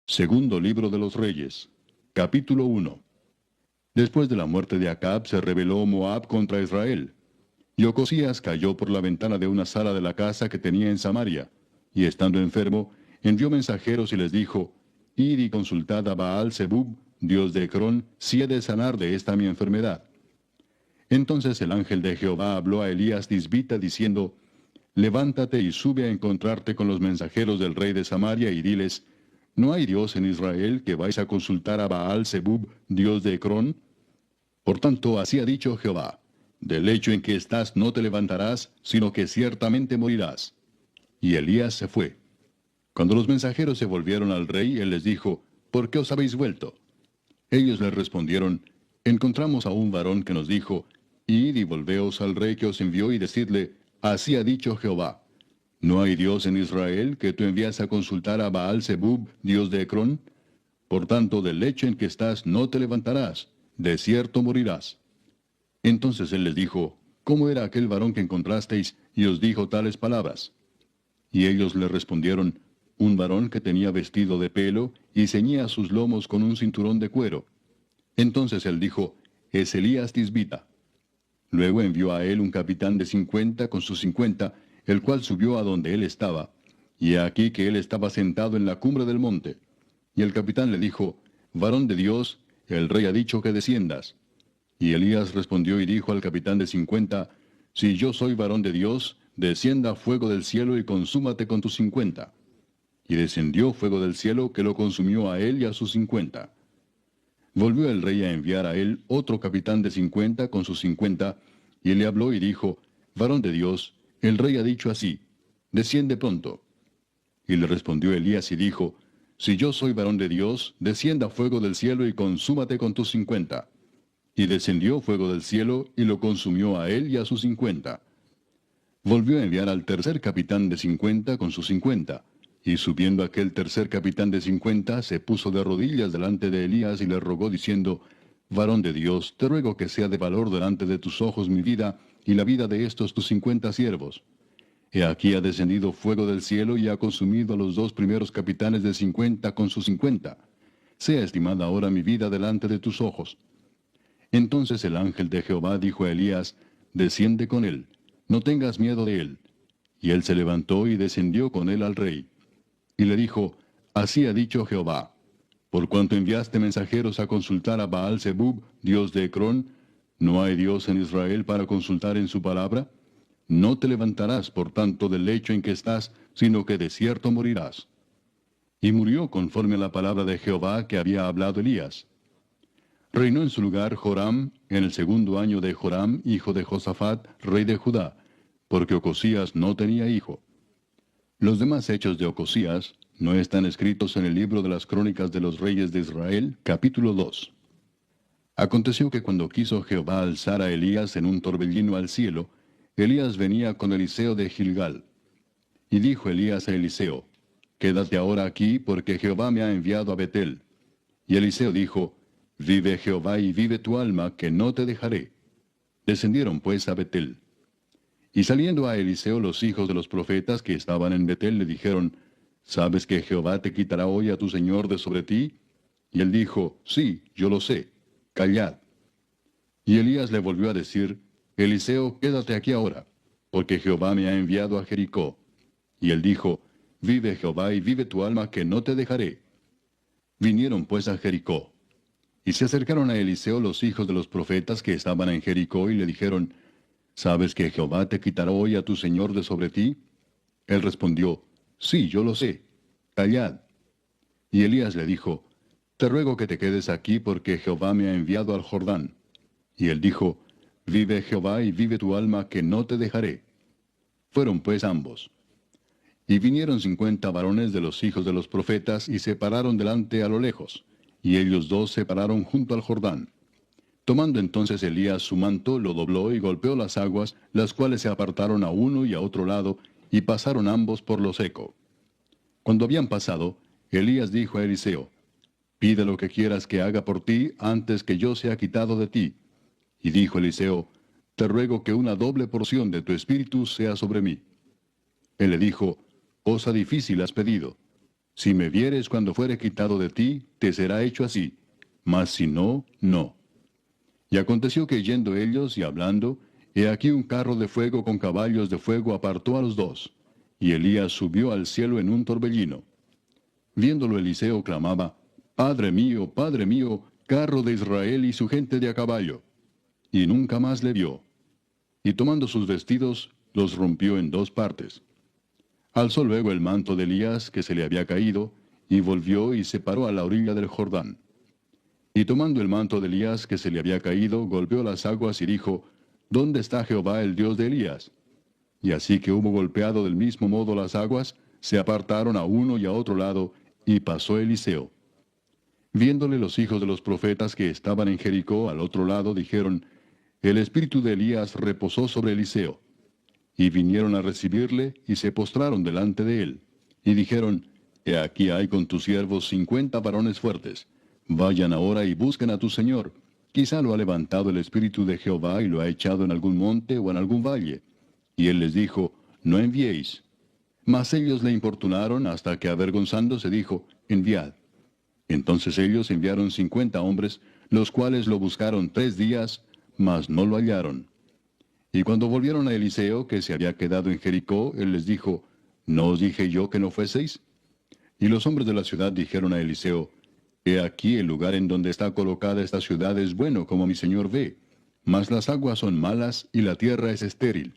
Segundo libro de los Reyes, capítulo 1. Después de la muerte de Acab se rebeló Moab contra Israel. Y Ocosías cayó por la ventana de una sala de la casa que tenía en Samaria, y estando enfermo, envió mensajeros y les dijo, Id y consultad a Baal-Zebub, dios de Ecrón, si he de sanar de esta mi enfermedad. Entonces el ángel de Jehová habló a Elías Tisbita diciendo, Levántate y sube a encontrarte con los mensajeros del rey de Samaria y diles, ¿no hay Dios en Israel que vais a consultar a Baal-Zebub, dios de Ecrón? Por tanto, así ha dicho Jehová, del lecho en que estás no te levantarás, sino que ciertamente morirás. Y Elías se fue. Cuando los mensajeros se volvieron al rey, él les dijo, ¿por qué os habéis vuelto? Ellos le respondieron, encontramos a un varón que nos dijo, id y volveos al rey que os envió y decidle, así ha dicho Jehová, ¿no hay Dios en Israel que tú envías a consultar a Baal-Zebub, dios de Ecrón? Por tanto, del lecho en que estás no te levantarás, de cierto morirás. Entonces él les dijo, ¿cómo era aquel varón que encontrasteis y os dijo tales palabras? Y ellos le respondieron, un varón que tenía vestido de pelo y ceñía sus lomos con un cinturón de cuero. Entonces él dijo, es Elías Tisbita. Luego envió a él un capitán de 50 con sus 50, el cual subió a donde él estaba, y he aquí que él estaba sentado en la cumbre del monte. Y el capitán le dijo, varón de Dios, el rey ha dicho que desciendas. Y Elías respondió y dijo al capitán de 50, si yo soy varón de Dios, descienda fuego del cielo y consúmate con tus 50. Y descendió fuego del cielo que lo consumió a él y a sus 50. Volvió el rey a enviar a él otro capitán de 50 con sus 50, y él le habló y dijo, varón de Dios, el rey ha dicho así, desciende pronto. Y le respondió Elías y dijo, si yo soy varón de Dios, descienda fuego del cielo y consúmate con tus 50. Y descendió fuego del cielo y lo consumió a él y a sus 50. Volvió a enviar al tercer capitán de 50 con sus 50. Y subiendo aquel tercer capitán de 50, se puso de rodillas delante de Elías y le rogó diciendo, varón de Dios, te ruego que sea de valor delante de tus ojos mi vida y la vida de estos tus 50 siervos. He aquí ha descendido fuego del cielo y ha consumido a los dos primeros capitanes de 50 con sus 50. Sea estimada ahora mi vida delante de tus ojos. Entonces el ángel de Jehová dijo a Elías, desciende con él, no tengas miedo de él. Y él se levantó y descendió con él al rey. Y le dijo, así ha dicho Jehová, por cuanto enviaste mensajeros a consultar a Baal-Zebub, dios de Ecrón, ¿no hay Dios en Israel para consultar en su palabra? No te levantarás, por tanto, del lecho en que estás, sino que de cierto morirás. Y murió conforme a la palabra de Jehová que había hablado Elías. Reinó en su lugar Joram, en el segundo año de Joram, hijo de Josafat, rey de Judá, porque Ocosías no tenía hijo. Los demás hechos de Ocosías no están escritos en el libro de las crónicas de los reyes de Israel, capítulo 2. Aconteció que cuando quiso Jehová alzar a Elías en un torbellino al cielo, Elías venía con Eliseo de Gilgal. Y dijo Elías a Eliseo, quédate ahora aquí, porque Jehová me ha enviado a Betel. Y Eliseo dijo, vive Jehová y vive tu alma, que no te dejaré. Descendieron pues a Betel. Y saliendo a Eliseo los hijos de los profetas que estaban en Betel le dijeron, ¿sabes que Jehová te quitará hoy a tu señor de sobre ti? Y él dijo, sí, yo lo sé, callad. Y Elías le volvió a decir, Eliseo, quédate aquí ahora, porque Jehová me ha enviado a Jericó. Y él dijo, vive Jehová y vive tu alma, que no te dejaré. Vinieron pues a Jericó. Y se acercaron a Eliseo los hijos de los profetas que estaban en Jericó y le dijeron, ¿sabes que Jehová te quitará hoy a tu señor de sobre ti? Él respondió, sí, yo lo sé, callad. Y Elías le dijo, te ruego que te quedes aquí porque Jehová me ha enviado al Jordán. Y él dijo, vive Jehová y vive tu alma, que no te dejaré. Fueron pues ambos. Y vinieron 50 varones de los hijos de los profetas y se pararon delante a lo lejos, y ellos dos se pararon junto al Jordán. Tomando entonces Elías su manto, lo dobló y golpeó las aguas, las cuales se apartaron a uno y a otro lado, y pasaron ambos por lo seco. Cuando habían pasado, Elías dijo a Eliseo, pide lo que quieras que haga por ti antes que yo sea quitado de ti. Y dijo Eliseo, te ruego que una doble porción de tu espíritu sea sobre mí. Él le dijo, cosa difícil has pedido. Si me vieres cuando fuere quitado de ti, te será hecho así, mas si no, no. Y aconteció que yendo ellos y hablando, he aquí un carro de fuego con caballos de fuego apartó a los dos, y Elías subió al cielo en un torbellino. Viéndolo Eliseo clamaba, Padre mío, carro de Israel y su gente de a caballo. Y nunca más le vio. Y tomando sus vestidos, los rompió en dos partes. Alzó luego el manto de Elías que se le había caído, y volvió y se paró a la orilla del Jordán. Y tomando el manto de Elías que se le había caído, golpeó las aguas y dijo, ¿Dónde está Jehová el Dios de Elías? Y así que hubo golpeado del mismo modo las aguas, se apartaron a uno y a otro lado, y pasó Eliseo. Viéndole los hijos de los profetas que estaban en Jericó al otro lado, dijeron, El espíritu de Elías reposó sobre Eliseo. Y vinieron a recibirle, y se postraron delante de él. Y dijeron, He aquí hay con tus siervos 50 varones fuertes. Vayan ahora y busquen a tu señor. Quizá lo ha levantado el espíritu de Jehová y lo ha echado en algún monte o en algún valle. Y él les dijo, No enviéis. Mas ellos le importunaron hasta que avergonzándose dijo, Enviad. Entonces ellos enviaron 50 hombres, los cuales lo buscaron 3 días, mas no lo hallaron. Y cuando volvieron a Eliseo, que se había quedado en Jericó, él les dijo, ¿No os dije yo que no fueseis? Y los hombres de la ciudad dijeron a Eliseo, He aquí el lugar en donde está colocada esta ciudad es bueno, como mi señor ve, mas las aguas son malas y la tierra es estéril.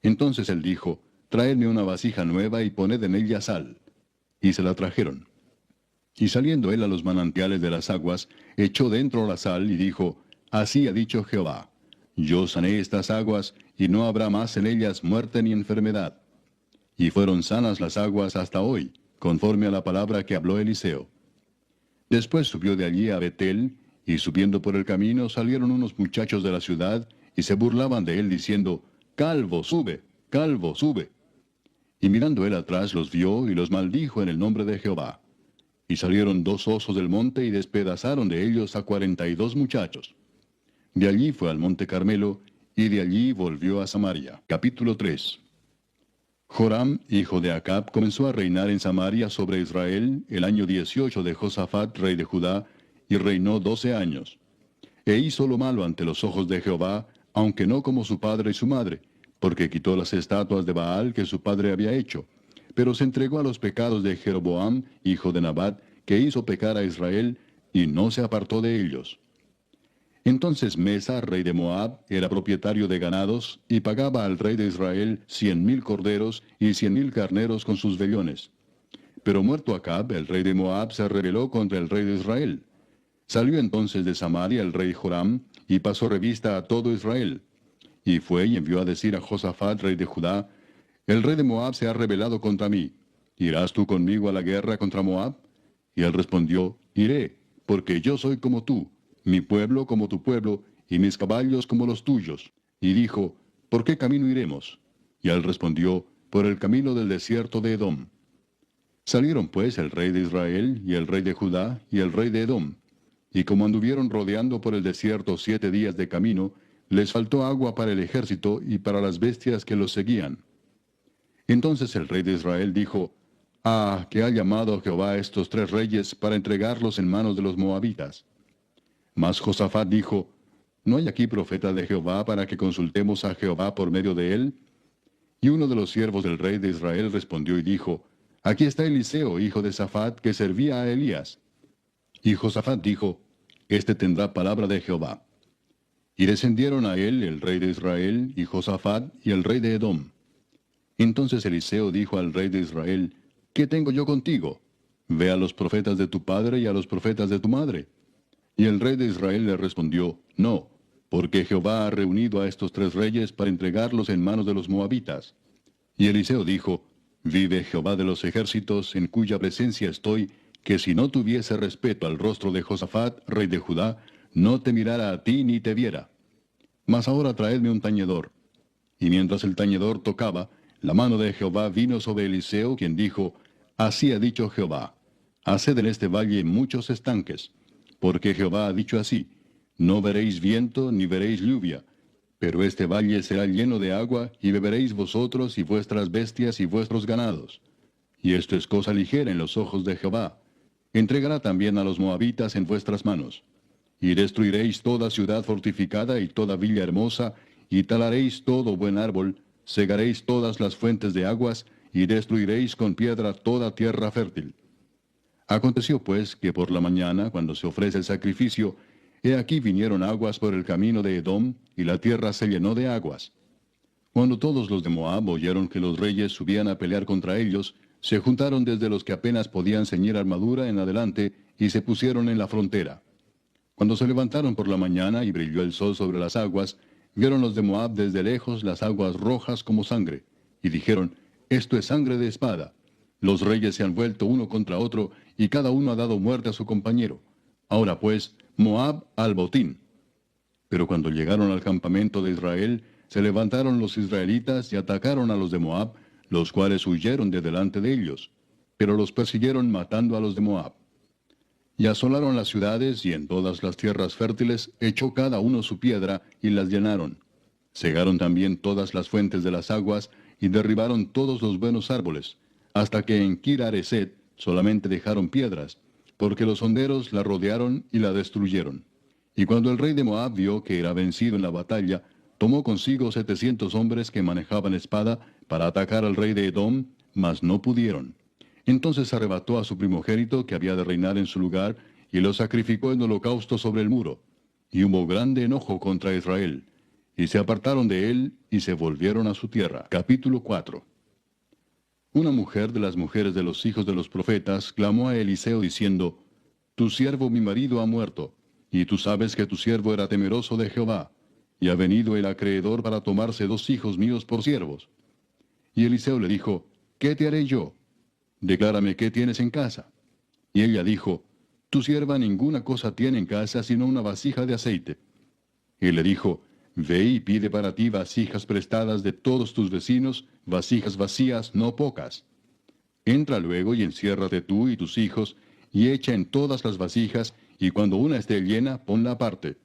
Entonces él dijo, Traedme una vasija nueva y poned en ella sal. Y se la trajeron. Y saliendo él a los manantiales de las aguas, echó dentro la sal y dijo, Así ha dicho Jehová, Yo sané estas aguas, y no habrá más en ellas muerte ni enfermedad. Y fueron sanas las aguas hasta hoy, conforme a la palabra que habló Eliseo. Después subió de allí a Betel, y subiendo por el camino salieron unos muchachos de la ciudad, y se burlaban de él diciendo, Calvo, sube, calvo, sube. Y mirando él atrás los vio y los maldijo en el nombre de Jehová. Y salieron 2 osos del monte y despedazaron de ellos a 42 muchachos. De allí fue al monte Carmelo, y de allí volvió a Samaria. Capítulo 3. Joram, hijo de Acab, comenzó a reinar en Samaria sobre Israel el año 18 de Josafat, rey de Judá, y reinó 12 años. E hizo lo malo ante los ojos de Jehová, aunque no como su padre y su madre, porque quitó las estatuas de Baal que su padre había hecho, pero se entregó a los pecados de Jeroboam, hijo de Nabat, que hizo pecar a Israel, y no se apartó de ellos. Entonces Mesa, rey de Moab, era propietario de ganados, y pagaba al rey de Israel 100,000 corderos y 100,000 carneros con sus vellones. Pero muerto Acab, el rey de Moab se rebeló contra el rey de Israel. Salió entonces de Samaria el rey Joram, y pasó revista a todo Israel. Y fue y envió a decir a Josafat, rey de Judá, El rey de Moab se ha rebelado contra mí. ¿Irás tú conmigo a la guerra contra Moab? Y él respondió, Iré, porque yo soy como tú, mi pueblo como tu pueblo, y mis caballos como los tuyos. Y dijo, ¿por qué camino iremos? Y él respondió, por el camino del desierto de Edom. Salieron pues el rey de Israel, y el rey de Judá, y el rey de Edom. Y como anduvieron rodeando por el desierto 7 días de camino, les faltó agua para el ejército y para las bestias que los seguían. Entonces el rey de Israel dijo, que ha llamado Jehová a estos 3 reyes para entregarlos en manos de los moabitas. Mas Josafat dijo, ¿no hay aquí profeta de Jehová para que consultemos a Jehová por medio de él? Y uno de los siervos del rey de Israel respondió y dijo, Aquí está Eliseo, hijo de Safat, que servía a Elías. Y Josafat dijo, Este tendrá palabra de Jehová. Y descendieron a él el rey de Israel, y Josafat, y el rey de Edom. Entonces Eliseo dijo al rey de Israel, ¿qué tengo yo contigo? Ve a los profetas de tu padre y a los profetas de tu madre. Y el rey de Israel le respondió, No, porque Jehová ha reunido a estos 3 reyes para entregarlos en manos de los moabitas. Y Eliseo dijo, Vive Jehová de los ejércitos, en cuya presencia estoy, que si no tuviese respeto al rostro de Josafat, rey de Judá, no te mirara a ti ni te viera. Mas ahora traedme un tañedor. Y mientras el tañedor tocaba, la mano de Jehová vino sobre Eliseo, quien dijo, Así ha dicho Jehová, haced en este valle muchos estanques, porque Jehová ha dicho así, no veréis viento ni veréis lluvia, pero este valle será lleno de agua, y beberéis vosotros y vuestras bestias y vuestros ganados. y esto es cosa ligera en los ojos de Jehová. Entregará también a los moabitas en vuestras manos. Y destruiréis toda ciudad fortificada y toda villa hermosa, y talaréis todo buen árbol, cegaréis todas las fuentes de aguas, y destruiréis con piedra toda tierra fértil. Aconteció pues que por la mañana, cuando se ofrece el sacrificio, he aquí vinieron aguas por el camino de Edom, y la tierra se llenó de aguas. Cuando todos los de Moab oyeron que los reyes subían a pelear contra ellos, se juntaron desde los que apenas podían ceñir armadura en adelante, y se pusieron en la frontera. Cuando se levantaron por la mañana y brilló el sol sobre las aguas, vieron los de Moab desde lejos las aguas rojas como sangre, y dijeron, esto es sangre de espada. Los reyes se han vuelto uno contra otro, y cada uno ha dado muerte a su compañero. Ahora pues, Moab al botín. Pero cuando llegaron al campamento de Israel, se levantaron los israelitas y atacaron a los de Moab, los cuales huyeron de delante de ellos, pero los persiguieron matando a los de Moab. Y asolaron las ciudades, y en todas las tierras fértiles echó cada uno su piedra, y las llenaron. Cegaron también todas las fuentes de las aguas, y derribaron todos los buenos árboles, hasta que en Kir-Hareset solamente dejaron piedras, porque los honderos la rodearon y la destruyeron. Y cuando el rey de Moab vio que era vencido en la batalla, tomó consigo 700 hombres que manejaban espada para atacar al rey de Edom, mas no pudieron. Entonces arrebató a su primogénito que había de reinar en su lugar, y lo sacrificó en holocausto sobre el muro. Y hubo grande enojo contra Israel. Y se apartaron de él, y se volvieron a su tierra. Capítulo 4. Una mujer de las mujeres de los hijos de los profetas clamó a Eliseo diciendo, Tu siervo mi marido ha muerto, y tú sabes que tu siervo era temeroso de Jehová, y ha venido el acreedor para tomarse 2 hijos míos por siervos. Y Eliseo le dijo, ¿qué te haré yo? Declárame qué tienes en casa. Y ella dijo, Tu sierva ninguna cosa tiene en casa sino una vasija de aceite. Y le dijo, Ve y pide para ti vasijas prestadas de todos tus vecinos, vasijas vacías, no pocas. Entra luego y enciérrate tú y tus hijos, y echa en todas las vasijas, y cuando una esté llena, ponla aparte.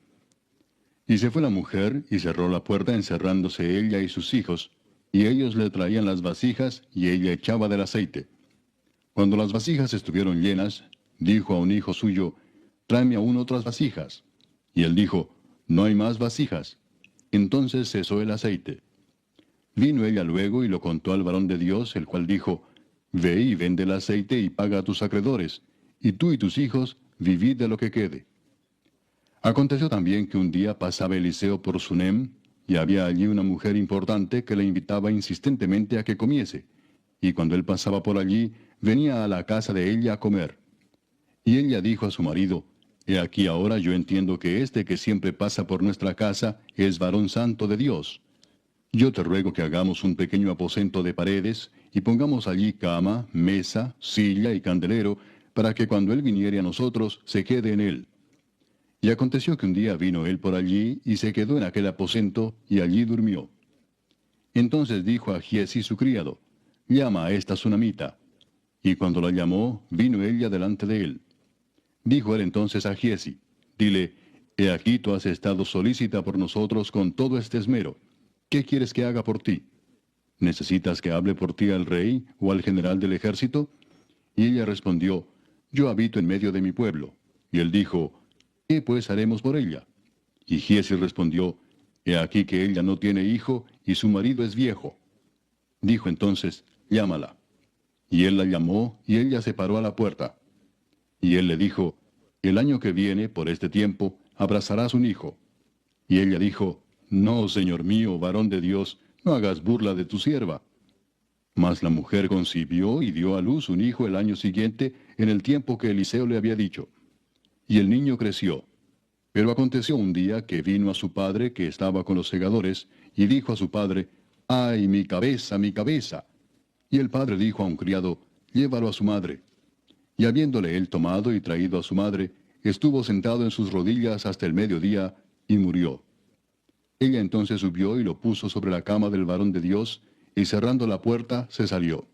Y se fue la mujer, y cerró la puerta encerrándose ella y sus hijos, y ellos le traían las vasijas, y ella echaba del aceite. Cuando las vasijas estuvieron llenas, dijo a un hijo suyo, Tráeme aún otras vasijas. Y él dijo, No hay más vasijas. Entonces cesó el aceite. Vino ella luego y lo contó al varón de Dios, el cual dijo, Ve y vende el aceite y paga a tus acreedores, y tú y tus hijos vivid de lo que quede. Aconteció también que un día pasaba Eliseo por Sunem, y había allí una mujer importante que le invitaba insistentemente a que comiese, y cuando él pasaba por allí, venía a la casa de ella a comer. Y ella dijo a su marido, He aquí ahora yo entiendo que este que siempre pasa por nuestra casa es varón santo de Dios. Yo te ruego que hagamos un pequeño aposento de paredes, y pongamos allí cama, mesa, silla y candelero, para que cuando él viniere a nosotros, se quede en él. Y aconteció que un día vino él por allí, y se quedó en aquel aposento, y allí durmió. Entonces dijo a Giezi su criado, Llama a esta sunamita. Y cuando la llamó, vino ella delante de él. Dijo él entonces a Giezi, Dile, He aquí tú has estado solícita por nosotros con todo este esmero. ¿Qué quieres que haga por ti? ¿Necesitas que hable por ti al rey o al general del ejército? Y ella respondió, Yo habito en medio de mi pueblo. Y él dijo, ¿Qué pues haremos por ella? Y Giezi respondió, He aquí que ella no tiene hijo y su marido es viejo. Dijo entonces, Llámala. Y él la llamó, y ella se paró a la puerta. Y él le dijo, El año que viene, por este tiempo, abrazarás un hijo. Y ella dijo, No, señor mío, varón de Dios, no hagas burla de tu sierva. Mas la mujer concibió y dio a luz un hijo el año siguiente, en el tiempo que Eliseo le había dicho. Y el niño creció. Pero aconteció un día que vino a su padre, que estaba con los segadores, y dijo a su padre, ¡Ay, mi cabeza, mi cabeza! Y el padre dijo a un criado, Llévalo a su madre. Y habiéndole él tomado y traído a su madre, estuvo sentado en sus rodillas hasta el mediodía, y murió. Ella entonces subió y lo puso sobre la cama del varón de Dios, y cerrando la puerta, se salió.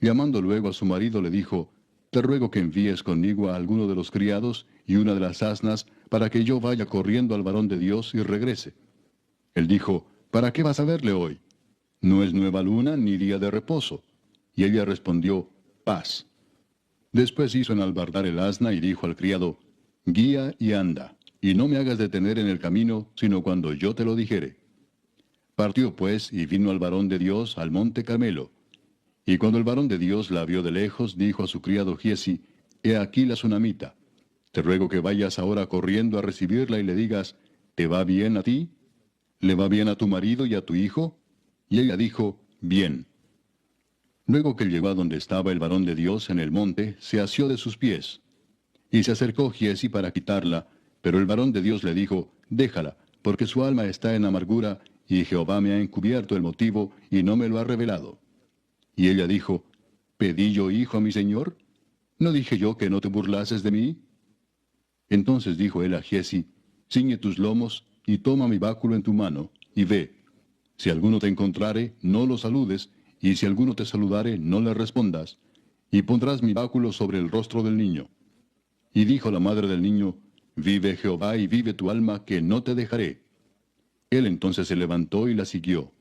Llamando luego a su marido, le dijo, Te ruego que envíes conmigo a alguno de los criados y una de las asnas, para que yo vaya corriendo al varón de Dios y regrese. Él dijo, ¿Para qué vas a verle hoy? No es nueva luna ni día de reposo. Y ella respondió, paz. Después hizo enalbardar el asna y dijo al criado, guía y anda, y no me hagas detener en el camino, sino cuando yo te lo dijere. Partió pues, y vino al varón de Dios al monte Carmelo. Y cuando el varón de Dios la vio de lejos, dijo a su criado Giesi, he aquí la sunamita. Te ruego que vayas ahora corriendo a recibirla y le digas, ¿te va bien a ti? ¿Le va bien a tu marido y a tu hijo? Y ella dijo, bien. Luego que llegó a donde estaba el varón de Dios en el monte, se asió de sus pies. Y se acercó Giesi para quitarla, pero el varón de Dios le dijo, déjala, porque su alma está en amargura, y Jehová me ha encubierto el motivo, y no me lo ha revelado. Y ella dijo, ¿pedí yo hijo a mi señor? ¿No dije yo que no te burlases de mí? Entonces dijo él a Giesi, ciñe tus lomos, y toma mi báculo en tu mano, y ve. Si alguno te encontrare, no lo saludes, y si alguno te saludare, no le respondas, y pondrás mi báculo sobre el rostro del niño. Y dijo la madre del niño, vive Jehová y vive tu alma, que no te dejaré. Él entonces se levantó y la siguió.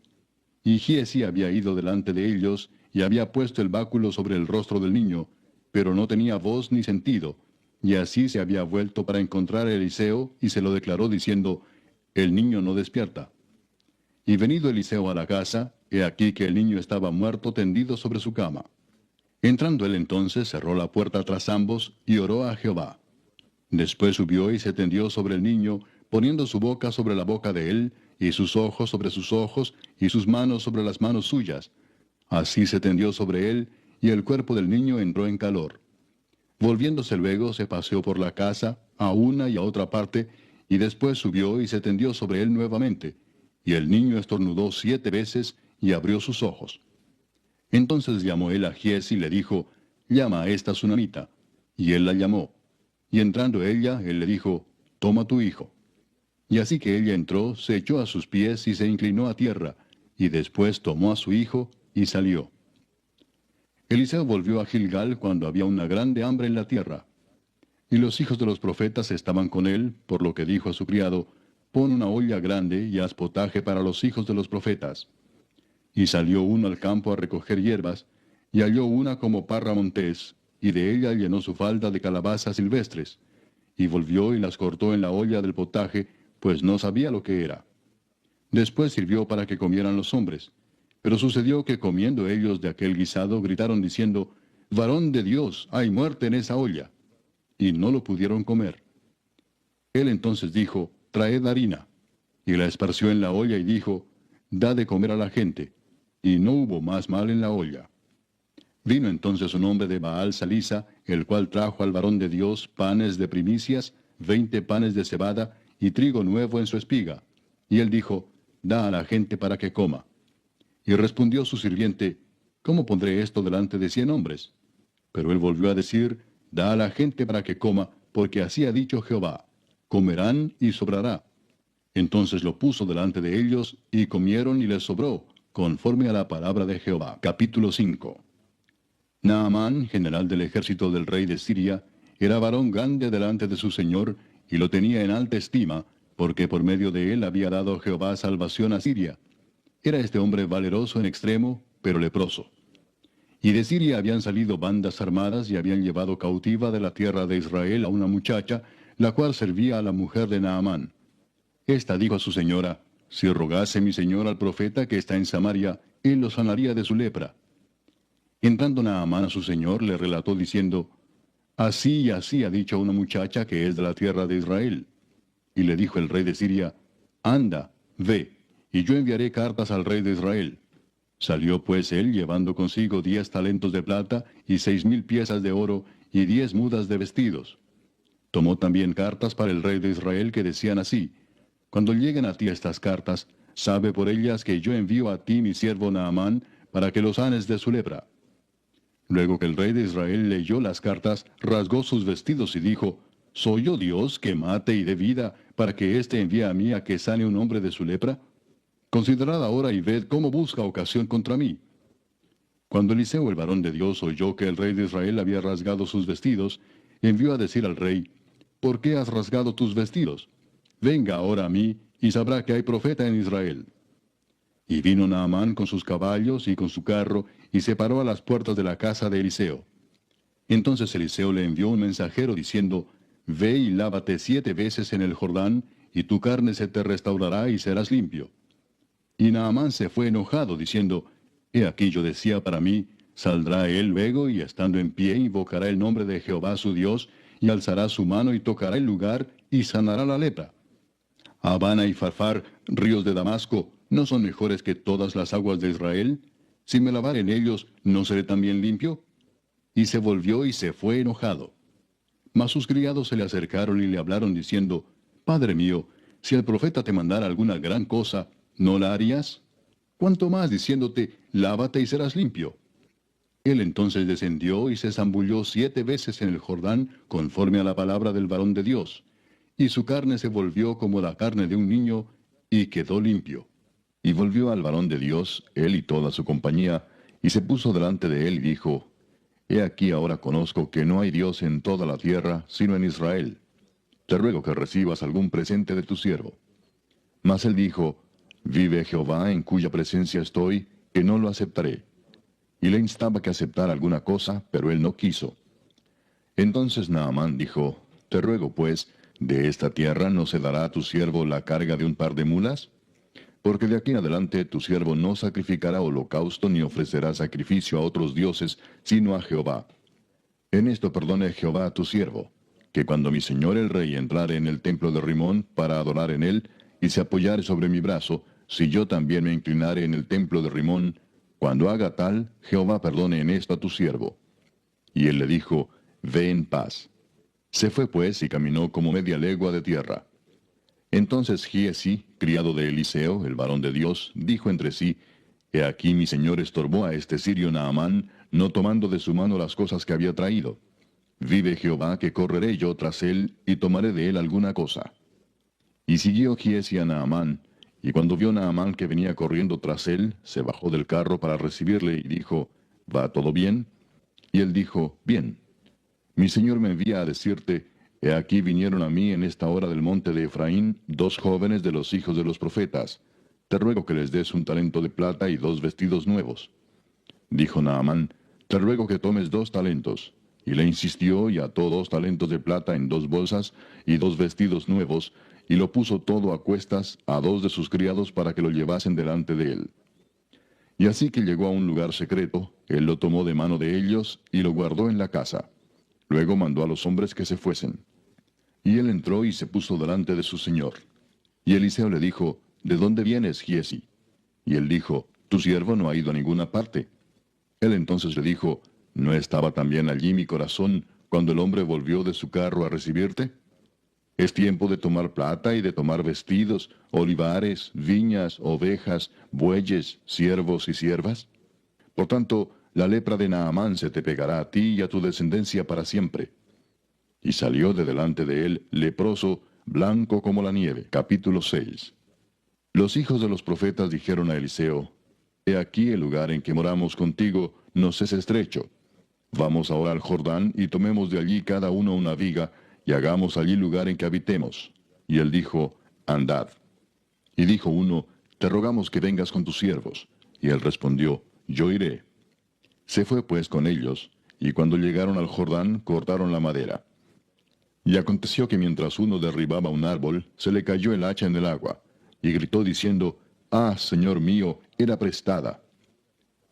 Y Giesi había ido delante de ellos, y había puesto el báculo sobre el rostro del niño, pero no tenía voz ni sentido, y así se había vuelto para encontrar a Eliseo, y se lo declaró diciendo, el niño no despierta. Y venido Eliseo a la casa, he aquí que el niño estaba muerto tendido sobre su cama. Entrando él entonces, cerró la puerta tras ambos, y oró a Jehová. Después subió y se tendió sobre el niño, poniendo su boca sobre la boca de él, y sus ojos sobre sus ojos, y sus manos sobre las manos suyas. Así se tendió sobre él, y el cuerpo del niño entró en calor. Volviéndose luego, se paseó por la casa, a una y a otra parte, y después subió y se tendió sobre él nuevamente. Y el niño estornudó 7 veces, y abrió sus ojos. Entonces llamó él a Giesi y le dijo, llama a esta sunamita. Y él la llamó. Y entrando ella, él le dijo, toma tu hijo. Y así que ella entró, se echó a sus pies y se inclinó a tierra, y después tomó a su hijo y salió. Eliseo volvió a Gilgal cuando había una grande hambre en la tierra. Y los hijos de los profetas estaban con él, por lo que dijo a su criado, pon una olla grande y haz potaje para los hijos de los profetas. Y salió uno al campo a recoger hierbas, y halló una como parra montés, y de ella llenó su falda de calabazas silvestres, y volvió y las cortó en la olla del potaje, pues no sabía lo que era. Después sirvió para que comieran los hombres. Pero sucedió que comiendo ellos de aquel guisado, gritaron diciendo, varón de Dios, hay muerte en esa olla. Y no lo pudieron comer. Él entonces dijo, traed harina. Y la esparció en la olla y dijo, da de comer a la gente. Y no hubo más mal en la olla. Vino entonces un hombre de Baal Salisa, el cual trajo al varón de Dios panes de primicias, 20 panes de cebada, y trigo nuevo en su espiga. Y él dijo, da a la gente para que coma. Y respondió su sirviente, ¿cómo pondré esto delante de 100 hombres? Pero él volvió a decir, da a la gente para que coma, porque así ha dicho Jehová, comerán y sobrará. Entonces lo puso delante de ellos, y comieron y les sobró, conforme a la palabra de Jehová. Capítulo 5. Naamán, general del ejército del rey de Siria, era varón grande delante de su señor, y lo tenía en alta estima, porque por medio de él había dado Jehová salvación a Siria. Era este hombre valeroso en extremo, pero leproso. Y de Siria habían salido bandas armadas y habían llevado cautiva de la tierra de Israel a una muchacha, la cual servía a la mujer de Naamán. Esta dijo a su señora, si rogase mi señor al profeta que está en Samaria, él lo sanaría de su lepra. Entrando Naamán a su señor, le relató diciendo, así y así ha dicho una muchacha que es de la tierra de Israel. Y le dijo el rey de Siria, anda, ve, y yo enviaré cartas al rey de Israel. Salió pues él llevando consigo 10 talentos de plata y 6,000 piezas de oro y 10 mudas de vestidos. Tomó también cartas para el rey de Israel que decían así, cuando lleguen a ti estas cartas, sabe por ellas que yo envío a ti mi siervo Naamán para que lo sanes de su lepra. Luego que el rey de Israel leyó las cartas, rasgó sus vestidos y dijo, ¿soy yo Dios que mate y dé vida para que éste envíe a mí a que sane un hombre de su lepra? Considerad ahora y ved cómo busca ocasión contra mí. Cuando Eliseo el varón de Dios oyó que el rey de Israel había rasgado sus vestidos, envió a decir al rey, ¿por qué has rasgado tus vestidos? Venga ahora a mí, y sabrá que hay profeta en Israel. Y vino Naamán con sus caballos y con su carro, y se paró a las puertas de la casa de Eliseo. Entonces Eliseo le envió un mensajero diciendo, Ve y lávate 7 veces en el Jordán, y tu carne se te restaurará y serás limpio. Y Naamán se fue enojado, diciendo, He aquí yo decía para mí, saldrá él luego, y estando en pie invocará el nombre de Jehová su Dios, y alzará su mano y tocará el lugar, y sanará la lepra. Habana y Farfar, ríos de Damasco, ¿no son mejores que todas las aguas de Israel? Si me lavare en ellos, ¿no seré también limpio? Y se volvió y se fue enojado. Mas sus criados se le acercaron y le hablaron diciendo, Padre mío, si el profeta te mandara alguna gran cosa, ¿no la harías? ¿Cuánto más diciéndote, lávate y serás limpio? Él entonces descendió y se zambulló 7 veces en el Jordán, conforme a la palabra del varón de Dios. Y su carne se volvió como la carne de un niño, y quedó limpio. Y volvió al varón de Dios, él y toda su compañía, y se puso delante de él y dijo, He aquí ahora conozco que no hay Dios en toda la tierra, sino en Israel. Te ruego que recibas algún presente de tu siervo. Mas él dijo, Vive Jehová en cuya presencia estoy, que no lo aceptaré. Y le instaba que aceptara alguna cosa, pero él no quiso. Entonces Naamán dijo, Te ruego pues, ¿de esta tierra no se dará a tu siervo la carga de un par de mulas? Porque de aquí en adelante tu siervo no sacrificará holocausto ni ofrecerá sacrificio a otros dioses, sino a Jehová. En esto perdone Jehová a tu siervo, que cuando mi señor el rey entrare en el templo de Rimón para adorar en él, y se apoyare sobre mi brazo, si yo también me inclinare en el templo de Rimón, cuando haga tal, Jehová perdone en esto a tu siervo. Y él le dijo, Ve en paz. Se fue pues y caminó como media legua de tierra. Entonces Giezi, criado de Eliseo, el varón de Dios, dijo entre sí, He aquí mi señor estorbó a este sirio Naamán, no tomando de su mano las cosas que había traído. Vive Jehová que correré yo tras él, y tomaré de él alguna cosa. Y siguió Giezi a Naamán, y cuando vio Naamán que venía corriendo tras él, se bajó del carro para recibirle y dijo, ¿Va todo bien? Y él dijo, Bien. Mi señor me envía a decirte, He aquí vinieron a mí en esta hora del monte de Efraín 2 jóvenes de los hijos de los profetas. Te ruego que les des un talento de plata y 2 vestidos nuevos. Dijo Naamán, Te ruego que tomes 2 talentos. Y le insistió y ató 2 talentos de plata en 2 bolsas y 2 vestidos nuevos, y lo puso todo a cuestas a 2 de sus criados para que lo llevasen delante de él. Y así que llegó a un lugar secreto, él lo tomó de mano de ellos y lo guardó en la casa. Luego mandó a los hombres que se fuesen. Y él entró y se puso delante de su señor. Y Eliseo le dijo, ¿De dónde vienes, Giezi? Y él dijo, Tu siervo no ha ido a ninguna parte. Él entonces le dijo, ¿No estaba también allí mi corazón cuando el hombre volvió de su carro a recibirte? Es tiempo de tomar plata y de tomar vestidos, olivares, viñas, ovejas, bueyes, siervos y siervas. Por tanto, la lepra de Naamán se te pegará a ti y a tu descendencia para siempre. Y salió de delante de él, leproso, blanco como la nieve. Capítulo 6. Los hijos de los profetas dijeron a Eliseo, He aquí el lugar en que moramos contigo nos es estrecho. Vamos ahora al Jordán y tomemos de allí cada uno una viga, y hagamos allí lugar en que habitemos. Y él dijo, Andad. Y dijo uno, Te rogamos que vengas con tus siervos. Y él respondió, Yo iré. Se fue pues con ellos, y cuando llegaron al Jordán cortaron la madera. Y aconteció que mientras uno derribaba un árbol, se le cayó el hacha en el agua, y gritó diciendo, Ah, Señor mío, era prestada.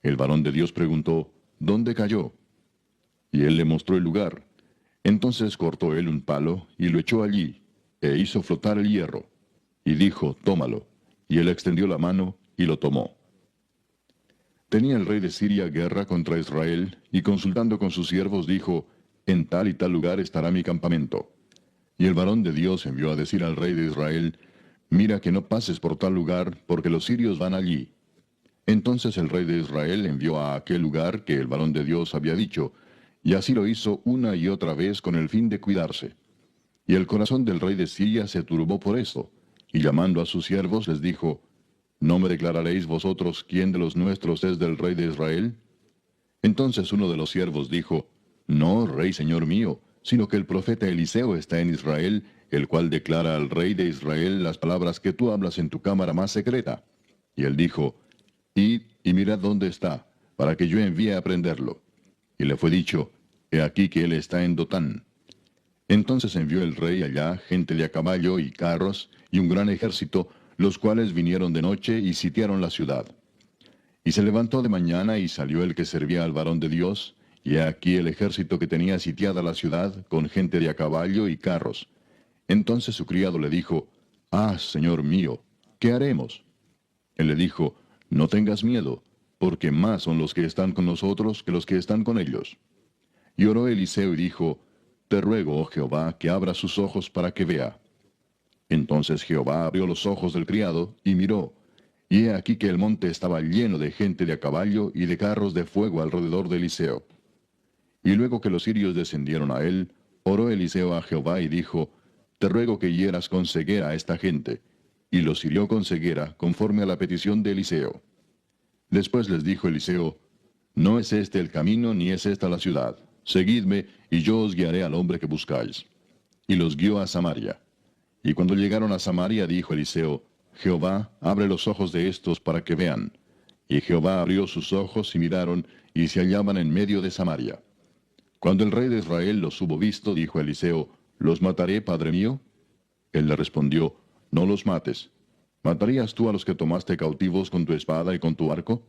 El varón de Dios preguntó, ¿Dónde cayó? Y él le mostró el lugar. Entonces cortó él un palo, y lo echó allí, e hizo flotar el hierro. Y dijo, Tómalo. Y él extendió la mano, y lo tomó. Tenía el rey de Siria guerra contra Israel, y consultando con sus siervos dijo, En tal y tal lugar estará mi campamento. Y el varón de Dios envió a decir al rey de Israel, Mira que no pases por tal lugar, porque los sirios van allí. Entonces el rey de Israel envió a aquel lugar que el varón de Dios había dicho, y así lo hizo una y otra vez con el fin de cuidarse. Y el corazón del rey de Siria se turbó por esto, y llamando a sus siervos les dijo, ¿No me declararéis vosotros quién de los nuestros es del rey de Israel? Entonces uno de los siervos dijo, No, rey señor mío, sino que el profeta Eliseo está en Israel, el cual declara al rey de Israel las palabras que tú hablas en tu cámara más secreta. Y él dijo, Id y mirad dónde está, para que yo envíe a prenderlo. Y le fue dicho, he aquí que él está en Dotán. Entonces envió el rey allá gente de a caballo y carros, y un gran ejército, los cuales vinieron de noche y sitiaron la ciudad. Y se levantó de mañana y salió el que servía al varón de Dios, y he aquí el ejército que tenía sitiada la ciudad, con gente de a caballo y carros. Entonces su criado le dijo, ah, señor mío, ¿qué haremos? Él le dijo, no tengas miedo, porque más son los que están con nosotros que los que están con ellos. Y oró Eliseo y dijo, te ruego, oh Jehová, que abra sus ojos para que vea. Entonces Jehová abrió los ojos del criado, y miró, y he aquí que el monte estaba lleno de gente de a caballo y de carros de fuego alrededor de Eliseo. Y luego que los sirios descendieron a él, oró Eliseo a Jehová y dijo, te ruego que hieras con ceguera a esta gente. Y los hirió con ceguera, conforme a la petición de Eliseo. Después les dijo Eliseo, no es este el camino, ni es esta la ciudad. Seguidme, y yo os guiaré al hombre que buscáis. Y los guió a Samaria. Y cuando llegaron a Samaria, dijo Eliseo, Jehová, abre los ojos de estos para que vean. Y Jehová abrió sus ojos y miraron, y se hallaban en medio de Samaria. Cuando el rey de Israel los hubo visto, dijo Eliseo, ¿los mataré, padre mío? Él le respondió, no los mates. ¿Matarías tú a los que tomaste cautivos con tu espada y con tu arco?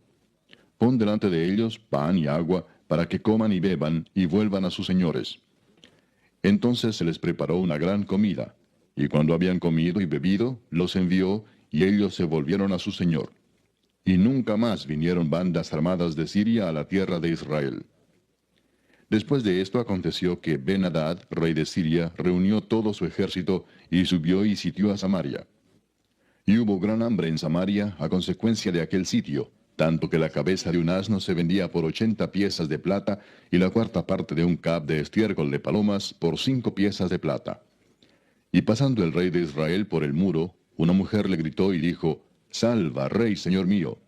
Pon delante de ellos pan y agua, para que coman y beban, y vuelvan a sus señores. Entonces se les preparó una gran comida, y cuando habían comido y bebido, los envió, y ellos se volvieron a su señor. Y nunca más vinieron bandas armadas de Siria a la tierra de Israel. Después de esto aconteció que Ben-Hadad, rey de Siria, reunió todo su ejército, y subió y sitió a Samaria. Y hubo gran hambre en Samaria a consecuencia de aquel sitio, tanto que la cabeza de un asno se vendía por 80 piezas de plata, y la cuarta parte de un cab de estiércol de palomas por 5 piezas de plata. Y pasando el rey de Israel por el muro, una mujer le gritó y dijo, Salva, rey, señor mío.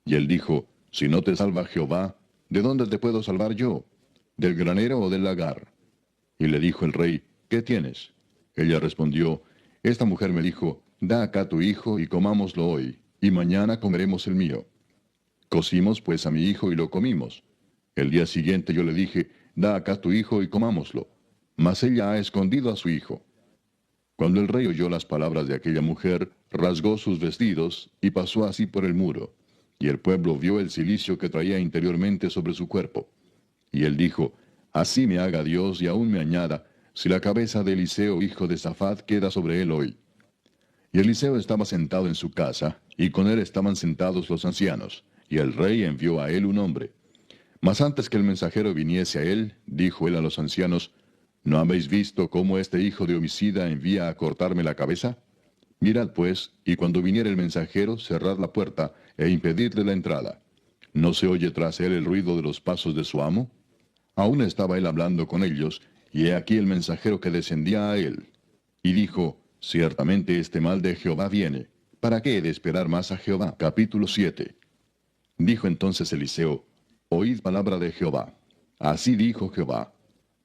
Y él dijo, Si no te salva Jehová, ¿de dónde te puedo salvar yo? ¿Del granero o del lagar? Y le dijo el rey, ¿qué tienes? Ella respondió, Esta mujer me dijo, Da acá tu hijo y comámoslo hoy, y mañana comeremos el mío. Cocimos pues a mi hijo y lo comimos. El día siguiente yo le dije, Da acá tu hijo y comámoslo. Mas ella ha escondido a su hijo. Cuando el rey oyó las palabras de aquella mujer, rasgó sus vestidos y pasó así por el muro. Y el pueblo vio el cilicio que traía interiormente sobre su cuerpo. Y él dijo, Así me haga Dios y aún me añada, si la cabeza de Eliseo, hijo de Safat, queda sobre él hoy. Y Eliseo estaba sentado en su casa, y con él estaban sentados los ancianos, y el rey envió a él un hombre. Mas antes que el mensajero viniese a él, dijo él a los ancianos, ¿No habéis visto cómo este hijo de homicida envía a cortarme la cabeza? Mirad pues, y cuando viniere el mensajero, cerrad la puerta, e impedidle la entrada. ¿No se oye tras él el ruido de los pasos de su amo? Aún estaba él hablando con ellos, y he aquí el mensajero que descendía a él. Y dijo, Ciertamente este mal de Jehová viene. ¿Para qué he de esperar más a Jehová? Capítulo 7. Dijo entonces Eliseo, Oíd palabra de Jehová. Así dijo Jehová,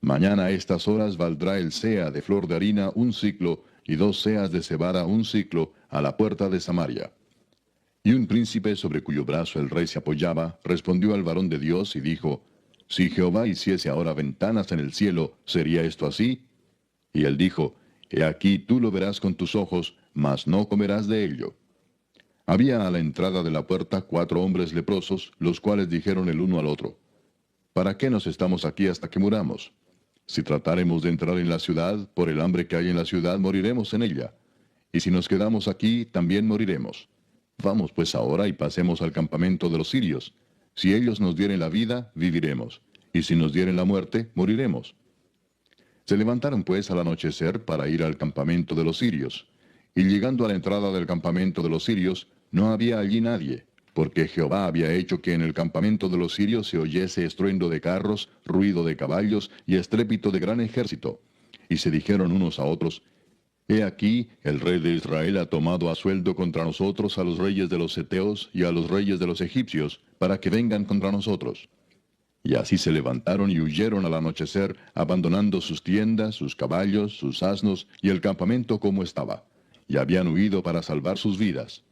Mañana a estas horas valdrá el sea de flor de harina 1 siclo, y 2 seas de cebada 1 siclo, a la puerta de Samaria. Y un príncipe sobre cuyo brazo el rey se apoyaba, respondió al varón de Dios y dijo, Si Jehová hiciese ahora ventanas en el cielo, ¿sería esto así? Y él dijo, He aquí tú lo verás con tus ojos, mas no comerás de ello. Había a la entrada de la puerta 4 hombres leprosos, los cuales dijeron el uno al otro, ¿Para qué nos estamos aquí hasta que muramos? Si tratáremos de entrar en la ciudad, por el hambre que hay en la ciudad, moriremos en ella. Y si nos quedamos aquí, también moriremos. Vamos pues ahora y pasemos al campamento de los sirios. Si ellos nos dieren la vida, viviremos. Y si nos dieren la muerte, moriremos. Se levantaron pues al anochecer para ir al campamento de los sirios. Y llegando a la entrada del campamento de los sirios, no había allí nadie, porque Jehová había hecho que en el campamento de los sirios se oyese estruendo de carros, ruido de caballos y estrépito de gran ejército. Y se dijeron unos a otros, He aquí, el rey de Israel ha tomado a sueldo contra nosotros a los reyes de los heteos y a los reyes de los egipcios, para que vengan contra nosotros. Y así se levantaron y huyeron al anochecer, abandonando sus tiendas, sus caballos, sus asnos y el campamento como estaba. Y habían huido para salvar sus vidas.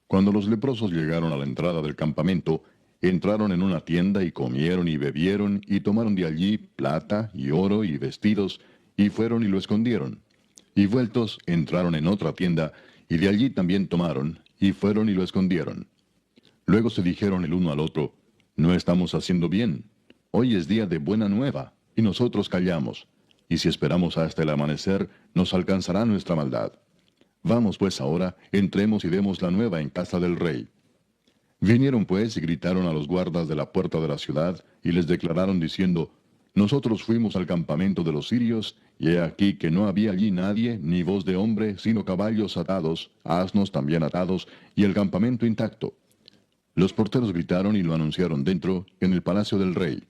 Cuando los leprosos llegaron a la entrada del campamento, entraron en una tienda y comieron y bebieron y tomaron de allí plata y oro y vestidos y fueron y lo escondieron. Y vueltos entraron en otra tienda y de allí también tomaron y fueron y lo escondieron. Luego se dijeron el uno al otro, no estamos haciendo bien. Hoy es día de buena nueva y nosotros callamos. Y si esperamos hasta el amanecer, nos alcanzará nuestra maldad. Vamos pues ahora, entremos y demos la nueva en casa del rey. Vinieron pues y gritaron a los guardas de la puerta de la ciudad, y les declararon diciendo, nosotros fuimos al campamento de los sirios, y he aquí que no había allí nadie, ni voz de hombre, sino caballos atados, asnos también atados, y el campamento intacto. Los porteros gritaron y lo anunciaron dentro, en el palacio del rey.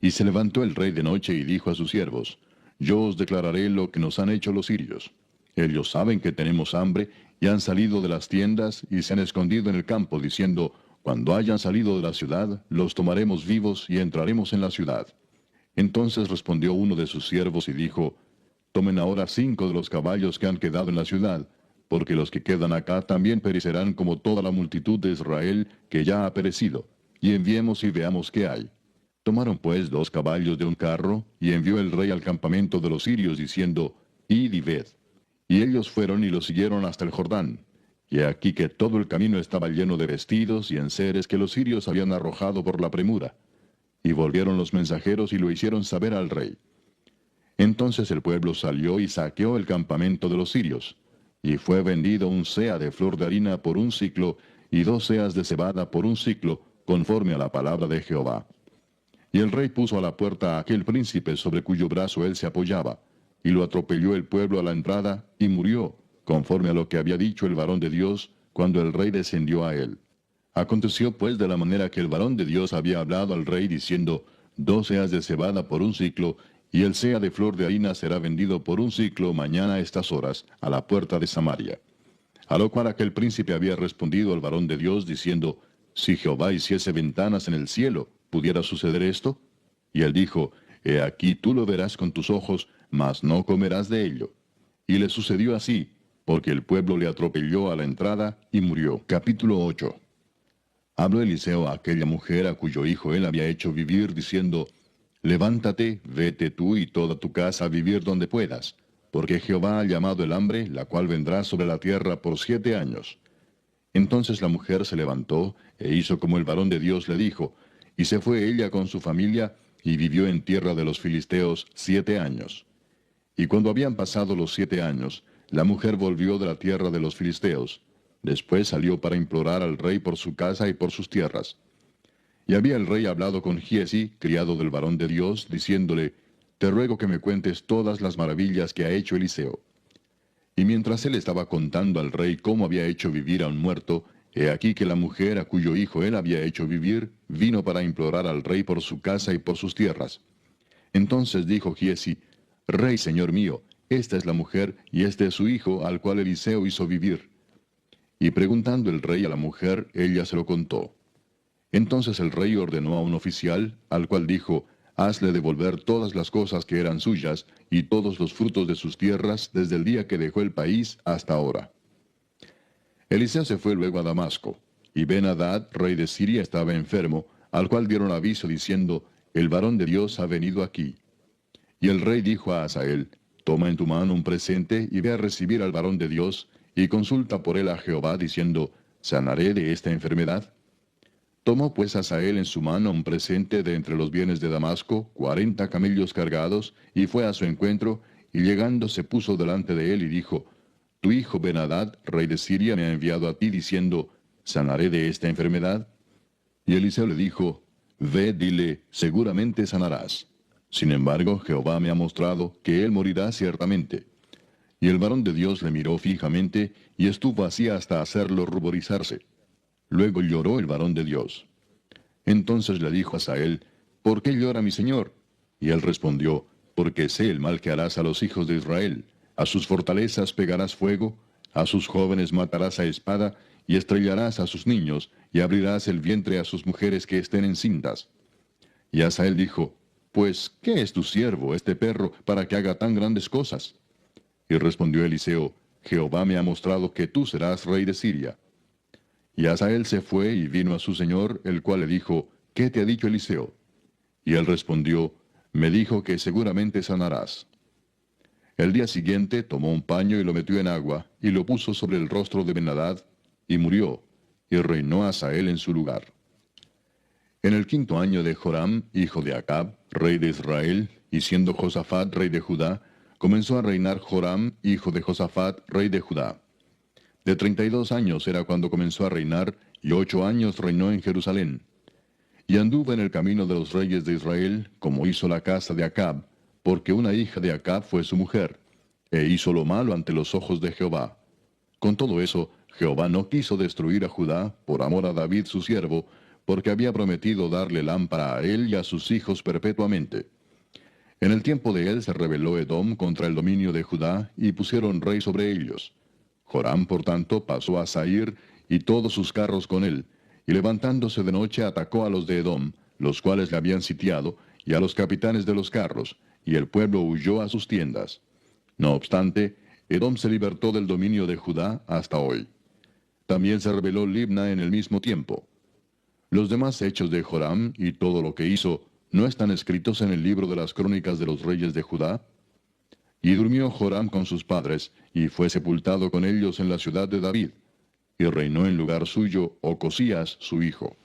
Y se levantó el rey de noche y dijo a sus siervos, yo os declararé lo que nos han hecho los sirios. Ellos saben que tenemos hambre, y han salido de las tiendas, y se han escondido en el campo, diciendo, cuando hayan salido de la ciudad, los tomaremos vivos, y entraremos en la ciudad. Entonces respondió uno de sus siervos y dijo, tomen ahora 5 de los caballos que han quedado en la ciudad, porque los que quedan acá también perecerán como toda la multitud de Israel que ya ha perecido, y enviemos y veamos qué hay. Tomaron pues 2 caballos de un carro, y envió el rey al campamento de los sirios, diciendo, id y ved. Y ellos fueron y lo siguieron hasta el Jordán. Y he aquí que todo el camino estaba lleno de vestidos y enseres que los sirios habían arrojado por la premura. Y volvieron los mensajeros y lo hicieron saber al rey. Entonces el pueblo salió y saqueó el campamento de los sirios. Y fue vendido un seah de flor de harina por un siclo, y 2 seas de cebada por un siclo, conforme a la palabra de Jehová. Y el rey puso a la puerta a aquel príncipe sobre cuyo brazo él se apoyaba, y lo atropelló el pueblo a la entrada, y murió, conforme a lo que había dicho el varón de Dios, cuando el rey descendió a él. Aconteció pues de la manera que el varón de Dios había hablado al rey, diciendo, 2 seas de cebada por un siclo, y el seah de flor de harina será vendido por un siclo mañana a estas horas, a la puerta de Samaria. A lo cual aquel príncipe había respondido al varón de Dios, diciendo, si Jehová hiciese ventanas en el cielo, ¿pudiera suceder esto? Y él dijo, he aquí tú lo verás con tus ojos, mas no comerás de ello. Y le sucedió así, porque el pueblo le atropelló a la entrada y murió. Capítulo 8. Habló Eliseo a aquella mujer a cuyo hijo él había hecho vivir, diciendo, levántate, vete tú y toda tu casa a vivir donde puedas, porque Jehová ha llamado el hambre, la cual vendrá sobre la tierra por 7 años. Entonces la mujer se levantó, e hizo como el varón de Dios le dijo, y se fue ella con su familia, y vivió en tierra de los filisteos 7 años. Y cuando habían pasado los 7 años, la mujer volvió de la tierra de los filisteos. Después salió para implorar al rey por su casa y por sus tierras. Y había el rey hablado con Giezi, criado del varón de Dios, diciéndole, te ruego que me cuentes todas las maravillas que ha hecho Eliseo. Y mientras él estaba contando al rey cómo había hecho vivir a un muerto, he aquí que la mujer a cuyo hijo él había hecho vivir, vino para implorar al rey por su casa y por sus tierras. Entonces dijo Giezi, Rey, señor mío, esta es la mujer y este es su hijo, al cual Eliseo hizo vivir. Y preguntando el rey a la mujer, ella se lo contó. Entonces el rey ordenó a un oficial, al cual dijo, hazle devolver todas las cosas que eran suyas, y todos los frutos de sus tierras, desde el día que dejó el país hasta ahora. Eliseo se fue luego a Damasco, y Ben-Hadad, rey de Siria, estaba enfermo, al cual dieron aviso diciendo, el varón de Dios ha venido aquí. Y el rey dijo a Hazael, toma en tu mano un presente y ve a recibir al varón de Dios, y consulta por él a Jehová, diciendo, ¿sanaré de esta enfermedad? Tomó pues Hazael en su mano un presente de entre los bienes de Damasco, 40 camellos cargados, y fue a su encuentro, y llegando se puso delante de él y dijo, tu hijo Ben-Hadad, rey de Siria, me ha enviado a ti diciendo, ¿sanaré de esta enfermedad? Y Eliseo le dijo, ve, dile, seguramente sanarás. Sin embargo, Jehová me ha mostrado que él morirá ciertamente. Y el varón de Dios le miró fijamente, y estuvo así hasta hacerlo ruborizarse. Luego lloró el varón de Dios. Entonces le dijo a Hazael, ¿por qué llora mi señor? Y él respondió, porque sé el mal que harás a los hijos de Israel. A sus fortalezas pegarás fuego, a sus jóvenes matarás a espada, y estrellarás a sus niños, y abrirás el vientre a sus mujeres que estén encintas. Y Hazael dijo, pues, ¿qué es tu siervo, este perro, para que haga tan grandes cosas? Y respondió Eliseo, Jehová me ha mostrado que tú serás rey de Siria. Y Hazael se fue y vino a su señor, el cual le dijo, ¿qué te ha dicho Eliseo? Y él respondió, me dijo que seguramente sanarás. El día siguiente tomó un paño y lo metió en agua, y lo puso sobre el rostro de Ben-Hadad, y murió, y reinó Hazael en su lugar. En el 5.º año de Joram, hijo de Acab, rey de Israel, y siendo Josafat rey de Judá, comenzó a reinar Joram, hijo de Josafat, rey de Judá. De 32 años era cuando comenzó a reinar, y 8 años reinó en Jerusalén. Y anduvo en el camino de los reyes de Israel, como hizo la casa de Acab, porque una hija de Acab fue su mujer, e hizo lo malo ante los ojos de Jehová. Con todo eso, Jehová no quiso destruir a Judá, por amor a David su siervo, porque había prometido darle lámpara a él y a sus hijos perpetuamente. En el tiempo de él se rebeló Edom contra el dominio de Judá, y pusieron rey sobre ellos. Joram, por tanto, pasó a Sair, y todos sus carros con él, y levantándose de noche atacó a los de Edom, los cuales le habían sitiado, y a los capitanes de los carros, y el pueblo huyó a sus tiendas. No obstante, Edom se libertó del dominio de Judá hasta hoy. También se rebeló Libna en el mismo tiempo. Los demás hechos de Joram y todo lo que hizo, ¿no están escritos en el libro de las crónicas de los reyes de Judá? Y durmió Joram con sus padres, y fue sepultado con ellos en la ciudad de David, y reinó en lugar suyo Ocosías su hijo.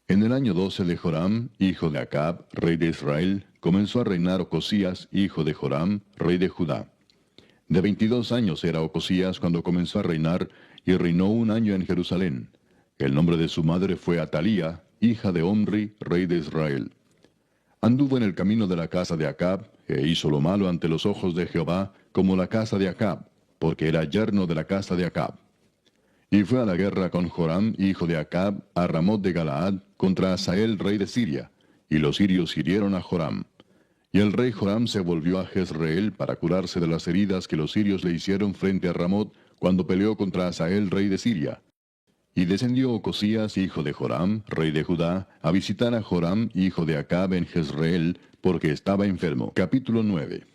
En el año 12 de Joram, hijo de Acab, rey de Israel, comenzó a reinar Ocosías, hijo de Joram, rey de Judá. De 22 años era Ocosías cuando comenzó a reinar, y reinó 1 año en Jerusalén. El nombre de su madre fue Atalía, hija de Omri, rey de Israel. Anduvo en el camino de la casa de Acab, e hizo lo malo ante los ojos de Jehová, como la casa de Acab, porque era yerno de la casa de Acab. Y fue a la guerra con Joram, hijo de Acab, a Ramot de Galaad, contra Hazael, rey de Siria, y los sirios hirieron a Joram. Y el rey Joram se volvió a Jezreel para curarse de las heridas que los sirios le hicieron frente a Ramot, cuando peleó contra Hazael, rey de Siria. Y descendió Ocosías, hijo de Joram, rey de Judá, a visitar a Joram, hijo de Acab, en Jezreel, porque estaba enfermo. Capítulo 9.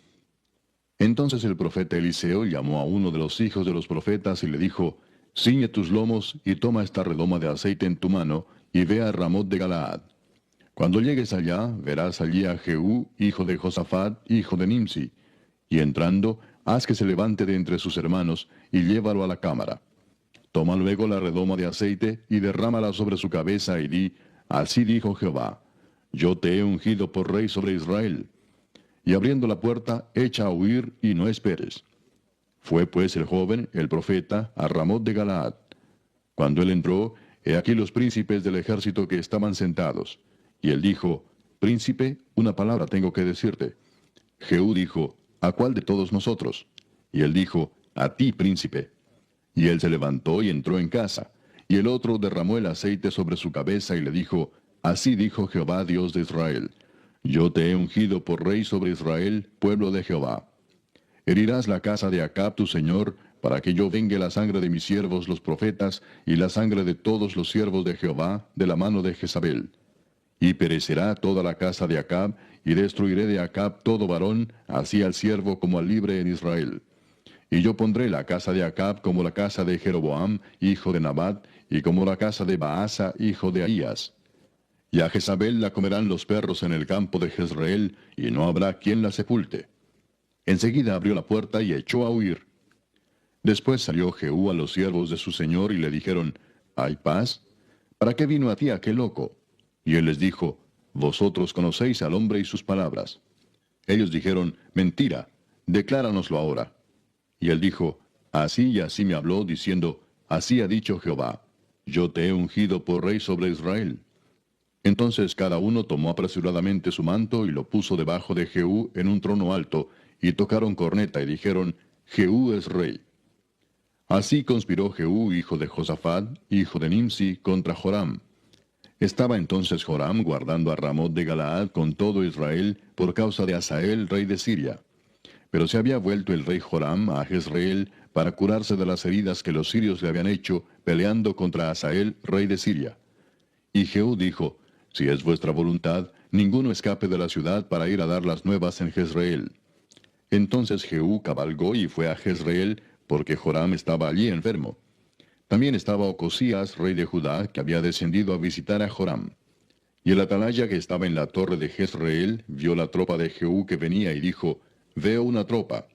Entonces el profeta Eliseo llamó a uno de los hijos de los profetas y le dijo, ciñe tus lomos y toma esta redoma de aceite en tu mano, y ve a Ramot de Galaad. Cuando llegues allá, verás allí a Jehú, hijo de Josafat, hijo de Nimsi, y entrando, haz que se levante de entre sus hermanos, y llévalo a la cámara. Toma luego la redoma de aceite, y derrámala sobre su cabeza, y di, así dijo Jehová, yo te he ungido por rey sobre Israel. Y abriendo la puerta, echa a huir, y no esperes. Fue pues el joven, el profeta, a Ramot de Galaad. Cuando él entró, he aquí los príncipes del ejército que estaban sentados. Y él dijo, príncipe, una palabra tengo que decirte. Jehú dijo, ¿a cuál de todos nosotros? Y él dijo, a ti, príncipe. Y él se levantó y entró en casa. Y el otro derramó el aceite sobre su cabeza y le dijo, así dijo Jehová Dios de Israel, yo te he ungido por rey sobre Israel, pueblo de Jehová. Herirás la casa de Acab tu señor, para que yo vengue la sangre de mis siervos los profetas, y la sangre de todos los siervos de Jehová, de la mano de Jezabel. Y perecerá toda la casa de Acab, y destruiré de Acab todo varón, así al siervo como al libre en Israel. Y yo pondré la casa de Acab como la casa de Jeroboam, hijo de Nabat, y como la casa de Baasa, hijo de Ahías. Y a Jezabel la comerán los perros en el campo de Jezreel, y no habrá quien la sepulte. Enseguida abrió la puerta y echó a huir. Después salió Jehú a los siervos de su señor y le dijeron, ¿hay paz? ¿Para qué vino a ti aquel loco? Y él les dijo, vosotros conocéis al hombre y sus palabras. Ellos dijeron, mentira, decláranoslo ahora. Y él dijo, así y así me habló, diciendo, así ha dicho Jehová, yo te he ungido por rey sobre Israel. Entonces cada uno tomó apresuradamente su manto y lo puso debajo de Jehú en un trono alto, y tocaron corneta y dijeron, Jehú es rey. Así conspiró Jehú, hijo de Josafat, hijo de Nimsi, contra Joram. Estaba entonces Joram guardando a Ramot de Galaad con todo Israel por causa de Hazael, rey de Siria. Pero se había vuelto el rey Joram a Jezreel para curarse de las heridas que los sirios le habían hecho peleando contra Hazael, rey de Siria. Y Jehú dijo, si es vuestra voluntad, ninguno escape de la ciudad para ir a dar las nuevas en Jezreel. Entonces Jehú cabalgó y fue a Jezreel, porque Joram estaba allí enfermo. También estaba Ocosías, rey de Judá, que había descendido a visitar a Joram. Y el atalaya que estaba en la torre de Jezreel vio la tropa de Jehú que venía y dijo, Veo una tropa.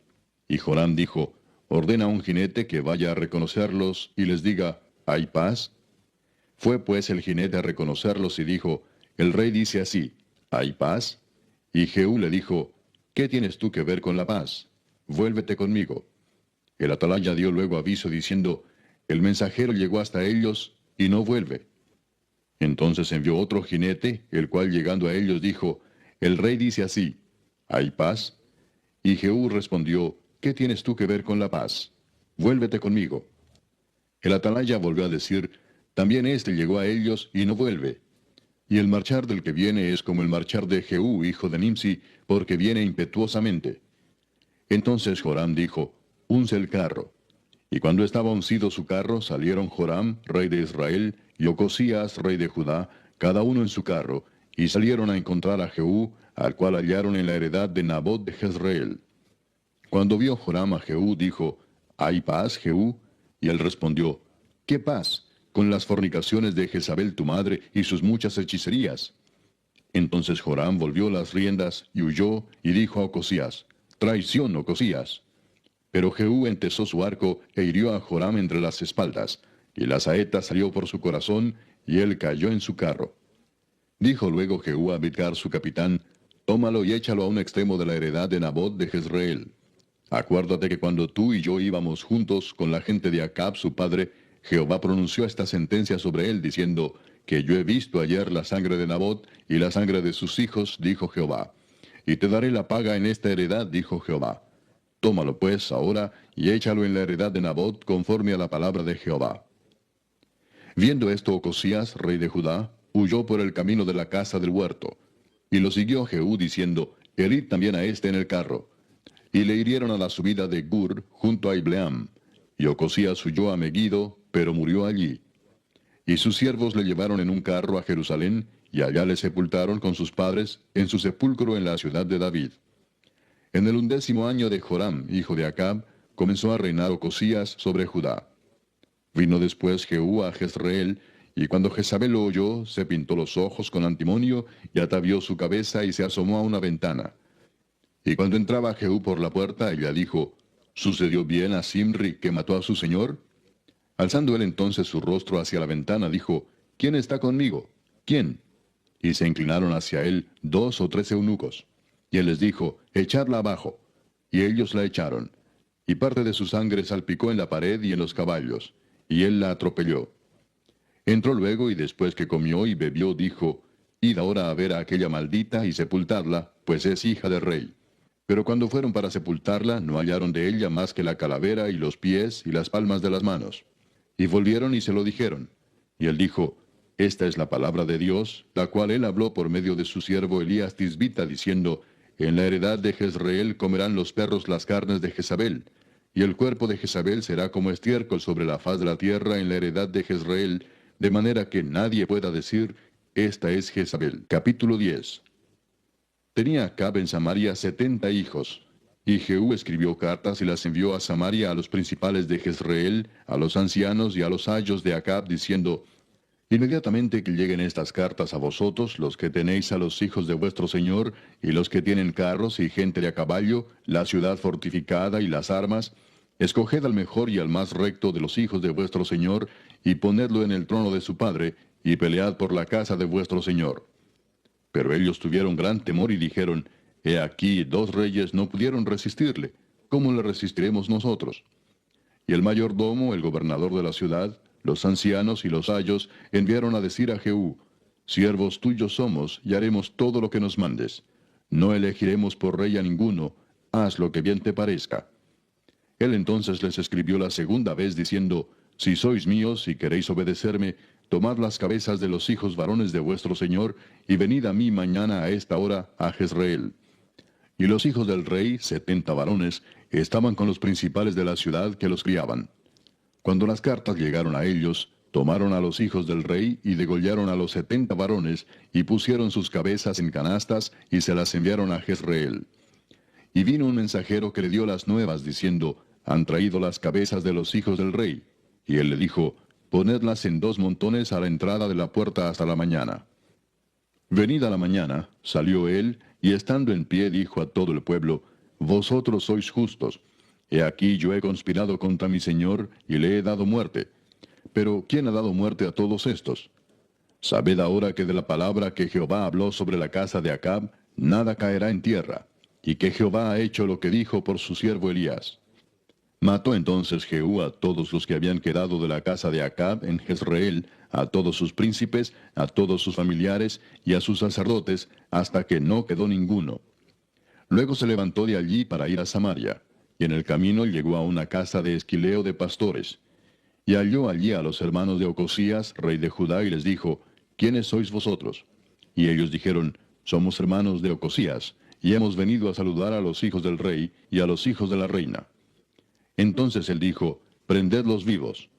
Y Joram dijo, Ordena a un jinete que vaya a reconocerlos y les diga, ¿hay paz? Fue pues el jinete a reconocerlos y dijo, El rey dice así, ¿hay paz? Y Jehú le dijo, ¿qué tienes tú que ver con la paz? Vuélvete conmigo. El atalaya dio luego aviso diciendo, El mensajero llegó hasta ellos y no vuelve. Entonces envió otro jinete, el cual llegando a ellos dijo, El rey dice así, ¿hay paz? Y Jehú respondió, ¿qué tienes tú que ver con la paz? Vuélvete conmigo. El atalaya volvió a decir, También éste llegó a ellos y no vuelve. Y el marchar del que viene es como el marchar de Jehú, hijo de Nimsi, porque viene impetuosamente. Entonces Joram dijo, Unce el carro. Y cuando estaba uncido su carro, salieron Joram, rey de Israel, y Ocosías, rey de Judá, cada uno en su carro, y salieron a encontrar a Jehú, al cual hallaron en la heredad de Nabot de Jezreel. Cuando vio Joram a Jehú, dijo, ¿hay paz, Jehú? Y él respondió, ¿qué paz? Con las fornicaciones de Jezabel tu madre y sus muchas hechicerías. Entonces Joram volvió las riendas y huyó, y dijo a Ocosías, Traición, Ocosías. Pero Jehú entesó su arco e hirió a Joram entre las espaldas, y la saeta salió por su corazón, y él cayó en su carro. Dijo luego Jehú a Bidkar su capitán, Tómalo y échalo a un extremo de la heredad de Nabot de Jezreel. Acuérdate que cuando tú y yo íbamos juntos con la gente de Acab su padre, Jehová pronunció esta sentencia sobre él, diciendo, que yo he visto ayer la sangre de Nabot y la sangre de sus hijos, dijo Jehová. Y te daré la paga en esta heredad, dijo Jehová. Tómalo pues ahora y échalo en la heredad de Nabot conforme a la palabra de Jehová. Viendo esto Ocosías, rey de Judá, huyó por el camino de la casa del huerto. Y lo siguió Jehú diciendo, Herid también a este en el carro. Y le hirieron a la subida de Gur, junto a Ibleam. Y Ocosías huyó a Megiddo, pero murió allí. Y sus siervos le llevaron en un carro a Jerusalén, y allá le sepultaron con sus padres, en su sepulcro en la ciudad de David. En el 11º año de Joram, hijo de Acab, comenzó a reinar Ocosías sobre Judá. Vino después Jehú a Jezreel, y cuando Jezabel lo oyó, se pintó los ojos con antimonio, y atavió su cabeza y se asomó a una ventana. Y cuando entraba Jehú por la puerta, ella dijo, ¿sucedió bien a Simri que mató a su señor? Alzando él entonces su rostro hacia la ventana, dijo, ¿quién está conmigo? ¿Quién? Y se inclinaron hacia él 2 o 3 eunucos. Y él les dijo, echadla abajo. Y ellos la echaron. Y parte de su sangre salpicó en la pared y en los caballos. Y él la atropelló. Entró luego y después que comió y bebió, dijo, Id ahora a ver a aquella maldita y sepultadla, pues es hija de rey. Pero cuando fueron para sepultarla, no hallaron de ella más que la calavera y los pies y las palmas de las manos. Y volvieron y se lo dijeron. Y él dijo, Esta es la palabra de Dios, la cual él habló por medio de su siervo Elías Tisbita, diciendo, En la heredad de Jezreel comerán los perros las carnes de Jezabel, y el cuerpo de Jezabel será como estiércol sobre la faz de la tierra en la heredad de Jezreel, de manera que nadie pueda decir, Esta es Jezabel. Capítulo 10. Tenía Acab en Samaria 70 hijos. Y Jehú escribió cartas y las envió a Samaria a los principales de Jezreel, a los ancianos y a los ayos de Acab, diciendo, Inmediatamente que lleguen estas cartas a vosotros, los que tenéis a los hijos de vuestro señor, y los que tienen carros y gente de a caballo, la ciudad fortificada y las armas, escoged al mejor y al más recto de los hijos de vuestro señor, y ponedlo en el trono de su padre, y pelead por la casa de vuestro señor. Pero ellos tuvieron gran temor y dijeron, He aquí 2 reyes no pudieron resistirle, ¿cómo le resistiremos nosotros? Y el mayordomo, el gobernador de la ciudad, los ancianos y los ayos enviaron a decir a Jehú, Siervos tuyos somos, y haremos todo lo que nos mandes. No elegiremos por rey a ninguno, haz lo que bien te parezca. Él entonces les escribió la segunda vez diciendo, Si sois míos y queréis obedecerme, tomad las cabezas de los hijos varones de vuestro señor, y venid a mí mañana a esta hora a Jezreel. Y los hijos del rey, 70 varones, estaban con los principales de la ciudad que los criaban. Cuando las cartas llegaron a ellos, tomaron a los hijos del rey y degollaron a los 70 varones, y pusieron sus cabezas en canastas, y se las enviaron a Jezreel. Y vino un mensajero que le dio las nuevas, diciendo, Han traído las cabezas de los hijos del rey. Y él le dijo, ponedlas en 2 montones a la entrada de la puerta hasta la mañana. Venida la mañana, salió él, y estando en pie dijo a todo el pueblo, vosotros sois justos. He aquí yo he conspirado contra mi señor, y le he dado muerte. Pero ¿quién ha dado muerte a todos estos? Sabed ahora que de la palabra que Jehová habló sobre la casa de Acab, nada caerá en tierra, y que Jehová ha hecho lo que dijo por su siervo Elías. Mató entonces Jehú a todos los que habían quedado de la casa de Acab en Jezreel, a todos sus príncipes, a todos sus familiares y a sus sacerdotes, hasta que no quedó ninguno. Luego se levantó de allí para ir a Samaria, y en el camino llegó a una casa de esquileo de pastores. Y halló allí a los hermanos de Ocosías, rey de Judá, y les dijo, ¿quiénes sois vosotros? Y ellos dijeron, somos hermanos de Ocosías, y hemos venido a saludar a los hijos del rey y a los hijos de la reina. Entonces él dijo, prendedlos vivos.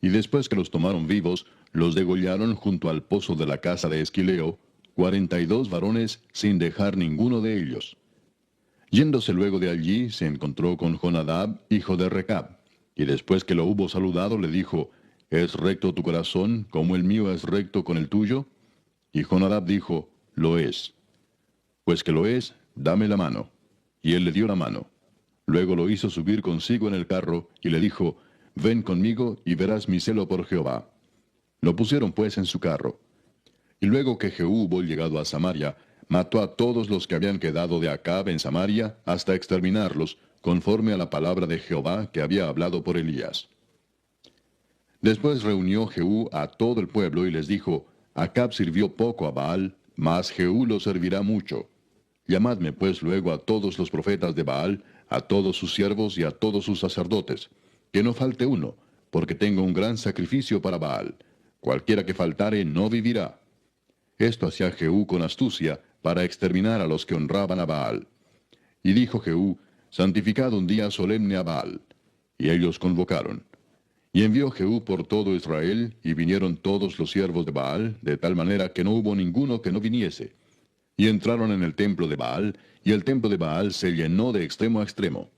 Y después que los tomaron vivos, los degollaron junto al pozo de la casa de Esquileo, 42 varones, sin dejar ninguno de ellos. Yéndose luego de allí, se encontró con Jonadab, hijo de Recab, y después que lo hubo saludado, le dijo, ¿es recto tu corazón, como el mío es recto con el tuyo? Y Jonadab dijo, lo es. Pues que lo es, dame la mano. Y él le dio la mano. Luego lo hizo subir consigo en el carro, y le dijo, ven conmigo, y verás mi celo por Jehová. Lo pusieron pues en su carro. Y luego que Jehú hubo llegado a Samaria, mató a todos los que habían quedado de Acab en Samaria, hasta exterminarlos, conforme a la palabra de Jehová que había hablado por Elías. Después reunió Jehú a todo el pueblo, y les dijo, Acab sirvió poco a Baal, mas Jehú lo servirá mucho. Llamadme pues luego a todos los profetas de Baal, a todos sus siervos y a todos sus sacerdotes, que no falte uno, porque tengo un gran sacrificio para Baal. Cualquiera que faltare no vivirá. Esto hacía Jehú con astucia, para exterminar a los que honraban a Baal. Y dijo Jehú, santificad un día solemne a Baal. Y ellos convocaron. Y envió Jehú por todo Israel, y vinieron todos los siervos de Baal, de tal manera que no hubo ninguno que no viniese. Y entraron en el templo de Baal, y el templo de Baal se llenó de extremo a extremo.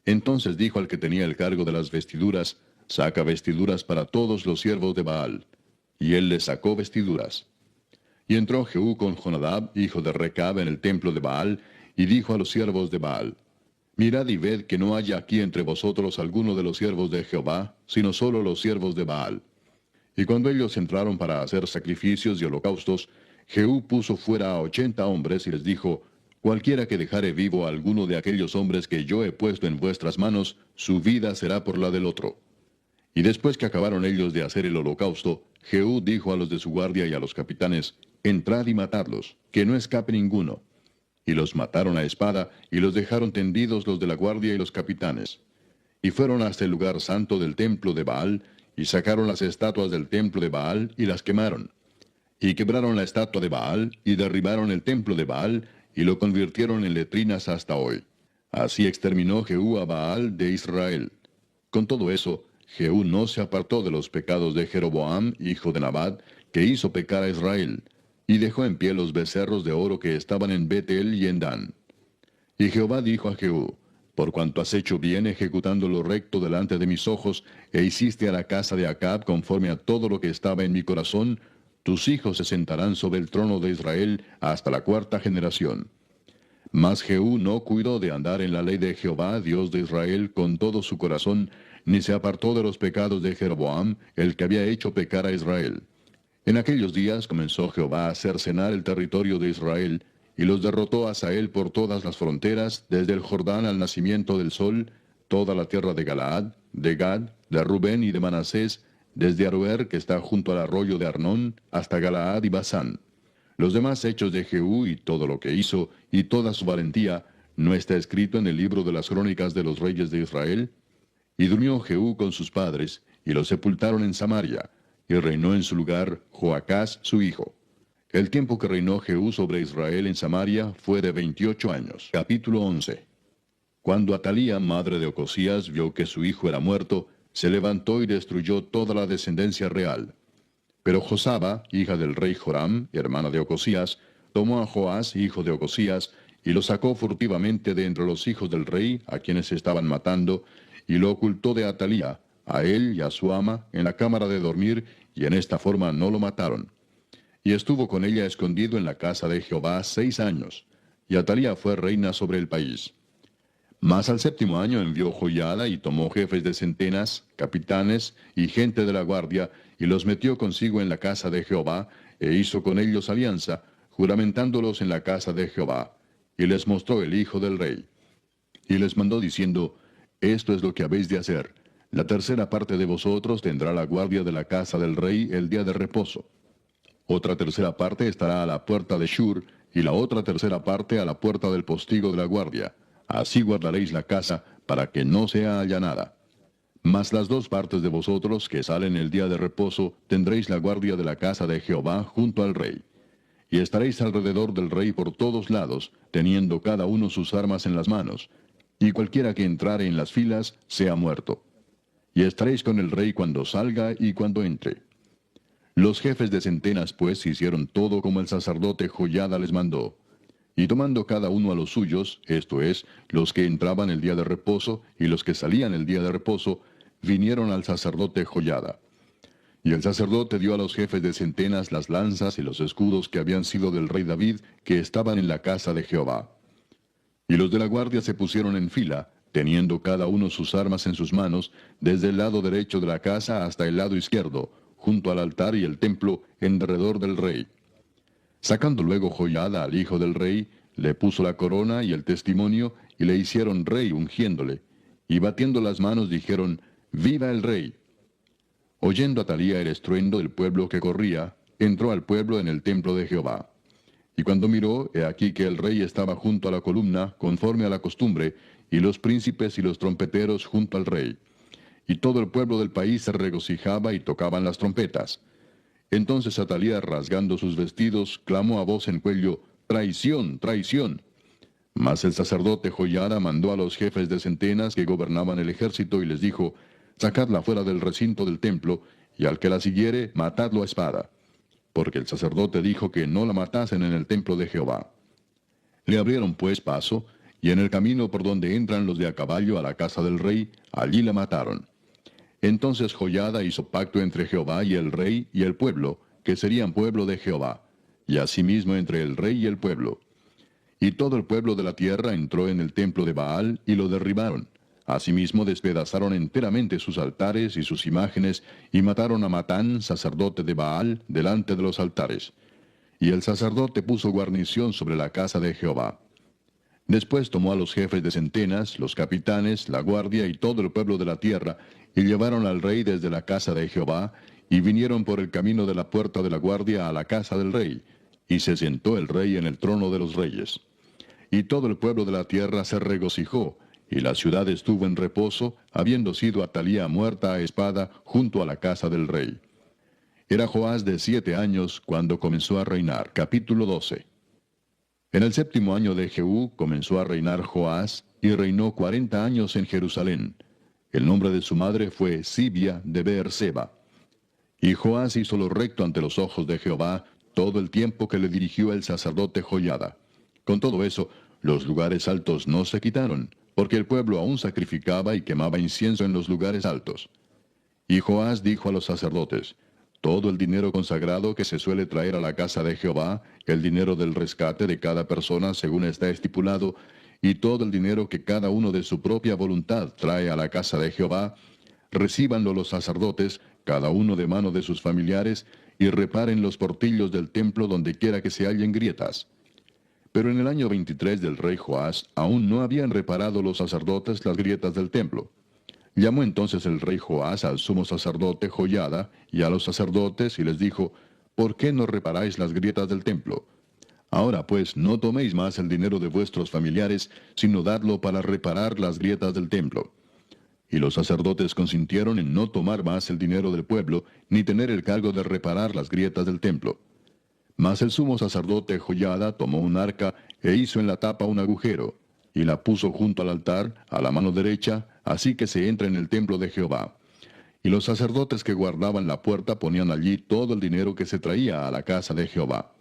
Entonces dijo al que tenía el cargo de las vestiduras, saca vestiduras para todos los siervos de Baal. Y él les sacó vestiduras. Y entró Jehú con Jonadab, hijo de Recab, en el templo de Baal, y dijo a los siervos de Baal, mirad y ved que no haya aquí entre vosotros alguno de los siervos de Jehová, sino solo los siervos de Baal. Y cuando ellos entraron para hacer sacrificios y holocaustos, Jehú puso fuera a 80 hombres y les dijo, cualquiera que dejare vivo a alguno de aquellos hombres que yo he puesto en vuestras manos, su vida será por la del otro. Y después que acabaron ellos de hacer el holocausto, Jehú dijo a los de su guardia y a los capitanes, entrad y matadlos, que no escape ninguno. Y los mataron a espada, y los dejaron tendidos los de la guardia y los capitanes. Y fueron hasta el lugar santo del templo de Baal, y sacaron las estatuas del templo de Baal, y las quemaron. Y quebraron la estatua de Baal, y derribaron el templo de Baal, y lo convirtieron en letrinas hasta hoy. Así exterminó Jehú a Baal de Israel. Con todo eso, Jehú no se apartó de los pecados de Jeroboam, hijo de Nabat, que hizo pecar a Israel, y dejó en pie los becerros de oro que estaban en Betel y en Dan. Y Jehová dijo a Jehú, por cuanto has hecho bien ejecutando lo recto delante de mis ojos, e hiciste a la casa de Acab conforme a todo lo que estaba en mi corazón, tus hijos se sentarán sobre el trono de Israel hasta la 4ª generación. Mas Jehú no cuidó de andar en la ley de Jehová, Dios de Israel, con todo su corazón, ni se apartó de los pecados de Jeroboam, el que había hecho pecar a Israel. En aquellos días comenzó Jehová a cercenar el territorio de Israel, y los derrotó a Hazael por todas las fronteras, desde el Jordán al nacimiento del sol, toda la tierra de Galaad, de Gad, de Rubén y de Manasés, desde Aroer, que está junto al arroyo de Arnón, hasta Galaad y Basán. Los demás hechos de Jehú y todo lo que hizo, y toda su valentía, ¿no está escrito en el libro de las crónicas de los reyes de Israel? Y durmió Jehú con sus padres, y lo sepultaron en Samaria, y reinó en su lugar Joacás su hijo. El tiempo que reinó Jehú sobre Israel en Samaria fue de 28 años. Capítulo 11. Cuando Atalía, madre de Ocosías, vio que su hijo era muerto, se levantó y destruyó toda la descendencia real. Pero Josaba, hija del rey Joram, hermana de Ocosías, tomó a Joás, hijo de Ocosías, y lo sacó furtivamente de entre los hijos del rey, a quienes estaban matando, y lo ocultó de Atalía, a él y a su ama, en la cámara de dormir, y en esta forma no lo mataron. Y estuvo con ella escondido en la casa de Jehová 6 años, y Atalía fue reina sobre el país. Mas al séptimo año envió Joiada y tomó jefes de centenas, capitanes y gente de la guardia, y los metió consigo en la casa de Jehová, e hizo con ellos alianza, juramentándolos en la casa de Jehová. Y les mostró el hijo del rey. Y les mandó diciendo, esto es lo que habéis de hacer. La tercera parte de vosotros tendrá la guardia de la casa del rey el día de reposo. Otra tercera parte estará a la puerta de Shur, y la otra tercera parte a la puerta del postigo de la guardia. Así guardaréis la casa, para que no sea allanada. Mas las 2 partes de vosotros que salen el día de reposo, tendréis la guardia de la casa de Jehová junto al rey. Y estaréis alrededor del rey por todos lados, teniendo cada uno sus armas en las manos, y cualquiera que entrare en las filas sea muerto. Y estaréis con el rey cuando salga y cuando entre. Los jefes de centenas, pues, hicieron todo como el sacerdote Joiada les mandó. Y tomando cada uno a los suyos, esto es, los que entraban el día de reposo y los que salían el día de reposo, vinieron al sacerdote Joiada. Y el sacerdote dio a los jefes de centenas las lanzas y los escudos que habían sido del rey David, que estaban en la casa de Jehová. Y los de la guardia se pusieron en fila, teniendo cada uno sus armas en sus manos, desde el lado derecho de la casa hasta el lado izquierdo, junto al altar y el templo, en derredor del rey. Sacando luego Joiada al hijo del rey, le puso la corona y el testimonio, y le hicieron rey ungiéndole. Y batiendo las manos dijeron, ¡Viva el rey! Oyendo Atalía el estruendo del pueblo que corría, entró al pueblo en el templo de Jehová. Y cuando miró, he aquí que el rey estaba junto a la columna, conforme a la costumbre, y los príncipes y los trompeteros junto al rey. Y todo el pueblo del país se regocijaba y tocaban las trompetas. Entonces Atalía, rasgando sus vestidos, clamó a voz en cuello, ¡Traición, traición! Mas el sacerdote Joiada mandó a los jefes de centenas que gobernaban el ejército y les dijo, sacadla fuera del recinto del templo, y al que la siguiere, matadlo a espada. Porque el sacerdote dijo que no la matasen en el templo de Jehová. Le abrieron pues paso, y en el camino por donde entran los de a caballo a la casa del rey, allí la mataron. Entonces Joiada hizo pacto entre Jehová y el rey y el pueblo, que serían pueblo de Jehová, y asimismo entre el rey y el pueblo. Y todo el pueblo de la tierra entró en el templo de Baal y lo derribaron. Asimismo despedazaron enteramente sus altares y sus imágenes, y mataron a Matán, sacerdote de Baal, delante de los altares. Y el sacerdote puso guarnición sobre la casa de Jehová. Después tomó a los jefes de centenas, los capitanes, la guardia y todo el pueblo de la tierra, y llevaron al rey desde la casa de Jehová, y vinieron por el camino de la puerta de la guardia a la casa del rey, y se sentó el rey en el trono de los reyes. Y todo el pueblo de la tierra se regocijó, y la ciudad estuvo en reposo, habiendo sido Atalía muerta a espada junto a la casa del rey. Era Joás de 7 años cuando comenzó a reinar. Capítulo 12. En el 7º año de Jehú comenzó a reinar Joás, y reinó 40 años en Jerusalén. El nombre de su madre fue Sibia de Beerseba. Y Joás hizo lo recto ante los ojos de Jehová todo el tiempo que le dirigió el sacerdote Joiada. Con todo eso, los lugares altos no se quitaron, porque el pueblo aún sacrificaba y quemaba incienso en los lugares altos. Y Joás dijo a los sacerdotes, todo el dinero consagrado que se suele traer a la casa de Jehová, el dinero del rescate de cada persona según está estipulado, y todo el dinero que cada uno de su propia voluntad trae a la casa de Jehová, recíbanlo los sacerdotes, cada uno de mano de sus familiares, y reparen los portillos del templo donde quiera que se hallen grietas. Pero en el año 23 del rey Joás, aún no habían reparado los sacerdotes las grietas del templo. Llamó entonces el rey Joás al sumo sacerdote Joiada y a los sacerdotes y les dijo, ¿por qué no reparáis las grietas del templo? Ahora pues no toméis más el dinero de vuestros familiares, sino dadlo para reparar las grietas del templo. Y los sacerdotes consintieron en no tomar más el dinero del pueblo, ni tener el cargo de reparar las grietas del templo. Mas el sumo sacerdote Joiada tomó un arca e hizo en la tapa un agujero, y la puso junto al altar, a la mano derecha, así que se entra en el templo de Jehová. Y los sacerdotes que guardaban la puerta ponían allí todo el dinero que se traía a la casa de Jehová.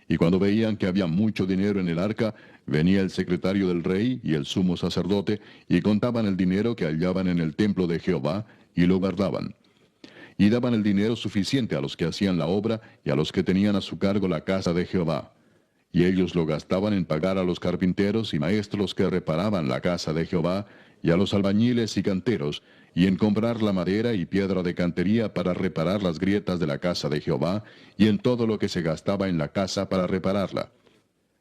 Y cuando veían que había mucho dinero en el arca, venía el secretario del rey y el sumo sacerdote, y contaban el dinero que hallaban en el templo de Jehová, y lo guardaban. Y daban el dinero suficiente a los que hacían la obra y a los que tenían a su cargo la casa de Jehová. Y ellos lo gastaban en pagar a los carpinteros y maestros que reparaban la casa de Jehová, y a los albañiles y canteros, y en comprar la madera y piedra de cantería para reparar las grietas de la casa de Jehová, y en todo lo que se gastaba en la casa para repararla.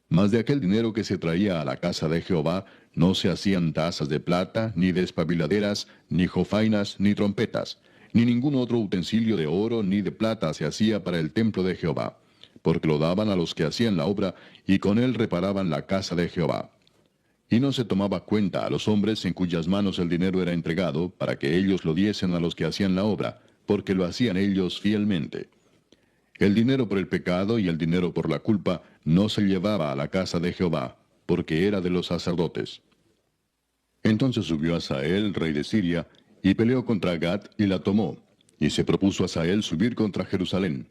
Mas de aquel dinero que se traía a la casa de Jehová, no se hacían tazas de plata, ni despabiladeras, ni jofainas, ni trompetas, ni ningún otro utensilio de oro ni de plata se hacía para el templo de Jehová, porque lo daban a los que hacían la obra, y con él reparaban la casa de Jehová. Y no se tomaba cuenta a los hombres en cuyas manos el dinero era entregado, para que ellos lo diesen a los que hacían la obra, porque lo hacían ellos fielmente. El dinero por el pecado y el dinero por la culpa no se llevaba a la casa de Jehová, porque era de los sacerdotes. Entonces subió Hazael, rey de Siria, y peleó contra Gat y la tomó, y se propuso Hazael subir contra Jerusalén.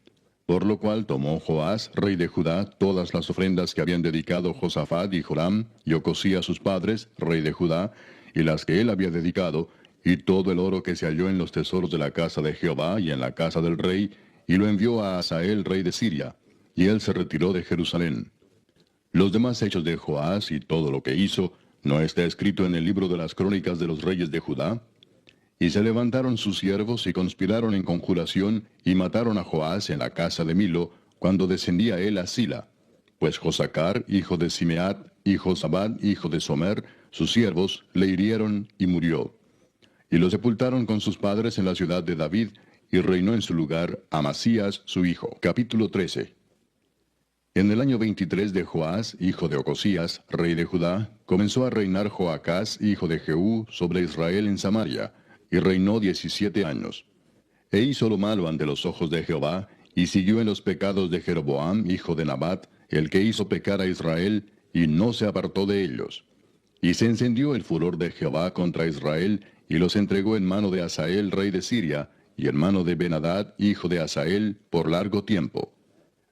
Por lo cual tomó Joás, rey de Judá, todas las ofrendas que habían dedicado Josafat y Joram, y Ocosías sus padres, rey de Judá, y las que él había dedicado, y todo el oro que se halló en los tesoros de la casa de Jehová y en la casa del rey, y lo envió a Hazael, rey de Siria, y él se retiró de Jerusalén. Los demás hechos de Joás y todo lo que hizo, ¿no está escrito en el libro de las crónicas de los reyes de Judá? Y se levantaron sus siervos y conspiraron en conjuración, y mataron a Joás en la casa de Milo, cuando descendía él a Sila. Pues Josacar, hijo de Simeat, y Josabad, hijo de Somer, sus siervos, le hirieron y murió. Y lo sepultaron con sus padres en la ciudad de David, y reinó en su lugar Amasías su hijo. Capítulo 13. En el año 23 de Joás, hijo de Ocosías, rey de Judá, comenzó a reinar Joacás, hijo de Jehú, sobre Israel en Samaria, y reinó 17 años. E hizo lo malo ante los ojos de Jehová, y siguió en los pecados de Jeroboam, hijo de Nabat, el que hizo pecar a Israel, y no se apartó de ellos. Y se encendió el furor de Jehová contra Israel, y los entregó en mano de Hazael, rey de Siria, y en mano de Ben-Hadad, hijo de Hazael, por largo tiempo.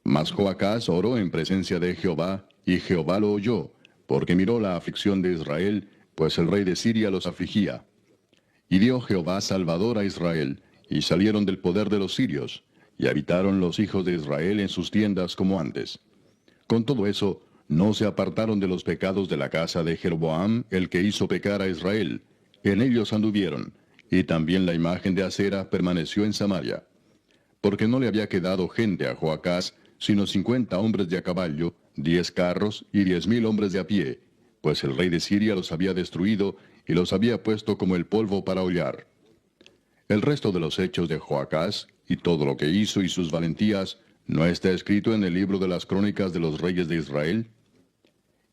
Mas Joacás oró en presencia de Jehová, y Jehová lo oyó, porque miró la aflicción de Israel, pues el rey de Siria los afligía. Y dio Jehová salvador a Israel, y salieron del poder de los sirios, y habitaron los hijos de Israel en sus tiendas como antes. Con todo eso, no se apartaron de los pecados de la casa de Jeroboam, el que hizo pecar a Israel. En ellos anduvieron, y también la imagen de Acera permaneció en Samaria. Porque no le había quedado gente a Joacás, sino 50 hombres de a caballo, 10 carros y 10,000 hombres de a pie, pues el rey de Siria los había destruido, y los había puesto como el polvo para hollar. El resto de los hechos de Joacás, y todo lo que hizo y sus valentías, ¿no está escrito en el libro de las crónicas de los reyes de Israel?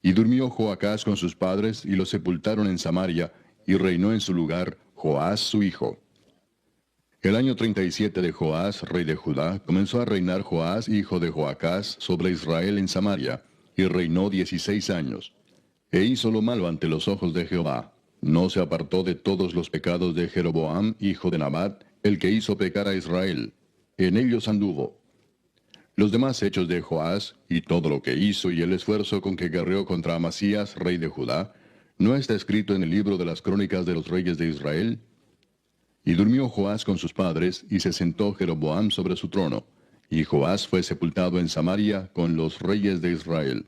Y durmió Joacás con sus padres, y los sepultaron en Samaria, y reinó en su lugar Joás su hijo. El año 37 de Joás, rey de Judá, comenzó a reinar Joás, hijo de Joacás, sobre Israel en Samaria, y reinó 16 años. E hizo lo malo ante los ojos de Jehová. No se apartó de todos los pecados de Jeroboam, hijo de Nabat, el que hizo pecar a Israel. En ellos anduvo. Los demás hechos de Joás, y todo lo que hizo y el esfuerzo con que guerreó contra Amasías, rey de Judá, ¿no está escrito en el libro de las crónicas de los reyes de Israel? Y durmió Joás con sus padres, y se sentó Jeroboam sobre su trono, y Joás fue sepultado en Samaria con los reyes de Israel.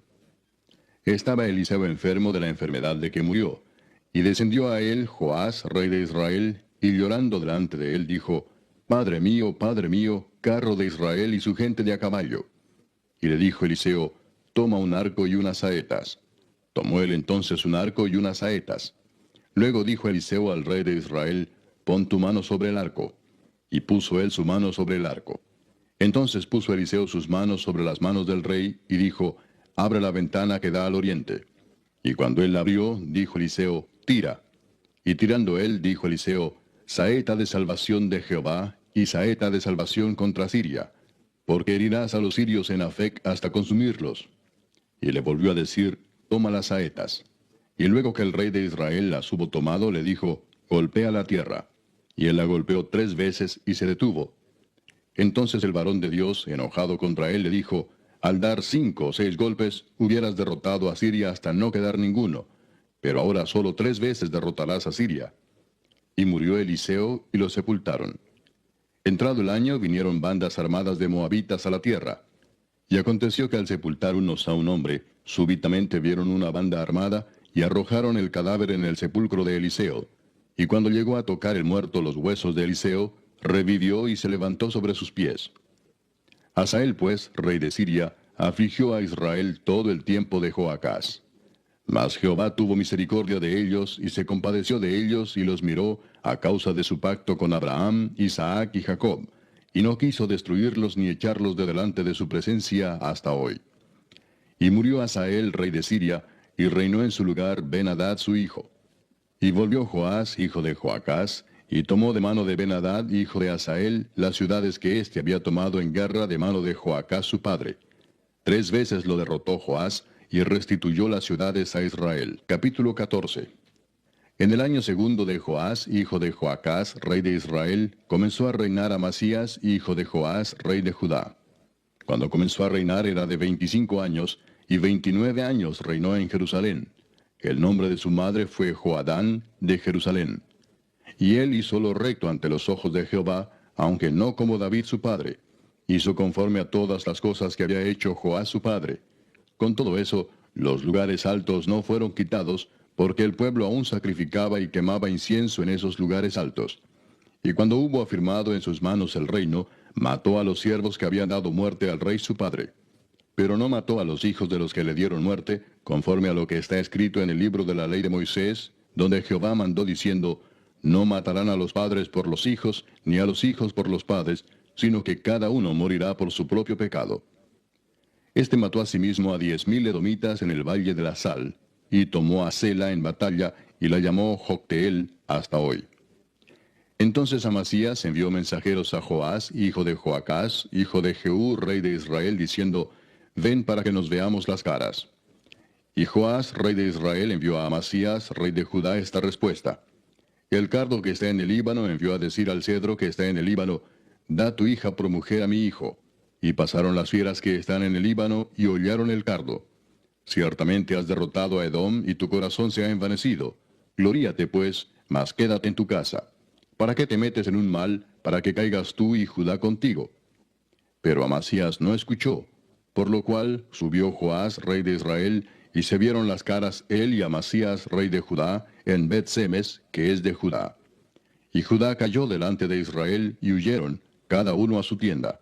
Estaba Eliseo enfermo de la enfermedad de que murió, y descendió a él Joás, rey de Israel, y llorando delante de él dijo, Padre mío, carro de Israel y su gente de a caballo. Y le dijo Eliseo, Toma un arco y unas saetas. Tomó él entonces un arco y unas saetas. Luego dijo Eliseo al rey de Israel, Pon tu mano sobre el arco. Y puso él su mano sobre el arco. Entonces puso Eliseo sus manos sobre las manos del rey, y dijo, Abre la ventana que da al oriente. Y cuando él la abrió, dijo Eliseo, Tira. Y tirando él, dijo Eliseo, Saeta de salvación de Jehová, y saeta de salvación contra Siria, porque herirás a los sirios en Afec hasta consumirlos. Y le volvió a decir, Toma las saetas. Y luego que el rey de Israel las hubo tomado, le dijo, Golpea la tierra. Y él la golpeó 3 veces y se detuvo. Entonces el varón de Dios, enojado contra él, le dijo, Al dar 5 o 6 golpes, hubieras derrotado a Siria hasta no quedar ninguno, pero ahora solo 3 veces derrotarás a Siria. y murió Eliseo, y lo sepultaron. Entrado el año, vinieron bandas armadas de moabitas a la tierra. Y aconteció que al sepultar unos a un hombre, súbitamente vieron una banda armada, y arrojaron el cadáver en el sepulcro de Eliseo. Y cuando llegó a tocar el muerto los huesos de Eliseo, revivió y se levantó sobre sus pies. Hazael, pues, rey de Siria, afligió a Israel todo el tiempo de Joacás. Mas Jehová tuvo misericordia de ellos, y se compadeció de ellos, y los miró a causa de su pacto con Abraham, Isaac y Jacob, y no quiso destruirlos ni echarlos de delante de su presencia hasta hoy. Y murió Hazael, rey de Siria, y reinó en su lugar Ben-Hadad su hijo. Y volvió Joás, hijo de Joacás, y tomó de mano de Ben-Hadad, hijo de Hazael, las ciudades que éste había tomado en guerra de mano de Joacás su padre. 3 veces lo derrotó Joás, y restituyó las ciudades a Israel. Capítulo 14. En el año segundo de Joás, hijo de Joacás, rey de Israel, comenzó a reinar Amasías, hijo de Joás, rey de Judá. Cuando comenzó a reinar era de 25 años, y 29 años reinó en Jerusalén. El nombre de su madre fue Joadán de Jerusalén. Y él hizo lo recto ante los ojos de Jehová, aunque no como David su padre. Hizo conforme a todas las cosas que había hecho Joás su padre. Con todo eso, los lugares altos no fueron quitados, porque el pueblo aún sacrificaba y quemaba incienso en esos lugares altos. Y cuando hubo afirmado en sus manos el reino, mató a los siervos que habían dado muerte al rey su padre. Pero no mató a los hijos de los que le dieron muerte, conforme a lo que está escrito en el libro de la ley de Moisés, donde Jehová mandó diciendo, no matarán a los padres por los hijos, ni a los hijos por los padres, sino que cada uno morirá por su propio pecado. Este mató asimismo a 10,000 edomitas en el valle de la Sal, y tomó a Sela en batalla, y la llamó Jocteel hasta hoy. Entonces Amasías envió mensajeros a Joás, hijo de Joacás, hijo de Jehú, rey de Israel, diciendo, ven para que nos veamos las caras. Y Joás, rey de Israel, envió a Amasías, rey de Judá, esta respuesta. El cardo que está en el Líbano envió a decir al cedro que está en el Líbano, da tu hija por mujer a mi hijo. Y pasaron las fieras que están en el Líbano, y hollaron el cardo. Ciertamente has derrotado a Edom, y tu corazón se ha envanecido. Gloríate, pues, mas quédate en tu casa. ¿Para qué te metes en un mal, para que caigas tú y Judá contigo? Pero Amasías no escuchó, por lo cual subió Joás, rey de Israel, y se vieron las caras él y Amasías, rey de Judá, en Bet-Semes, que es de Judá. Y Judá cayó delante de Israel, y huyeron, cada uno a su tienda.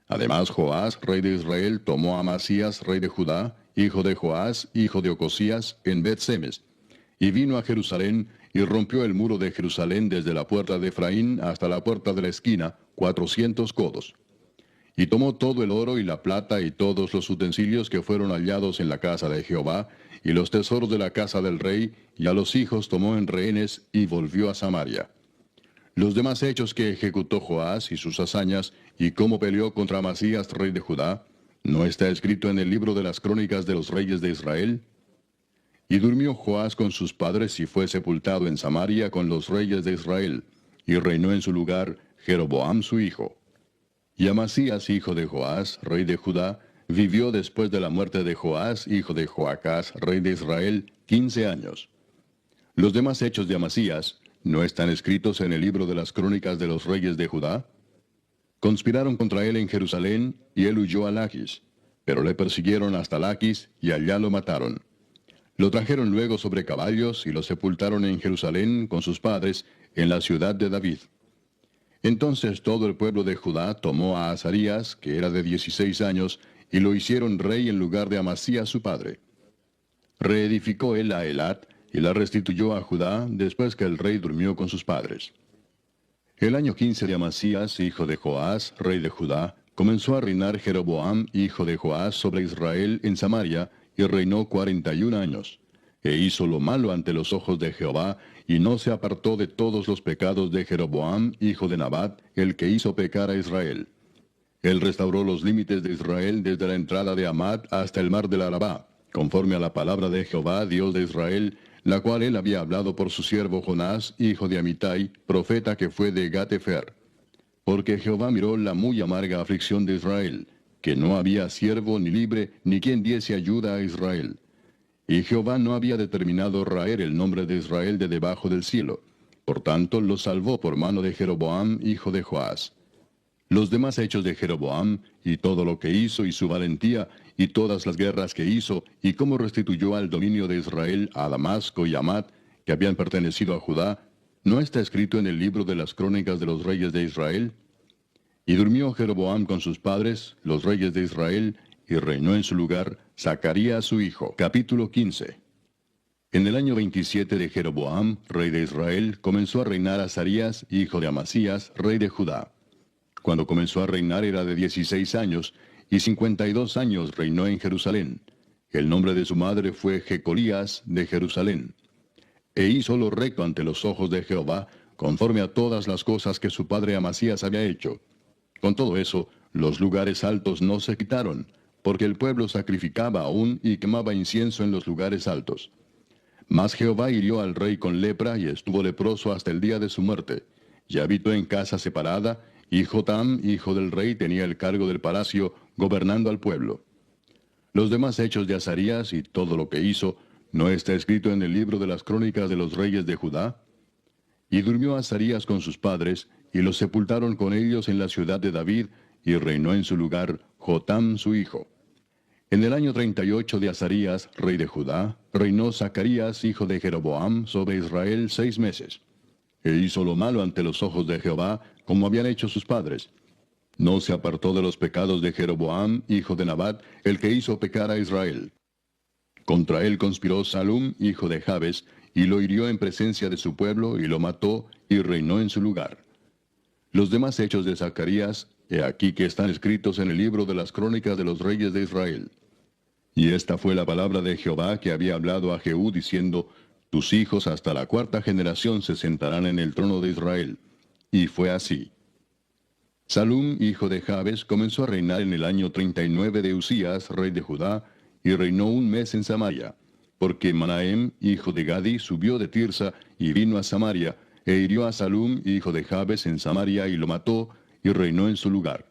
Además Joás, rey de Israel, tomó a Amasías, rey de Judá, hijo de Joás, hijo de Ocosías, en Bet-Semes, y vino a Jerusalén, y rompió el muro de Jerusalén desde la puerta de Efraín hasta la puerta de la esquina, 400 codos. Y tomó todo el oro y la plata y todos los utensilios que fueron hallados en la casa de Jehová, y los tesoros de la casa del rey, y a los hijos tomó en rehenes, y volvió a Samaria. Los demás hechos que ejecutó Joás y sus hazañas, y cómo peleó contra Amasías, rey de Judá, ¿no está escrito en el libro de las crónicas de los reyes de Israel? Y durmió Joás con sus padres y fue sepultado en Samaria con los reyes de Israel, y reinó en su lugar Jeroboam su hijo. Y Amasías, hijo de Joás, rey de Judá, vivió después de la muerte de Joás, hijo de Joacás, rey de Israel, 15 años. Los demás hechos de Amasías, ¿no están escritos en el libro de las crónicas de los reyes de Judá? Conspiraron contra él en Jerusalén, y él huyó a Lachis, pero le persiguieron hasta Lachis, y allá lo mataron. Lo trajeron luego sobre caballos, y lo sepultaron en Jerusalén con sus padres, en la ciudad de David. Entonces todo el pueblo de Judá tomó a Azarías, que era de 16 años, y lo hicieron rey en lugar de Amasías su padre. Reedificó él a Elat, y la restituyó a Judá después que el rey durmió con sus padres. El año 15 de Amasías, hijo de Joás, rey de Judá, comenzó a reinar Jeroboam, hijo de Joás, sobre Israel en Samaria, y reinó 41 años. E hizo lo malo ante los ojos de Jehová, y no se apartó de todos los pecados de Jeroboam, hijo de Nabat, el que hizo pecar a Israel. Él restauró los límites de Israel desde la entrada de Amat hasta el mar del Arabá, conforme a la palabra de Jehová, Dios de Israel, la cual él había hablado por su siervo Jonás, hijo de Amitai, profeta que fue de Gat-Hefer. Porque Jehová miró la muy amarga aflicción de Israel, que no había siervo ni libre, ni quien diese ayuda a Israel. Y Jehová no había determinado raer el nombre de Israel de debajo del cielo, Por tanto, los salvó por mano de Jeroboam, hijo de Joás. Los demás hechos de Jeroboam, y todo lo que hizo, y su valentía, y todas las guerras que hizo, y cómo restituyó al dominio de Israel a Damasco y Amat, que habían pertenecido a Judá, ¿no está escrito en el libro de las crónicas de los reyes de Israel? Y durmió Jeroboam con sus padres, los reyes de Israel, y reinó en su lugar Zacarías su hijo. Capítulo 15. En el año 27 de Jeroboam, rey de Israel, comenzó a reinar Azarías, hijo de Amasías, rey de Judá. Cuando comenzó a reinar era de 16 años, y 52 años reinó en Jerusalén. El nombre de su madre fue Jecolías de Jerusalén. E hizo lo recto ante los ojos de Jehová, conforme a todas las cosas que su padre Amasías había hecho. Con todo eso, los lugares altos no se quitaron, porque el pueblo sacrificaba aún y quemaba incienso en los lugares altos. Mas Jehová hirió al rey con lepra y estuvo leproso hasta el día de su muerte, y habitó en casa separada, y Jotam, hijo del rey, tenía el cargo del palacio, gobernando al pueblo. Los demás hechos de Azarías y todo lo que hizo, ¿no está escrito en el libro de las crónicas de los reyes de Judá? Y durmió Azarías con sus padres, y los sepultaron con ellos en la ciudad de David, y reinó en su lugar Jotam su hijo. En el año 38 de Azarías, rey de Judá, reinó Zacarías, hijo de Jeroboam, sobre Israel 6 meses. E hizo lo malo ante los ojos de Jehová, como habían hecho sus padres. No se apartó de los pecados de Jeroboam, hijo de Nabat, el que hizo pecar a Israel. Contra él conspiró Salum, hijo de Jabes, y lo hirió en presencia de su pueblo, y lo mató, y reinó en su lugar. Los demás hechos de Zacarías, he aquí que están escritos en el libro de las crónicas de los reyes de Israel. Y esta fue la palabra de Jehová que había hablado a Jehú, diciendo, tus hijos hasta la 4ª generación se sentarán en el trono de Israel. Y fue así. Salum, hijo de Jabes, comenzó a reinar en el año 39 de Usías, rey de Judá, y reinó 1 mes en Samaria, porque Manahem, hijo de Gadi, subió de Tirsa y vino a Samaria, e hirió a Salum, hijo de Jabes, en Samaria, y lo mató, y reinó en su lugar.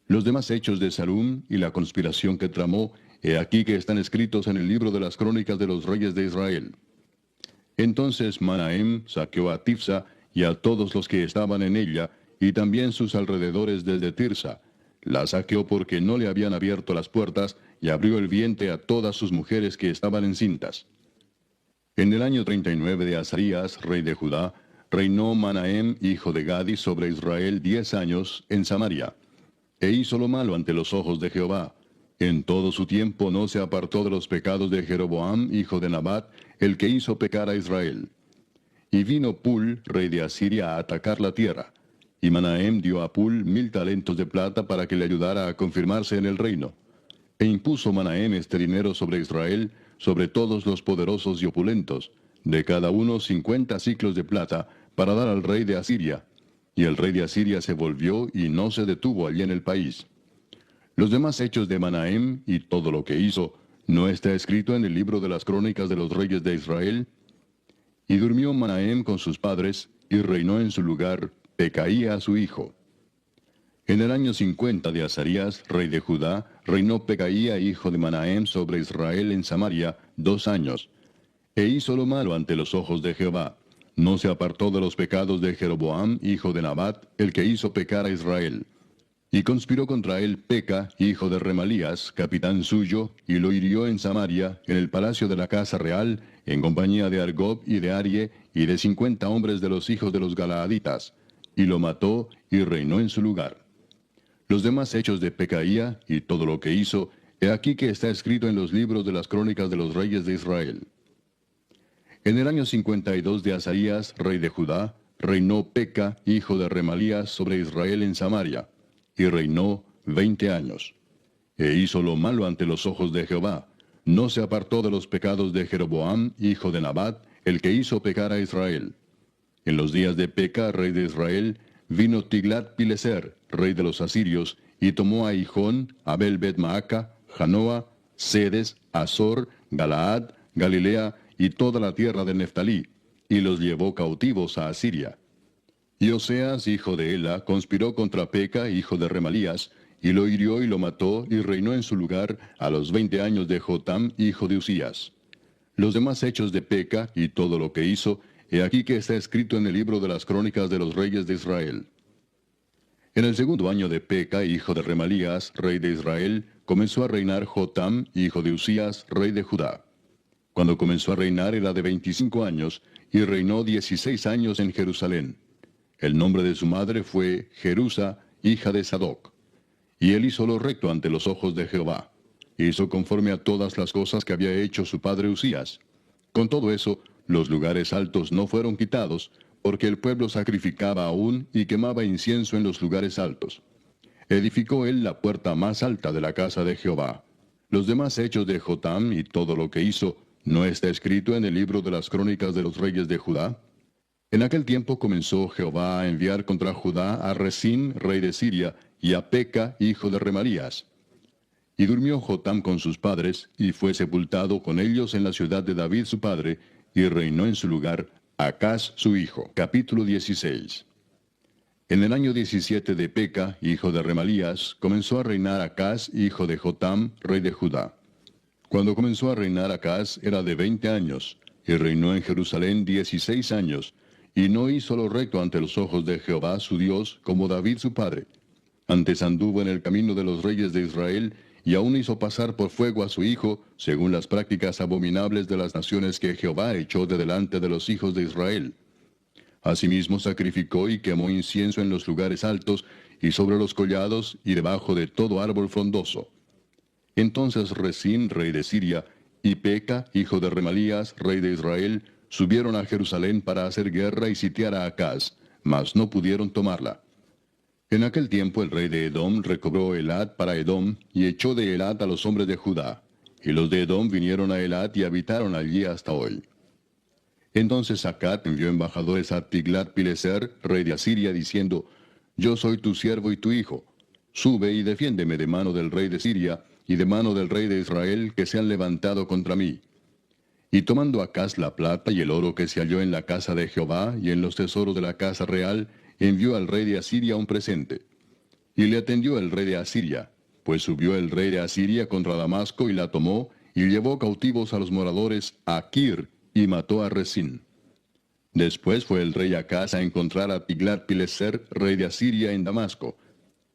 Los demás hechos de Salum y la conspiración que tramó, he aquí que están escritos en el libro de las crónicas de los reyes de Israel. Entonces Manahem saqueó a Tifsa y a todos los que estaban en ella, y también sus alrededores desde Tirsa. La saqueó porque no le habían abierto las puertas, y abrió el vientre a todas sus mujeres que estaban encintas. En el año 39 de Azarías, rey de Judá, reinó Manahem, hijo de Gadi, sobre Israel 10 años, en Samaria. E hizo lo malo ante los ojos de Jehová. En todo su tiempo no se apartó de los pecados de Jeroboam, hijo de Nabat, el que hizo pecar a Israel. Y vino Pul, rey de Asiria, a atacar la tierra. Y Manahem dio a Pul 1000 talentos de plata para que le ayudara a confirmarse en el reino. E impuso Manahem este dinero sobre Israel, sobre todos los poderosos y opulentos, de cada uno 50 siclos de plata, para dar al rey de Asiria. Y el rey de Asiria se volvió y no se detuvo allí en el país. Los demás hechos de Manahem y todo lo que hizo, ¿no está escrito en el libro de las crónicas de los reyes de Israel? Y durmió Manahem con sus padres, y reinó en su lugar Pecaía su hijo. En el año 50 de Azarías, rey de Judá, reinó Pecaía, hijo de Manahem, sobre Israel en Samaria 2 años. E hizo lo malo ante los ojos de Jehová. No se apartó de los pecados de Jeroboam, hijo de Nabat, el que hizo pecar a Israel. Y conspiró contra él Peca, hijo de Remalías, capitán suyo, y lo hirió en Samaria, en el palacio de la casa real, en compañía de Argob y de Arie, y de 50 hombres de los hijos de los Galaaditas. Y lo mató, y reinó en su lugar. Los demás hechos de Pecaía, y todo lo que hizo, he aquí que está escrito en los libros de las crónicas de los reyes de Israel. En el año 52 de Azarías, rey de Judá, reinó Peca, hijo de Remalías, sobre Israel en Samaria, y reinó 20 años. E hizo lo malo ante los ojos de Jehová. No se apartó de los pecados de Jeroboam, hijo de Nabat, el que hizo pecar a Israel. En los días de Peca, rey de Israel, vino Tiglat-Pileser, rey de los asirios, y tomó a Hijón, Abel-Bet-Maaca, Janoa, Sedes, Azor, Galaad, Galilea, y toda la tierra de Neftalí, y los llevó cautivos a Asiria. Y Oseas, hijo de Ela, conspiró contra Peca, hijo de Remalías, y lo hirió y lo mató, y reinó en su lugar a los 20 años de Jotam, hijo de Usías. Los demás hechos de Peca, y todo lo que hizo, he aquí que está escrito en el libro de las crónicas de los reyes de Israel. En el segundo año de Peca, hijo de Remalías, rey de Israel, comenzó a reinar Jotam, hijo de Usías, rey de Judá. Cuando comenzó a reinar era de 25 años, y reinó 16 años en Jerusalén. El nombre de su madre fue Jerusa, hija de Sadoc. Y él hizo lo recto ante los ojos de Jehová. Hizo conforme a todas las cosas que había hecho su padre Usías. Con todo eso, los lugares altos no fueron quitados, porque el pueblo sacrificaba aún y quemaba incienso en los lugares altos. Edificó él la puerta más alta de la casa de Jehová. Los demás hechos de Jotam y todo lo que hizo, ¿no está escrito en el libro de las crónicas de los reyes de Judá? En aquel tiempo comenzó Jehová a enviar contra Judá a Resín, rey de Siria, y a Peca, hijo de Remalías. Y durmió Jotam con sus padres, y fue sepultado con ellos en la ciudad de David su padre, y reinó en su lugar Acaz su hijo. Capítulo 16. En el año 17 de Peca, hijo de Remalías, comenzó a reinar Acaz, hijo de Jotam, rey de Judá. Cuando comenzó a reinar Acaz era de 20 años, y reinó en Jerusalén 16 años, y no hizo lo recto ante los ojos de Jehová su Dios, como David su padre. Antes anduvo en el camino de los reyes de Israel, y aún hizo pasar por fuego a su hijo, según las prácticas abominables de las naciones que Jehová echó de delante de los hijos de Israel. Asimismo sacrificó y quemó incienso en los lugares altos, y sobre los collados, y debajo de todo árbol frondoso. Entonces Resín, rey de Siria, y Peca, hijo de Remalías, rey de Israel, subieron a Jerusalén para hacer guerra y sitiar a Acaz, mas no pudieron tomarla. En aquel tiempo el rey de Edom recobró Elad para Edom, y echó de Elad a los hombres de Judá. Y los de Edom vinieron a Elad y habitaron allí hasta hoy. Entonces Acat envió embajadores a Tiglat-Pileser, rey de Asiria, diciendo, Yo soy tu siervo y tu hijo. Sube y defiéndeme de mano del rey de Siria, y de mano del rey de Israel, que se han levantado contra mí. Y tomando Acaz la plata y el oro que se halló en la casa de Jehová, y en los tesoros de la casa real, envió al rey de Asiria un presente. Y le atendió el rey de Asiria, pues subió el rey de Asiria contra Damasco y la tomó, y llevó cautivos a los moradores a Kir, y mató a Resín. Después fue el rey Acaz a encontrar a Tiglat-Pileser, rey de Asiria, en Damasco.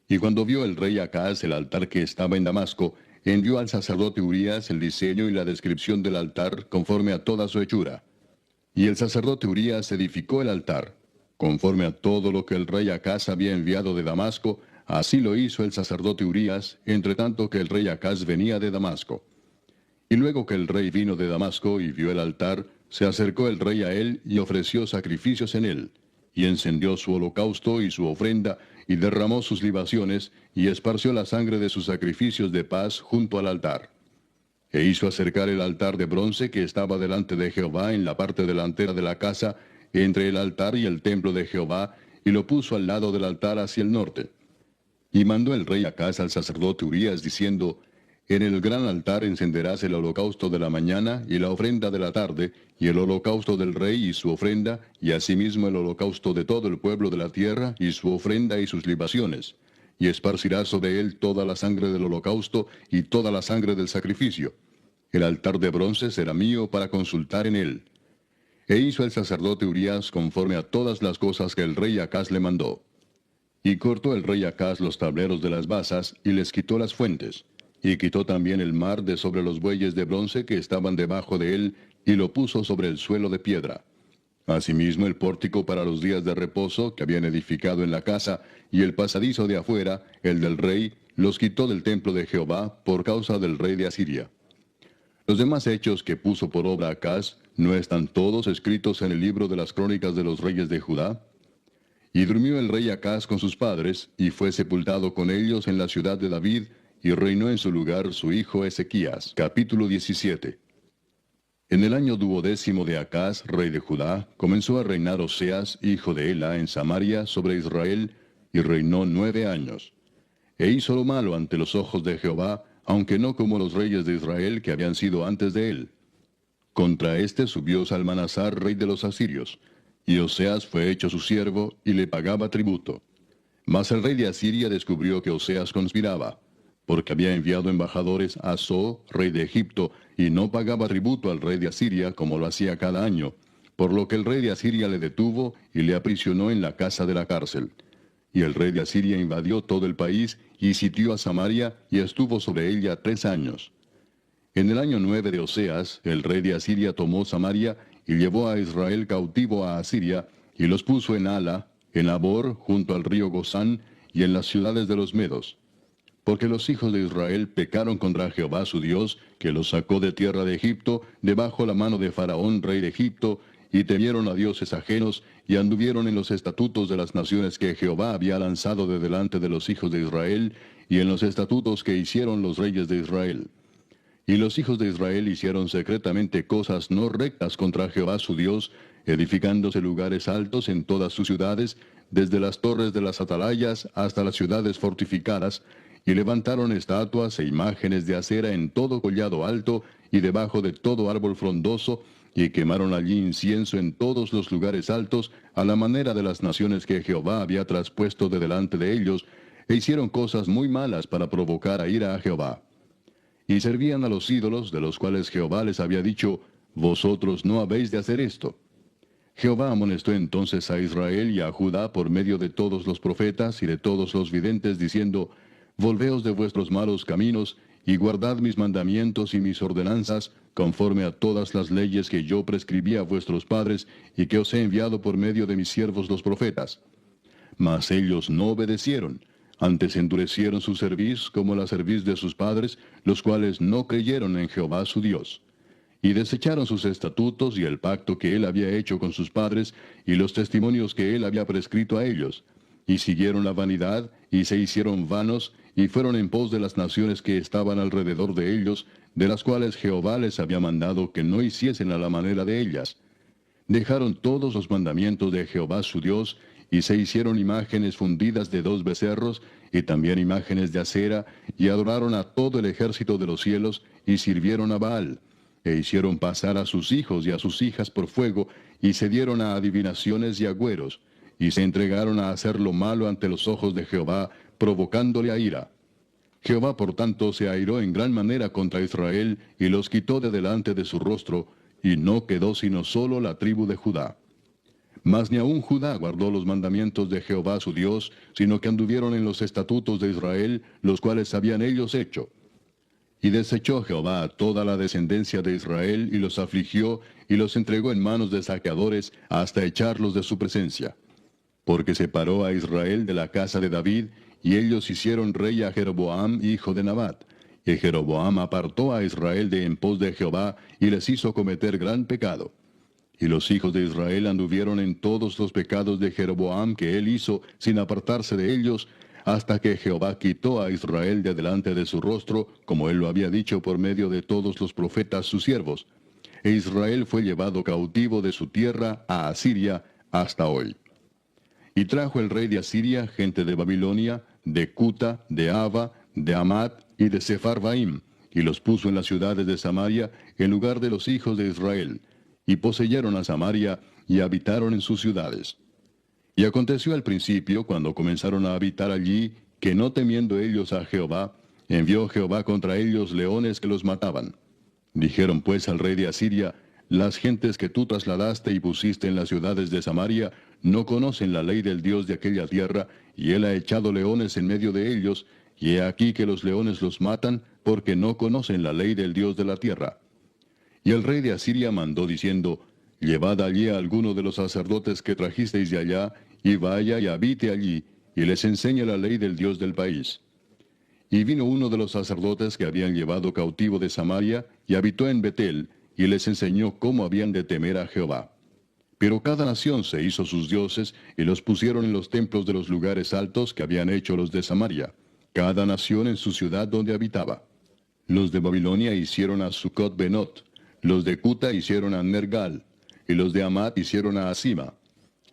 Y cuando vio el rey Acaz el altar que estaba en Damasco, envió al sacerdote Urías el diseño y la descripción del altar conforme a toda su hechura. Y el sacerdote Urías edificó el altar. Conforme a todo lo que el rey Acaz había enviado de Damasco, así lo hizo el sacerdote Urías, entre tanto que el rey Acaz venía de Damasco. Y luego que el rey vino de Damasco y vio el altar, se acercó el rey a él y ofreció sacrificios en él, y encendió su holocausto y su ofrenda, y derramó sus libaciones, y esparció la sangre de sus sacrificios de paz junto al altar. E hizo acercar el altar de bronce que estaba delante de Jehová en la parte delantera de la casa, entre el altar y el templo de Jehová, y lo puso al lado del altar hacia el norte. Y mandó el rey Acaz al sacerdote Urías, diciendo, En el gran altar encenderás el holocausto de la mañana y la ofrenda de la tarde, y el holocausto del rey y su ofrenda, y asimismo el holocausto de todo el pueblo de la tierra, y su ofrenda y sus libaciones. Y esparcirás sobre él toda la sangre del holocausto y toda la sangre del sacrificio. El altar de bronce será mío para consultar en él. E hizo el sacerdote Urías conforme a todas las cosas que el rey Acaz le mandó. Y cortó el rey Acaz los tableros de las basas, y les quitó las fuentes. Y quitó también el mar de sobre los bueyes de bronce que estaban debajo de él, y lo puso sobre el suelo de piedra. Asimismo el pórtico para los días de reposo que habían edificado en la casa, y el pasadizo de afuera, el del rey, los quitó del templo de Jehová por causa del rey de Asiria. Los demás hechos que puso por obra Acaz, ¿no están todos escritos en el libro de las crónicas de los reyes de Judá? Y durmió el rey Acaz con sus padres, y fue sepultado con ellos en la ciudad de David, y reinó en su lugar su hijo Ezequías. Capítulo 17. En el año 12º de Acaz, rey de Judá, comenzó a reinar Oseas, hijo de Ela, en Samaria, sobre Israel, y reinó 9 años. E hizo lo malo ante los ojos de Jehová, aunque no como los reyes de Israel que habían sido antes de él. Contra éste subió Salmanasar, rey de los asirios, y Oseas fue hecho su siervo, y le pagaba tributo. Mas el rey de Asiria descubrió que Oseas conspiraba, porque había enviado embajadores a So, rey de Egipto, y no pagaba tributo al rey de Asiria como lo hacía cada año, por lo que el rey de Asiria le detuvo y le aprisionó en la casa de la cárcel. Y el rey de Asiria invadió todo el país y sitió a Samaria y estuvo sobre ella 3 años. En el año 9 de Oseas, el rey de Asiria tomó Samaria y llevó a Israel cautivo a Asiria y los puso en Hala, en Abor, junto al río Gozán, y en las ciudades de los Medos. Porque los hijos de Israel pecaron contra Jehová su Dios, que los sacó de tierra de Egipto, debajo la mano de Faraón, rey de Egipto, y temieron a dioses ajenos, y anduvieron en los estatutos de las naciones que Jehová había lanzado de delante de los hijos de Israel, y en los estatutos que hicieron los reyes de Israel. Y los hijos de Israel hicieron secretamente cosas no rectas contra Jehová su Dios, edificándose lugares altos en todas sus ciudades, desde las torres de las atalayas hasta las ciudades fortificadas, y levantaron estatuas e imágenes de acera en todo collado alto y debajo de todo árbol frondoso, y quemaron allí incienso en todos los lugares altos, a la manera de las naciones que Jehová había traspuesto de delante de ellos, e hicieron cosas muy malas para provocar a ira a Jehová. Y servían a los ídolos, de los cuales Jehová les había dicho, vosotros no habéis de hacer esto. Jehová amonestó entonces a Israel y a Judá por medio de todos los profetas y de todos los videntes, diciendo, volveos de vuestros malos caminos, y guardad mis mandamientos y mis ordenanzas, conforme a todas las leyes que yo prescribí a vuestros padres, y que os he enviado por medio de mis siervos los profetas. Mas ellos no obedecieron, antes endurecieron su cerviz como la cerviz de sus padres, los cuales no creyeron en Jehová su Dios. Y desecharon sus estatutos y el pacto que él había hecho con sus padres, y los testimonios que él había prescrito a ellos. Y siguieron la vanidad, y se hicieron vanos, y fueron en pos de las naciones que estaban alrededor de ellos, de las cuales Jehová les había mandado que no hiciesen a la manera de ellas. Dejaron todos los mandamientos de Jehová su Dios, y se hicieron imágenes fundidas de 2 becerros, y también imágenes de acera, y adoraron a todo el ejército de los cielos, y sirvieron a Baal, e hicieron pasar a sus hijos y a sus hijas por fuego, y se dieron a adivinaciones y agüeros, y se entregaron a hacer lo malo ante los ojos de Jehová, provocándole a ira. Jehová por tanto se airó en gran manera contra Israel, y los quitó de delante de su rostro, y no quedó sino solo la tribu de Judá. Mas ni aun Judá guardó los mandamientos de Jehová su Dios, sino que anduvieron en los estatutos de Israel, los cuales habían ellos hecho. Y desechó Jehová a toda la descendencia de Israel, y los afligió, y los entregó en manos de saqueadores, hasta echarlos de su presencia. Porque separó a Israel de la casa de David, y ellos hicieron rey a Jeroboam, hijo de Nabat. Y Jeroboam apartó a Israel de en pos de Jehová, y les hizo cometer gran pecado. Y los hijos de Israel anduvieron en todos los pecados de Jeroboam que él hizo, sin apartarse de ellos, hasta que Jehová quitó a Israel de delante de su rostro, como él lo había dicho por medio de todos los profetas sus siervos. E Israel fue llevado cautivo de su tierra a Asiria hasta hoy. Y trajo el rey de Asiria gente de Babilonia, de Cuta, de Ava, de Amat y de Sepharvaim, y los puso en las ciudades de Samaria, en lugar de los hijos de Israel, y poseyeron a Samaria, y habitaron en sus ciudades. Y aconteció al principio, cuando comenzaron a habitar allí, que no temiendo ellos a Jehová, envió Jehová contra ellos leones que los mataban. Dijeron pues al rey de Asiria, las gentes que tú trasladaste y pusiste en las ciudades de Samaria, no conocen la ley del Dios de aquella tierra, y él ha echado leones en medio de ellos, y he aquí que los leones los matan, porque no conocen la ley del Dios de la tierra. Y el rey de Asiria mandó diciendo, llevad allí a alguno de los sacerdotes que trajisteis de allá, y vaya y habite allí, y les enseñe la ley del Dios del país. Y vino uno de los sacerdotes que habían llevado cautivo de Samaria, y habitó en Betel, y les enseñó cómo habían de temer a Jehová. Pero cada nación se hizo sus dioses, y los pusieron en los templos de los lugares altos que habían hecho los de Samaria, cada nación en su ciudad donde habitaba. Los de Babilonia hicieron a Sucot Benot, los de Cuta hicieron a Nergal, y los de Amat hicieron a Asima.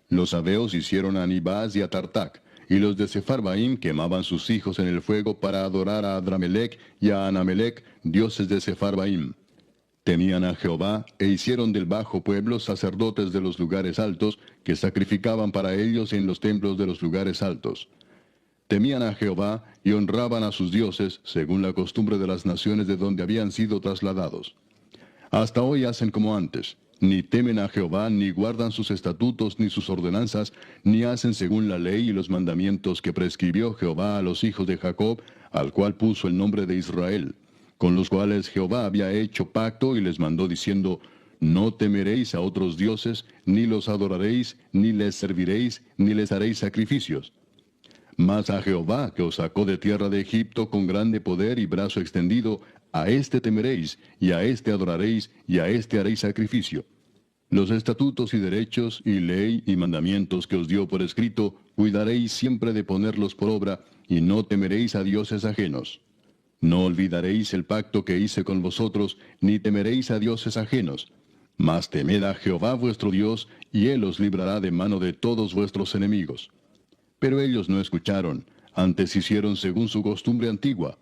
Los sabeos hicieron a Nibaz y a Tartac, y los de Sepharvaim quemaban sus hijos en el fuego para adorar a Adramelec y a Anamelec, dioses de Sepharvaim. Temían a Jehová, e hicieron del bajo pueblo sacerdotes de los lugares altos, que sacrificaban para ellos en los templos de los lugares altos. Temían a Jehová, y honraban a sus dioses, según la costumbre de las naciones de donde habían sido trasladados. Hasta hoy hacen como antes, ni temen a Jehová, ni guardan sus estatutos, ni sus ordenanzas, ni hacen según la ley y los mandamientos que prescribió Jehová a los hijos de Jacob, al cual puso el nombre de Israel, con los cuales Jehová había hecho pacto y les mandó diciendo, no temeréis a otros dioses, ni los adoraréis, ni les serviréis, ni les haréis sacrificios. Mas a Jehová, que os sacó de tierra de Egipto con grande poder y brazo extendido, a éste temeréis, y a éste adoraréis, y a éste haréis sacrificio. Los estatutos y derechos, y ley y mandamientos que os dio por escrito, cuidaréis siempre de ponerlos por obra, y no temeréis a dioses ajenos. No olvidaréis el pacto que hice con vosotros, ni temeréis a dioses ajenos. Mas temed a Jehová vuestro Dios, y él os librará de mano de todos vuestros enemigos. Pero ellos no escucharon, antes hicieron según su costumbre antigua.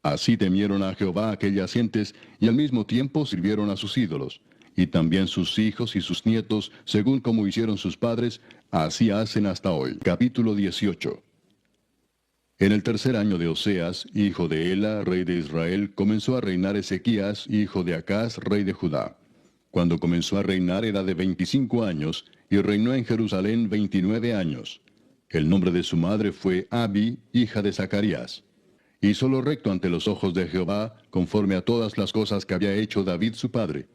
Así temieron a Jehová aquellas gentes, y al mismo tiempo sirvieron a sus ídolos. Y también sus hijos y sus nietos, según como hicieron sus padres, así hacen hasta hoy. Capítulo 18. En el tercer año de Oseas, hijo de Ela, rey de Israel, comenzó a reinar Ezequías, hijo de Acaz, rey de Judá. Cuando comenzó a reinar era de 25 años, y reinó en Jerusalén 29 años. El nombre de su madre fue Abi, hija de Zacarías. Hizo lo recto ante los ojos de Jehová, conforme a todas las cosas que había hecho David su padre.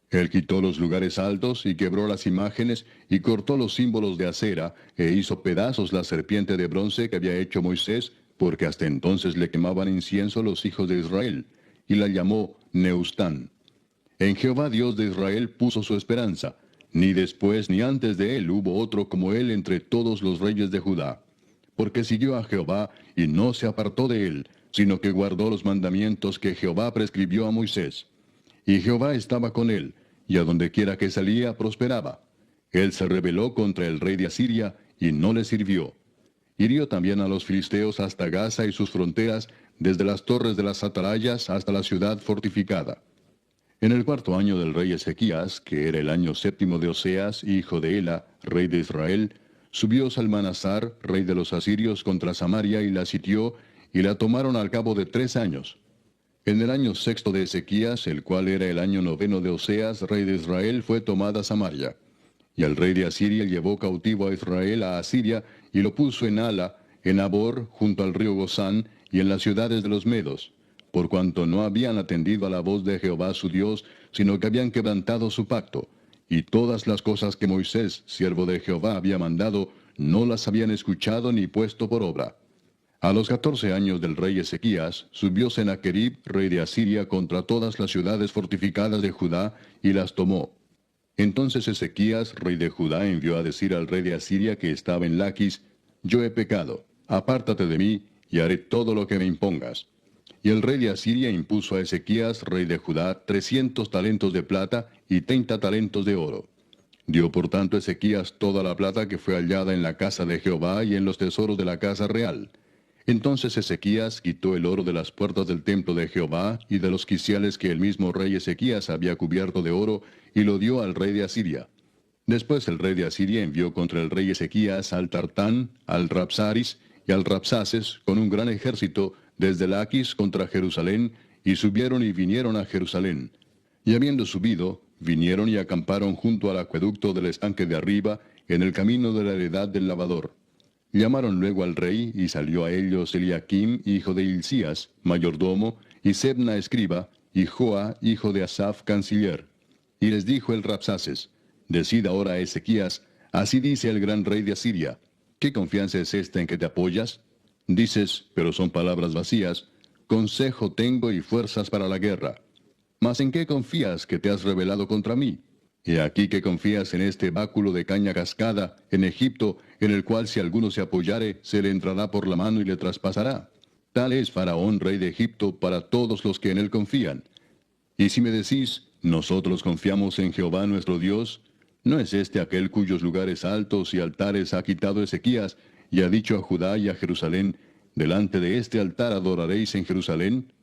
Él quitó los lugares altos, y quebró las imágenes, y cortó los símbolos de acera, e hizo pedazos la serpiente de bronce que había hecho Moisés, porque hasta entonces le quemaban incienso los hijos de Israel, y la llamó Neustán. En Jehová Dios de Israel puso su esperanza, ni después ni antes de él hubo otro como él entre todos los reyes de Judá. Porque siguió a Jehová, y no se apartó de él, sino que guardó los mandamientos que Jehová prescribió a Moisés. Y Jehová estaba con él, y a donde quiera que salía prosperaba. Él se rebeló contra el rey de Asiria, y no le sirvió. Hirió también a los filisteos hasta Gaza y sus fronteras, desde las torres de las atalayas hasta la ciudad fortificada. En el cuarto año del rey Ezequías, que era el año séptimo de Oseas, hijo de Ela, rey de Israel, subió Salmanasar, rey de los asirios, contra Samaria y la sitió, y la tomaron al cabo de 3 años. En el año sexto de Ezequías, el cual era el año noveno de Oseas, rey de Israel, fue tomada Samaria. Y el rey de Asiria llevó cautivo a Israel a Asiria, y lo puso en Ala, en Abor, junto al río Gozán, y en las ciudades de los Medos, por cuanto no habían atendido a la voz de Jehová su Dios, sino que habían quebrantado su pacto, y todas las cosas que Moisés, siervo de Jehová, había mandado, no las habían escuchado ni puesto por obra. A los 14 años del rey Ezequías, subió Sennacherib, rey de Asiria, contra todas las ciudades fortificadas de Judá, y las tomó. Entonces Ezequías, rey de Judá, envió a decir al rey de Asiria que estaba en Laquis, yo he pecado, apártate de mí, y haré todo lo que me impongas. Y el rey de Asiria impuso a Ezequías, rey de Judá, 300 talentos de plata y 30 talentos de oro. Dio por tanto Ezequías toda la plata que fue hallada en la casa de Jehová y en los tesoros de la casa real. Entonces Ezequías quitó el oro de las puertas del templo de Jehová y de los quiciales que el mismo rey Ezequías había cubierto de oro, y lo dio al rey de Asiria. Después el rey de Asiria envió contra el rey Ezequías al Tartán, al Rabsaris y al Rabsaces con un gran ejército desde Laquis contra Jerusalén, y subieron y vinieron a Jerusalén. Y habiendo subido, vinieron y acamparon junto al acueducto del estanque de arriba, en el camino de la heredad del lavador. Llamaron luego al rey, y salió a ellos Eliaquim, hijo de Hilcías, mayordomo, y Sebna escriba, y Joa, hijo de Asaph, canciller. Y les dijo el Rabsaces, decid ahora a Ezequías, así dice el gran rey de Asiria, ¿qué confianza es esta en que te apoyas? Dices, pero son palabras vacías, consejo tengo y fuerzas para la guerra. Mas ¿en qué confías que te has rebelado contra mí? He aquí que confías en este báculo de caña cascada, en Egipto, en el cual si alguno se apoyare, se le entrará por la mano y le traspasará. Tal es Faraón, rey de Egipto, para todos los que en él confían. Y si me decís, nosotros confiamos en Jehová nuestro Dios, ¿no es este aquel cuyos lugares altos y altares ha quitado Ezequías, y ha dicho a Judá y a Jerusalén, delante de este altar adoraréis en Jerusalén?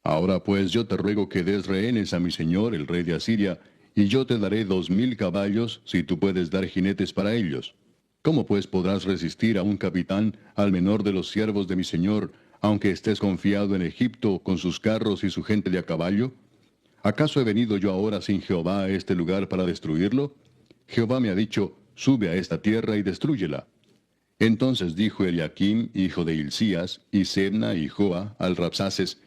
Ahora pues yo te ruego que des rehenes a mi señor, el rey de Asiria, y yo te daré 2000 caballos, si tú puedes dar jinetes para ellos. ¿Cómo pues podrás resistir a un capitán, al menor de los siervos de mi señor, aunque estés confiado en Egipto con sus carros y su gente de a caballo? ¿Acaso he venido yo ahora sin Jehová a este lugar para destruirlo? Jehová me ha dicho, sube a esta tierra y destrúyela. Entonces dijo Eliaquim, hijo de Hilcías, y Sebna y Joa, al Rabsaces,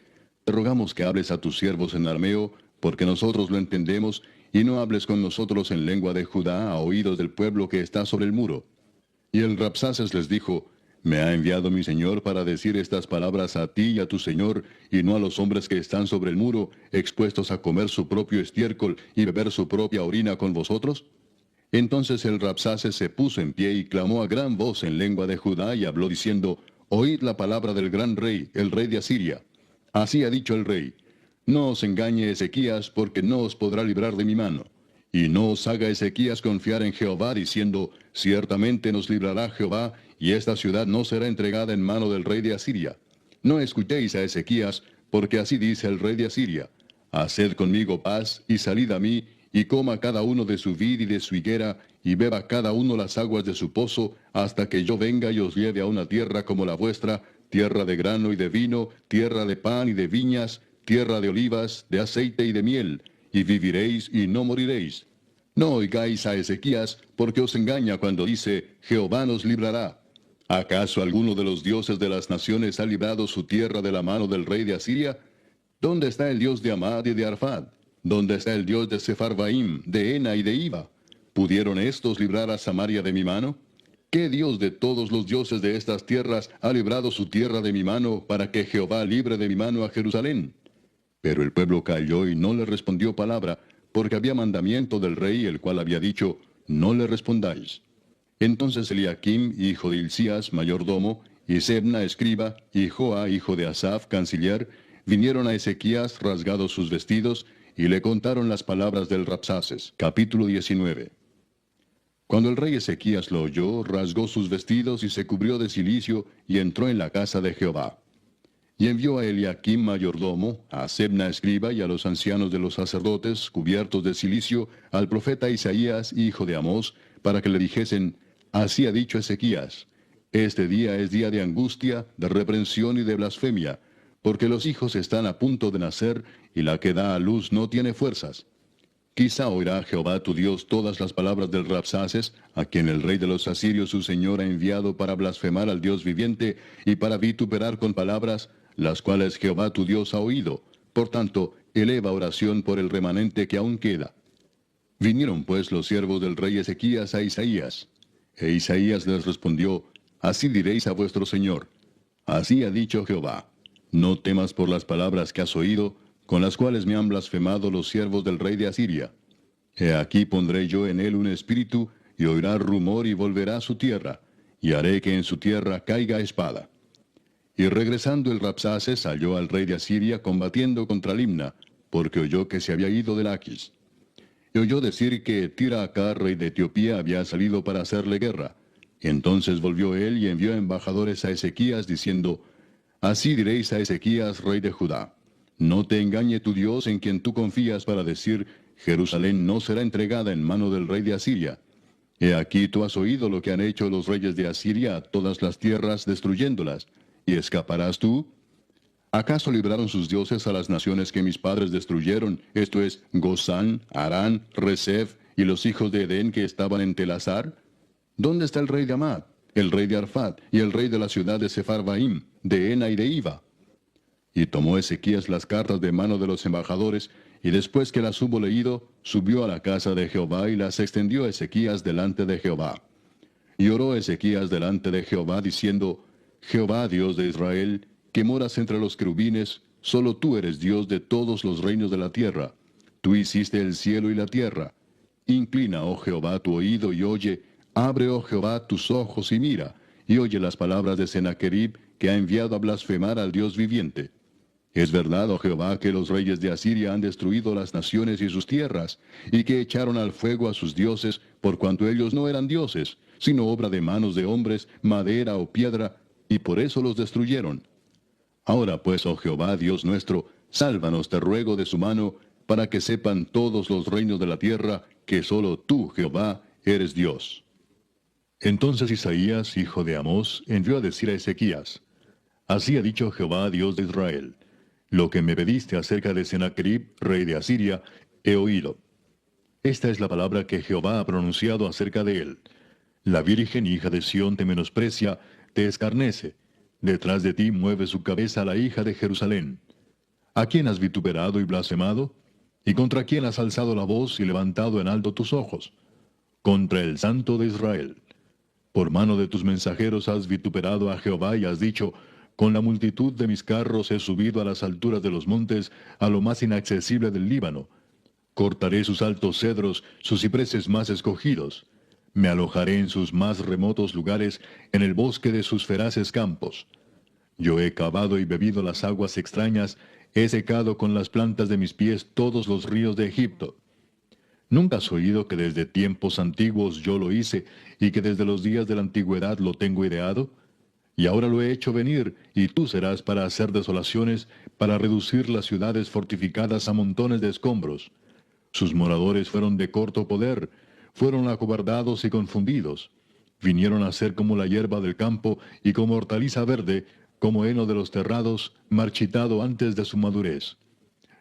te rogamos que hables a tus siervos en arameo, porque nosotros lo entendemos, y no hables con nosotros en lengua de Judá a oídos del pueblo que está sobre el muro. Y el Rabsaces les dijo, me ha enviado mi señor para decir estas palabras a ti y a tu señor, y no a los hombres que están sobre el muro, expuestos a comer su propio estiércol y beber su propia orina con vosotros. Entonces el Rabsaces se puso en pie y clamó a gran voz en lengua de Judá y habló diciendo, oíd la palabra del gran rey, el rey de Asiria. Así ha dicho el rey, no os engañe Ezequías, porque no os podrá librar de mi mano. Y no os haga Ezequías confiar en Jehová, diciendo, ciertamente nos librará Jehová, y esta ciudad no será entregada en mano del rey de Asiria. No escuchéis a Ezequías, porque así dice el rey de Asiria, haced conmigo paz, y salid a mí, y coma cada uno de su vid y de su higuera, y beba cada uno las aguas de su pozo, hasta que yo venga y os lleve a una tierra como la vuestra, tierra de grano y de vino, tierra de pan y de viñas, tierra de olivas, de aceite y de miel, y viviréis y no moriréis. No oigáis a Ezequías, porque os engaña cuando dice, Jehová nos librará. ¿Acaso alguno de los dioses de las naciones ha librado su tierra de la mano del rey de Asiria? ¿Dónde está el Dios de Amad y de Arfad? ¿Dónde está el Dios de Sepharvaim, de Ena y de Iva? ¿Pudieron estos librar a Samaria de mi mano? ¿Qué Dios de todos los dioses de estas tierras ha librado su tierra de mi mano para que Jehová libre de mi mano a Jerusalén? Pero el pueblo calló y no le respondió palabra, porque había mandamiento del rey, el cual había dicho, no le respondáis. Entonces Eliaquim, hijo de Hilcías, mayordomo, y Sebna, escriba, y Joa, hijo de Asaph, canciller, vinieron a Ezequías rasgados sus vestidos, y le contaron las palabras del Rabsaces. Capítulo 19. Cuando el rey Ezequías lo oyó, rasgó sus vestidos y se cubrió de cilicio, y entró en la casa de Jehová. Y envió a Eliaquim mayordomo, a Sebna escriba y a los ancianos de los sacerdotes, cubiertos de cilicio, al profeta Isaías, hijo de Amós, para que le dijesen, así ha dicho Ezequías, este día es día de angustia, de reprensión y de blasfemia, porque los hijos están a punto de nacer, y la que da a luz no tiene fuerzas. Quizá oirá Jehová tu Dios todas las palabras del Rabsaces, a quien el rey de los asirios su señor ha enviado para blasfemar al Dios viviente, y para vituperar con palabras, las cuales Jehová tu Dios ha oído. Por tanto, eleva oración por el remanente que aún queda. Vinieron pues los siervos del rey Ezequías a Isaías. E Isaías les respondió, así diréis a vuestro señor, así ha dicho Jehová, no temas por las palabras que has oído, con las cuales me han blasfemado los siervos del rey de Asiria. He aquí pondré yo en él un espíritu, y oirá rumor y volverá a su tierra, y haré que en su tierra caiga espada. Y regresando el Rabsaces halló al rey de Asiria combatiendo contra Limna, porque oyó que se había ido de Laquis. Y oyó decir que Tiraacá, rey de Etiopía, había salido para hacerle guerra. Entonces volvió él y envió embajadores a Ezequías, diciendo, así diréis a Ezequías, rey de Judá, no te engañe tu Dios en quien tú confías para decir, Jerusalén no será entregada en mano del rey de Asiria. He aquí tú has oído lo que han hecho los reyes de Asiria a todas las tierras, destruyéndolas. ¿Y escaparás tú? ¿Acaso libraron sus dioses a las naciones que mis padres destruyeron, esto es, Gozán, Harán, Resef y los hijos de Edén que estaban en Telasar? ¿Dónde está el rey de Amad, el rey de Arfad y el rey de la ciudad de Sepharvaim, de Ena y de Iva? Y tomó Ezequías las cartas de mano de los embajadores, y después que las hubo leído, subió a la casa de Jehová y las extendió a Ezequías delante de Jehová. Y oró Ezequías delante de Jehová, diciendo, Jehová, Dios de Israel, que moras entre los querubines, solo tú eres Dios de todos los reinos de la tierra. Tú hiciste el cielo y la tierra. Inclina, oh Jehová, tu oído y oye, abre, oh Jehová, tus ojos y mira, y oye las palabras de Sennacherib, que ha enviado a blasfemar al Dios viviente. Es verdad, oh Jehová, que los reyes de Asiria han destruido las naciones y sus tierras, y que echaron al fuego a sus dioses, por cuanto ellos no eran dioses, sino obra de manos de hombres, madera o piedra, y por eso los destruyeron. Ahora pues, oh Jehová, Dios nuestro, sálvanos, te ruego, de su mano, para que sepan todos los reinos de la tierra, que solo tú, Jehová, eres Dios. Entonces Isaías, hijo de Amós, envió a decir a Ezequías, así ha dicho Jehová, Dios de Israel, lo que me pediste acerca de Sennacherib, rey de Asiria, he oído. Esta es la palabra que Jehová ha pronunciado acerca de él. La virgen hija de Sión te menosprecia, te escarnece. Detrás de ti mueve su cabeza la hija de Jerusalén. ¿A quién has vituperado y blasfemado? ¿Y contra quién has alzado la voz y levantado en alto tus ojos? Contra el Santo de Israel. Por mano de tus mensajeros has vituperado a Jehová y has dicho, con la multitud de mis carros he subido a las alturas de los montes, a lo más inaccesible del Líbano. Cortaré sus altos cedros, sus cipreses más escogidos. Me alojaré en sus más remotos lugares, en el bosque de sus feraces campos. Yo he cavado y bebido las aguas extrañas, he secado con las plantas de mis pies todos los ríos de Egipto. ¿Nunca has oído que desde tiempos antiguos yo lo hice, y que desde los días de la antigüedad lo tengo ideado? Y ahora lo he hecho venir, y tú serás para hacer desolaciones, para reducir las ciudades fortificadas a montones de escombros. Sus moradores fueron de corto poder, fueron acobardados y confundidos. Vinieron a ser como la hierba del campo y como hortaliza verde, como heno de los terrados, marchitado antes de su madurez.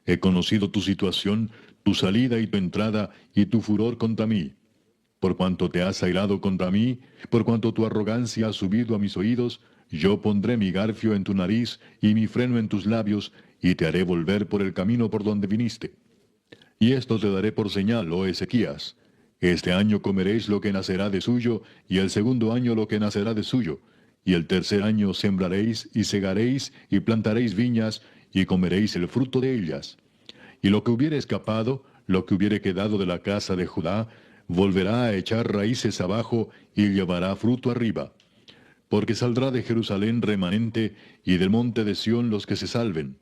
He conocido tu situación, tu salida y tu entrada, y tu furor contra mí. Por cuanto te has airado contra mí, por cuanto tu arrogancia ha subido a mis oídos, yo pondré mi garfio en tu nariz y mi freno en tus labios, y te haré volver por el camino por donde viniste. Y esto te daré por señal, oh Ezequías. Este año comeréis lo que nacerá de suyo, y el segundo año lo que nacerá de suyo. Y el tercer año sembraréis, y segaréis, y plantaréis viñas, y comeréis el fruto de ellas. Y lo que hubiere escapado, lo que hubiere quedado de la casa de Judá, volverá a echar raíces abajo, y llevará fruto arriba. Porque saldrá de Jerusalén remanente, y del monte de Sión los que se salven.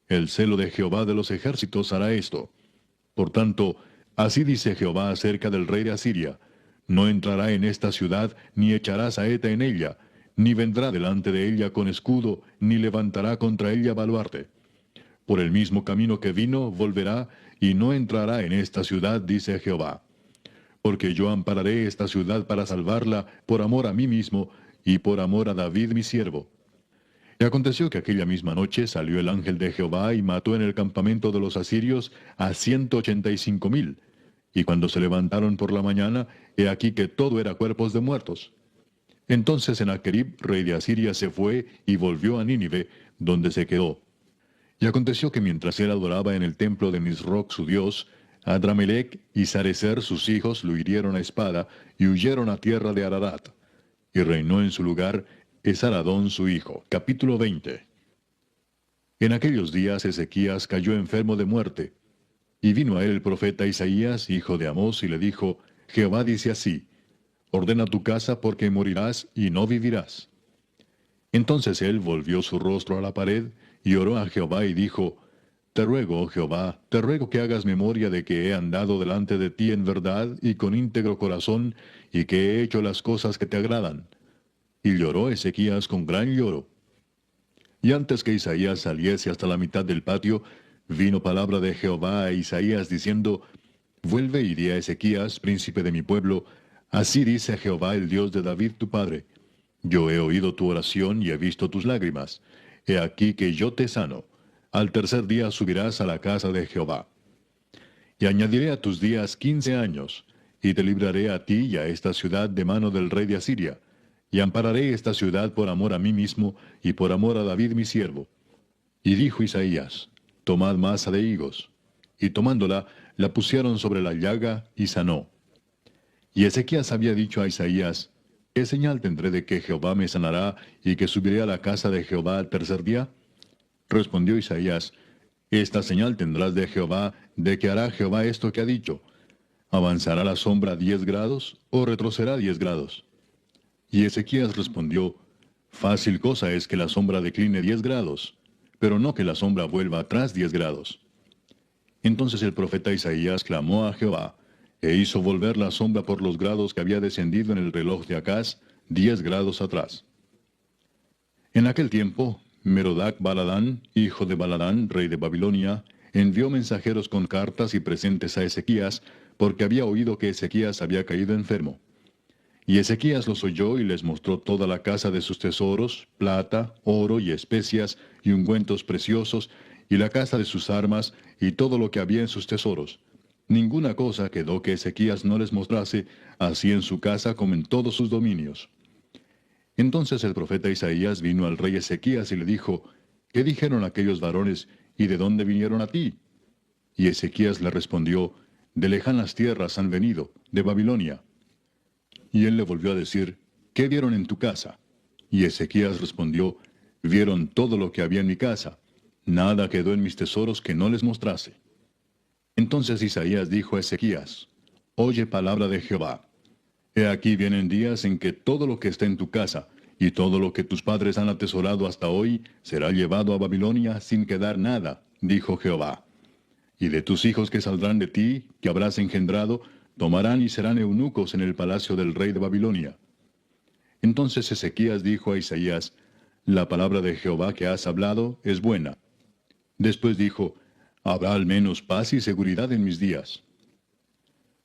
El celo de Jehová de los ejércitos hará esto. Por tanto, así dice Jehová acerca del rey de Asiria: no entrará en esta ciudad, ni echará saeta en ella, ni vendrá delante de ella con escudo, ni levantará contra ella baluarte. Por el mismo camino que vino, volverá, y no entrará en esta ciudad, dice Jehová. Porque yo ampararé esta ciudad para salvarla, por amor a mí mismo, y por amor a David mi siervo. Y aconteció que aquella misma noche salió el ángel de Jehová y mató en el campamento de los asirios a 185,000. Y cuando se levantaron por la mañana, he aquí que todo era cuerpos de muertos. Entonces Sennacherib, rey de Asiria, se fue y volvió a Nínive, donde se quedó. Y aconteció que mientras él adoraba en el templo de Nisroch su dios, Adramelech y Sarecer sus hijos lo hirieron a espada y huyeron a tierra de Ararat. Y reinó en su lugar Esaradón su hijo. Capítulo 20. En aquellos días Ezequías cayó enfermo de muerte. Y vino a él el profeta Isaías, hijo de Amós, y le dijo: Jehová dice así: ordena tu casa porque morirás y no vivirás. Entonces él volvió su rostro a la pared y oró a Jehová y dijo: Te ruego, oh Jehová, te ruego que hagas memoria de que he andado delante de ti en verdad y con íntegro corazón, y que he hecho las cosas que te agradan. Y lloró Ezequías con gran lloro. Y antes que Isaías saliese hasta la mitad del patio, vino palabra de Jehová a Isaías diciendo: Vuelve y di a Ezequías, príncipe de mi pueblo: Así dice Jehová, el Dios de David tu padre: Yo he oído tu oración y he visto tus lágrimas. He aquí que yo te sano. Al tercer día subirás a la casa de Jehová. Y añadiré a tus días 15 años, y te libraré a ti y a esta ciudad de mano del rey de Asiria. Y ampararé esta ciudad por amor a mí mismo, y por amor a David mi siervo. Y dijo Isaías: Tomad masa de higos. Y tomándola, la pusieron sobre la llaga, y sanó. Y Ezequías había dicho a Isaías: ¿Qué señal tendré de que Jehová me sanará, y que subiré a la casa de Jehová al tercer día? Respondió Isaías: Esta señal tendrás de Jehová, de que hará Jehová esto que ha dicho: ¿avanzará la sombra 10 grados, o retrocederá 10 grados? Y Ezequías respondió: Fácil cosa es que la sombra decline 10 grados, pero no que la sombra vuelva atrás 10 grados. Entonces el profeta Isaías clamó a Jehová, e hizo volver la sombra por los grados que había descendido en el reloj de Acaz, 10 grados atrás. En aquel tiempo, Merodac Baladán, hijo de Baladán, rey de Babilonia, envió mensajeros con cartas y presentes a Ezequías, porque había oído que Ezequías había caído enfermo. Y Ezequías los oyó y les mostró toda la casa de sus tesoros, plata, oro y especias, y ungüentos preciosos, y la casa de sus armas, y todo lo que había en sus tesoros. Ninguna cosa quedó que Ezequías no les mostrase, así en su casa como en todos sus dominios. Entonces el profeta Isaías vino al rey Ezequías y le dijo, ¿qué dijeron aquellos varones, y de dónde vinieron a ti? Y Ezequías le respondió, de lejanas tierras han venido, de Babilonia. Y él le volvió a decir, ¿qué vieron en tu casa? Y Ezequías respondió, vieron todo lo que había en mi casa. Nada quedó en mis tesoros que no les mostrase. Entonces Isaías dijo a Ezequías, oye palabra de Jehová. He aquí vienen días en que todo lo que está en tu casa, y todo lo que tus padres han atesorado hasta hoy, será llevado a Babilonia sin quedar nada, dijo Jehová. Y de tus hijos que saldrán de ti, que habrás engendrado, tomarán y serán eunucos en el palacio del rey de Babilonia. Entonces Ezequías dijo a Isaías, la palabra de Jehová que has hablado es buena. Después dijo, habrá al menos paz y seguridad en mis días.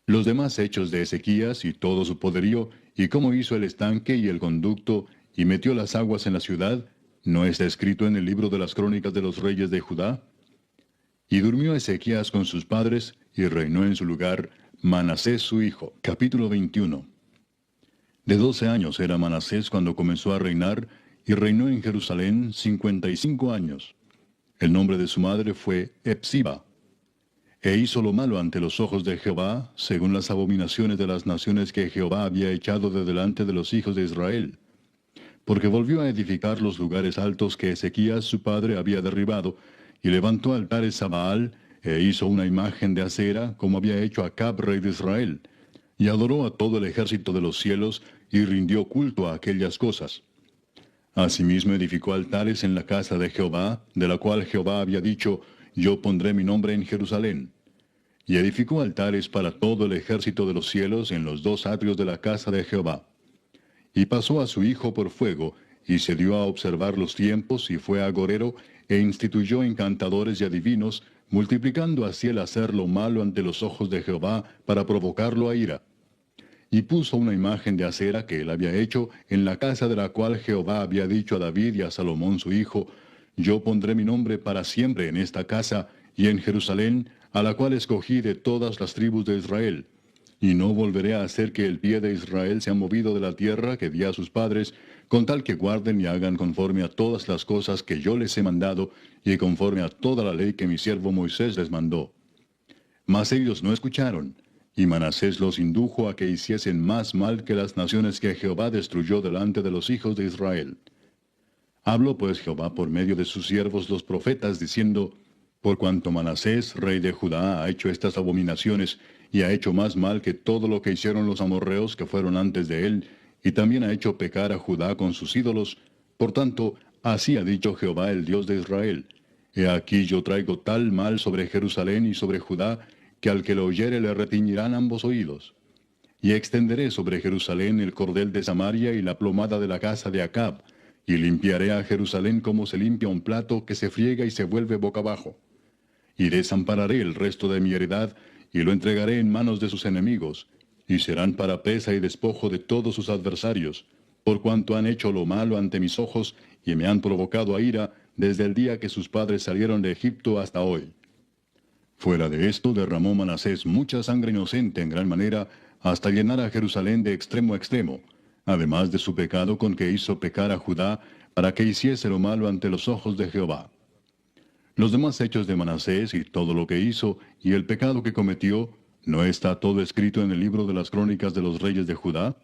Los demás hechos de Ezequías y todo su poderío, y cómo hizo el estanque y el conducto, y metió las aguas en la ciudad, ¿no está escrito en el libro de las crónicas de los reyes de Judá? Y durmió Ezequías con sus padres, y reinó en su lugar Manasés su hijo. Capítulo 21. De 12 años era Manasés cuando comenzó a reinar, y reinó en Jerusalén 55 años. El nombre de su madre fue Epsiba. E hizo lo malo ante los ojos de Jehová, según las abominaciones de las naciones que Jehová había echado de delante de los hijos de Israel. Porque volvió a edificar los lugares altos que Ezequías su padre había derribado, y levantó altares a Baal, e hizo una imagen de acera, como había hecho Acab rey de Israel, y adoró a todo el ejército de los cielos, y rindió culto a aquellas cosas. Asimismo edificó altares en la casa de Jehová, de la cual Jehová había dicho, yo pondré mi nombre en Jerusalén. Y edificó altares para todo el ejército de los cielos en los dos atrios de la casa de Jehová. Y pasó a su hijo por fuego, y se dio a observar los tiempos, y fue agorero, e instituyó encantadores y adivinos, multiplicando así el hacer lo malo ante los ojos de Jehová, para provocarlo a ira. Y puso una imagen de acera que él había hecho en la casa de la cual Jehová había dicho a David y a Salomón su hijo, yo pondré mi nombre para siempre en esta casa, y en Jerusalén, a la cual escogí de todas las tribus de Israel. Y no volveré a hacer que el pie de Israel sea movido de la tierra que di a sus padres, con tal que guarden y hagan conforme a todas las cosas que yo les he mandado, y conforme a toda la ley que mi siervo Moisés les mandó. Mas ellos no escucharon, y Manasés los indujo a que hiciesen más mal que las naciones que Jehová destruyó delante de los hijos de Israel. Habló pues Jehová por medio de sus siervos los profetas, diciendo, por cuanto Manasés, rey de Judá, ha hecho estas abominaciones, y ha hecho más mal que todo lo que hicieron los amorreos que fueron antes de él, y también ha hecho pecar a Judá con sus ídolos, por tanto, así ha dicho Jehová el Dios de Israel, he aquí yo traigo tal mal sobre Jerusalén y sobre Judá, que al que lo oyere le retiñirán ambos oídos. Y extenderé sobre Jerusalén el cordel de Samaria y la plomada de la casa de Acab, y limpiaré a Jerusalén como se limpia un plato que se friega y se vuelve boca abajo. Y desampararé el resto de mi heredad, y lo entregaré en manos de sus enemigos, y serán para pesa y despojo de todos sus adversarios, por cuanto han hecho lo malo ante mis ojos, y me han provocado a ira, desde el día que sus padres salieron de Egipto hasta hoy. Fuera de esto derramó Manasés mucha sangre inocente en gran manera, hasta llenar a Jerusalén de extremo a extremo, además de su pecado con que hizo pecar a Judá, para que hiciese lo malo ante los ojos de Jehová. Los demás hechos de Manasés y todo lo que hizo, y el pecado que cometió, ¿no está todo escrito en el libro de las crónicas de los reyes de Judá?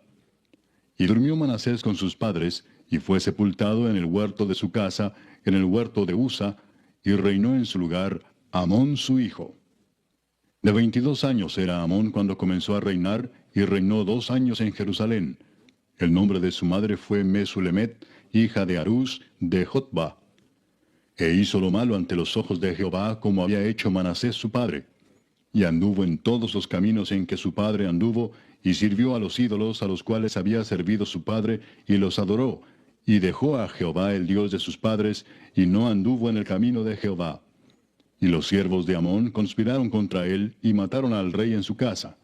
Y durmió Manasés con sus padres, y fue sepultado en el huerto de su casa, en el huerto de Usa, y reinó en su lugar Amón su hijo. De 22 años era Amón cuando comenzó a reinar, y reinó 2 años en Jerusalén. El nombre de su madre fue Mesulemet, hija de Harús, de Jotba. E hizo lo malo ante los ojos de Jehová, como había hecho Manasés su padre. Y anduvo en todos los caminos en que su padre anduvo, y sirvió a los ídolos a los cuales había servido su padre, y los adoró, y dejó a Jehová el Dios de sus padres, y no anduvo en el camino de Jehová. Y los siervos de Amón conspiraron contra él, y mataron al rey en su casa.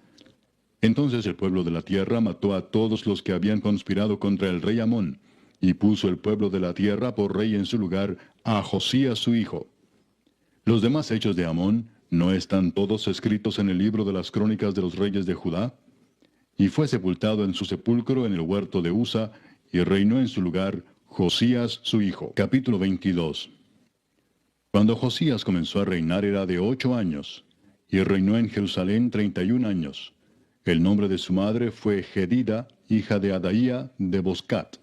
Entonces el pueblo de la tierra mató a todos los que habían conspirado contra el rey Amón, y puso el pueblo de la tierra por rey en su lugar a Josías su hijo. Los demás hechos de Amón, ¿no están todos escritos en el libro de las crónicas de los reyes de Judá? Y fue sepultado en su sepulcro en el huerto de Usa, y reinó en su lugar Josías su hijo. Capítulo 22. Cuando Josías comenzó a reinar era de 8 años, y reinó en Jerusalén 31 años. El nombre de su madre fue Jedida, hija de Adaía de Boscat.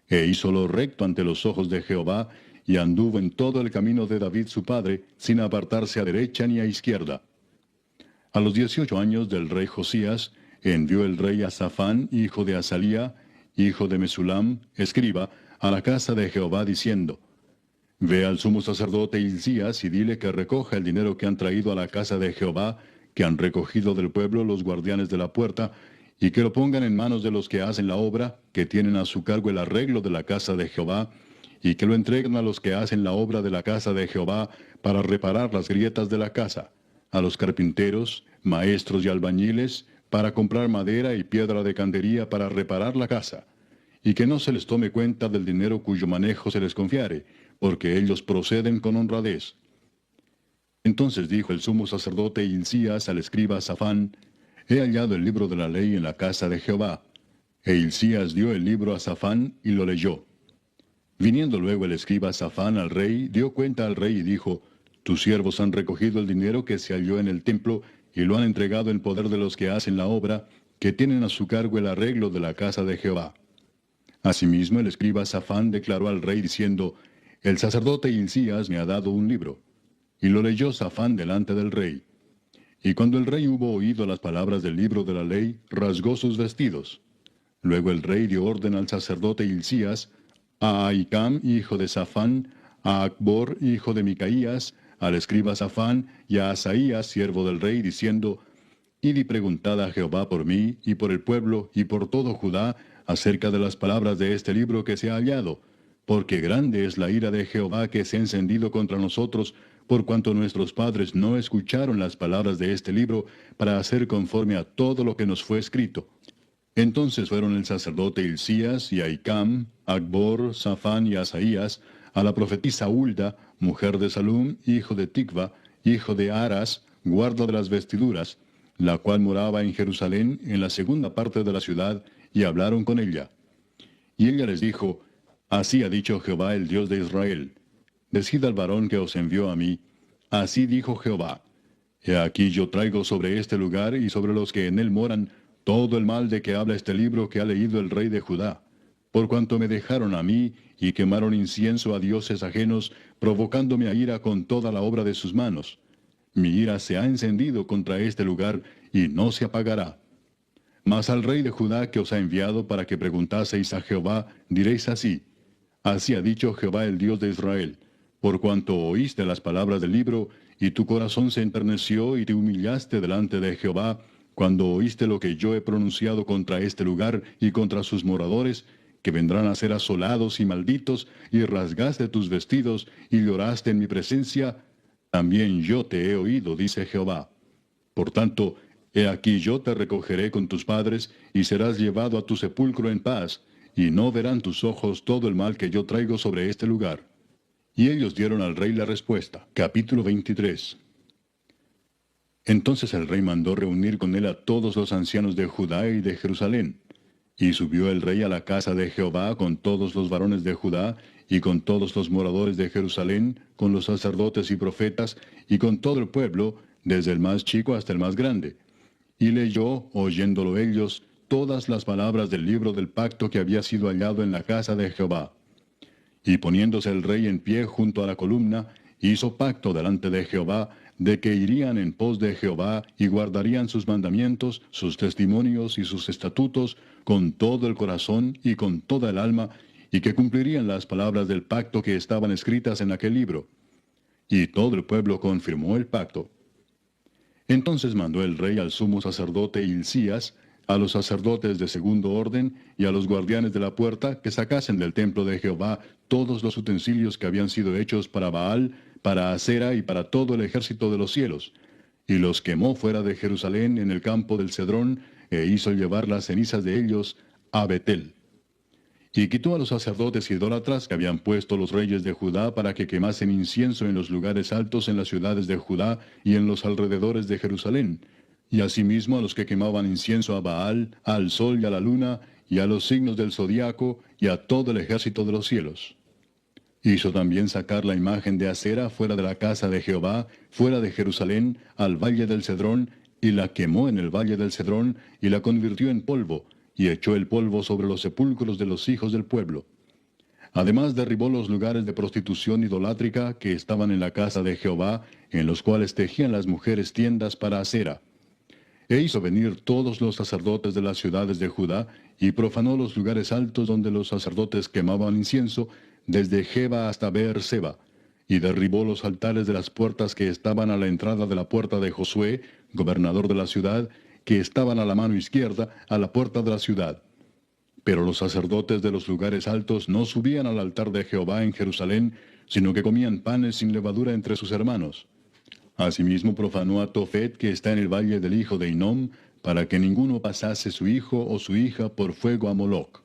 E hizo lo recto ante los ojos de Jehová, y anduvo en todo el camino de David su padre, sin apartarse a derecha ni a izquierda. A los 18 años del rey Josías, envió el rey a Safán, hijo de Asalía, hijo de Mesulam, escriba, a la casa de Jehová, diciendo: Ve al sumo sacerdote Hilcías y dile que recoja el dinero que han traído a la casa de Jehová, que han recogido del pueblo los guardianes de la puerta, y que lo pongan en manos de los que hacen la obra, que tienen a su cargo el arreglo de la casa de Jehová, y que lo entreguen a los que hacen la obra de la casa de Jehová para reparar las grietas de la casa, a los carpinteros, maestros y albañiles, para comprar madera y piedra de candería para reparar la casa, y que no se les tome cuenta del dinero cuyo manejo se les confiare, porque ellos proceden con honradez. Entonces dijo el sumo sacerdote Hilcías al escriba Safán: He hallado el libro de la ley en la casa de Jehová. E Hilcías dio el libro a Safán y lo leyó. Viniendo luego el escriba Safán al rey, dio cuenta al rey y dijo: Tus siervos han recogido el dinero que se halló en el templo y lo han entregado en poder de los que hacen la obra, que tienen a su cargo el arreglo de la casa de Jehová. Asimismo el escriba Safán declaró al rey diciendo: El sacerdote Hilcías me ha dado un libro. Y lo leyó Safán delante del rey. Y cuando el rey hubo oído las palabras del libro de la ley, rasgó sus vestidos. Luego el rey dio orden al sacerdote Hilcías, a Ahicam, hijo de Safán, a Acbor, hijo de Micaías, al escriba Safán, y a Asaías, siervo del rey, diciendo: Id y preguntad a Jehová por mí, y por el pueblo, y por todo Judá, acerca de las palabras de este libro que se ha hallado, porque grande es la ira de Jehová que se ha encendido contra nosotros, por cuanto nuestros padres no escucharon las palabras de este libro, para hacer conforme a todo lo que nos fue escrito. Entonces fueron el sacerdote Hilcías y Ahicam, Acbor, Safán y Asaías, a la profetisa Hulda, mujer de Salum, hijo de Ticva, hijo de Aras, guarda de las vestiduras, la cual moraba en Jerusalén, en la segunda parte de la ciudad, y hablaron con ella. Y ella les dijo: Así ha dicho Jehová, el Dios de Israel: Decid al varón que os envió a mí: Así dijo Jehová: He aquí yo traigo sobre este lugar y sobre los que en él moran todo el mal de que habla este libro que ha leído el rey de Judá, por cuanto me dejaron a mí y quemaron incienso a dioses ajenos, provocándome a ira con toda la obra de sus manos. Mi ira se ha encendido contra este lugar y no se apagará. Mas al rey de Judá que os ha enviado para que preguntaseis a Jehová, diréis así: Así ha dicho Jehová, el Dios de Israel: Por cuanto oíste las palabras del libro, y tu corazón se enterneció y te humillaste delante de Jehová, cuando oíste lo que yo he pronunciado contra este lugar y contra sus moradores, que vendrán a ser asolados y malditos, y rasgaste tus vestidos y lloraste en mi presencia, también yo te he oído, dice Jehová. Por tanto, he aquí yo te recogeré con tus padres, y serás llevado a tu sepulcro en paz, y no verán tus ojos todo el mal que yo traigo sobre este lugar. Y ellos dieron al rey la respuesta. Capítulo 23. Entonces el rey mandó reunir con él a todos los ancianos de Judá y de Jerusalén. Y subió el rey a la casa de Jehová con todos los varones de Judá, y con todos los moradores de Jerusalén, con los sacerdotes y profetas, y con todo el pueblo, desde el más chico hasta el más grande. Y leyó, oyéndolo ellos, todas las palabras del libro del pacto que había sido hallado en la casa de Jehová. Y poniéndose el rey en pie junto a la columna, hizo pacto delante de Jehová, de que irían en pos de Jehová y guardarían sus mandamientos, sus testimonios y sus estatutos con todo el corazón y con toda el alma, y que cumplirían las palabras del pacto que estaban escritas en aquel libro. Y todo el pueblo confirmó el pacto. Entonces mandó el rey al sumo sacerdote Hilcías, a los sacerdotes de segundo orden y a los guardianes de la puerta, que sacasen del templo de Jehová todos los utensilios que habían sido hechos para Baal, para Asera y para todo el ejército de los cielos, y los quemó fuera de Jerusalén en el campo del Cedrón, e hizo llevar las cenizas de ellos a Betel. Y quitó a los sacerdotes idólatras que habían puesto los reyes de Judá para que quemasen incienso en los lugares altos en las ciudades de Judá y en los alrededores de Jerusalén, y asimismo a los que quemaban incienso a Baal, al sol y a la luna, y a los signos del zodiaco, y a todo el ejército de los cielos. Hizo también sacar la imagen de Acera fuera de la casa de Jehová, fuera de Jerusalén, al valle del Cedrón, y la quemó en el valle del Cedrón, y la convirtió en polvo, y echó el polvo sobre los sepulcros de los hijos del pueblo. Además derribó los lugares de prostitución idolátrica que estaban en la casa de Jehová, en los cuales tejían las mujeres tiendas para Acera. E hizo venir todos los sacerdotes de las ciudades de Judá, y profanó los lugares altos donde los sacerdotes quemaban incienso, desde Geba hasta Beer-seba, y derribó los altares de las puertas que estaban a la entrada de la puerta de Josué, gobernador de la ciudad, que estaban a la mano izquierda, a la puerta de la ciudad. Pero los sacerdotes de los lugares altos no subían al altar de Jehová en Jerusalén, sino que comían panes sin levadura entre sus hermanos. Asimismo profanó a Tofet, que está en el valle del hijo de Hinnom, para que ninguno pasase su hijo o su hija por fuego a Moloc.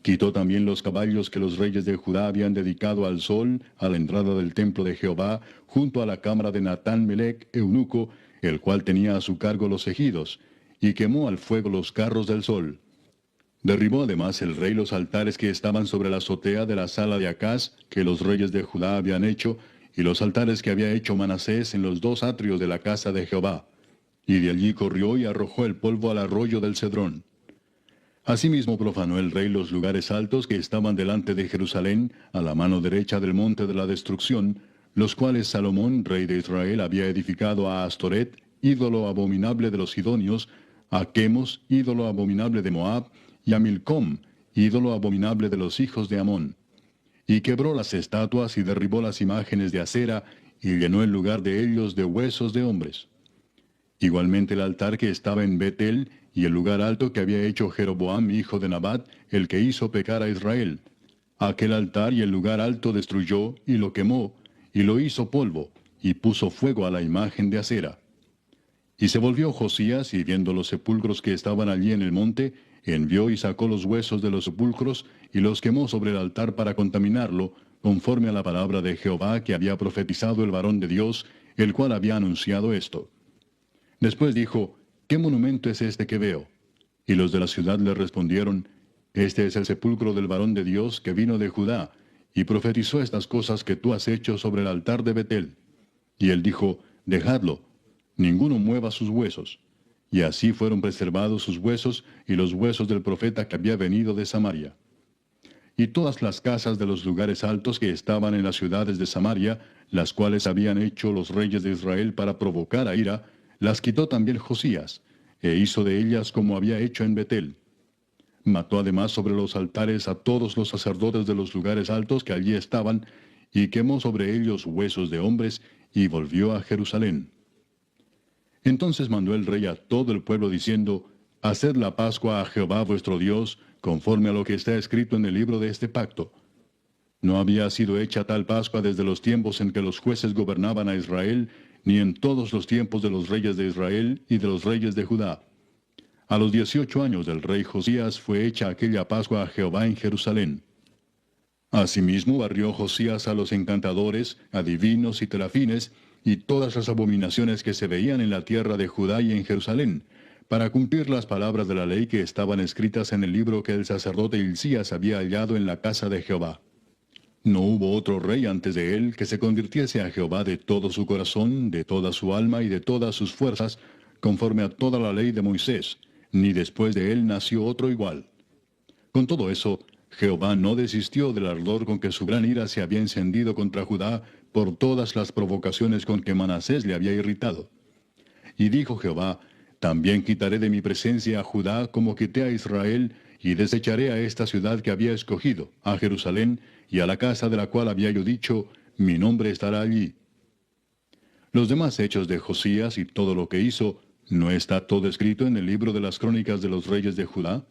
Quitó también los caballos que los reyes de Judá habían dedicado al sol, a la entrada del templo de Jehová, junto a la cámara de Natán Melec, eunuco, el cual tenía a su cargo los ejidos, y quemó al fuego los carros del sol. Derribó además el rey los altares que estaban sobre la azotea de la sala de Acaz, que los reyes de Judá habían hecho, y los altares que había hecho Manasés en los dos atrios de la casa de Jehová. Y de allí corrió y arrojó el polvo al arroyo del Cedrón. Asimismo profanó el rey los lugares altos que estaban delante de Jerusalén, a la mano derecha del monte de la destrucción, los cuales Salomón, rey de Israel, había edificado a Astoret, ídolo abominable de los sidonios, a Chemos, ídolo abominable de Moab, y a Milcom, ídolo abominable de los hijos de Amón. Y quebró las estatuas y derribó las imágenes de acera, y llenó el lugar de ellos de huesos de hombres. Igualmente el altar que estaba en Betel, y el lugar alto que había hecho Jeroboam, hijo de Nabat, el que hizo pecar a Israel. Aquel altar y el lugar alto destruyó, y lo quemó, y lo hizo polvo, y puso fuego a la imagen de acera. Y se volvió Josías, y viendo los sepulcros que estaban allí en el monte, envió y sacó los huesos de los sepulcros, y los quemó sobre el altar para contaminarlo, conforme a la palabra de Jehová que había profetizado el varón de Dios, el cual había anunciado esto. Después dijo, ¿qué monumento es este que veo? Y los de la ciudad le respondieron, este es el sepulcro del varón de Dios que vino de Judá, y profetizó estas cosas que tú has hecho sobre el altar de Betel. Y él dijo, dejadlo, ninguno mueva sus huesos. Y así fueron preservados sus huesos y los huesos del profeta que había venido de Samaria. Y todas las casas de los lugares altos que estaban en las ciudades de Samaria, las cuales habían hecho los reyes de Israel para provocar a ira, las quitó también Josías, e hizo de ellas como había hecho en Betel. Mató además sobre los altares a todos los sacerdotes de los lugares altos que allí estaban, y quemó sobre ellos huesos de hombres, y volvió a Jerusalén. Entonces mandó el rey a todo el pueblo diciendo, haced la Pascua a Jehová vuestro Dios, conforme a lo que está escrito en el libro de este pacto. No había sido hecha tal Pascua desde los tiempos en que los jueces gobernaban a Israel, ni en todos los tiempos de los reyes de Israel y de los reyes de Judá. A los 18 años del rey Josías fue hecha aquella Pascua a Jehová en Jerusalén. Asimismo barrió Josías a los encantadores, adivinos y terafines, y todas las abominaciones que se veían en la tierra de Judá y en Jerusalén, para cumplir las palabras de la ley que estaban escritas en el libro que el sacerdote Hilcías había hallado en la casa de Jehová. No hubo otro rey antes de él que se convirtiese a Jehová de todo su corazón, de toda su alma y de todas sus fuerzas, conforme a toda la ley de Moisés, ni después de él nació otro igual. Con todo eso, Jehová no desistió del ardor con que su gran ira se había encendido contra Judá por todas las provocaciones con que Manasés le había irritado. Y dijo Jehová, también quitaré de mi presencia a Judá como quité a Israel, y desecharé a esta ciudad que había escogido, a Jerusalén, y a la casa de la cual había yo dicho, mi nombre estará allí. Los demás hechos de Josías y todo lo que hizo, ¿no está todo escrito en el libro de las crónicas de los reyes de Judá?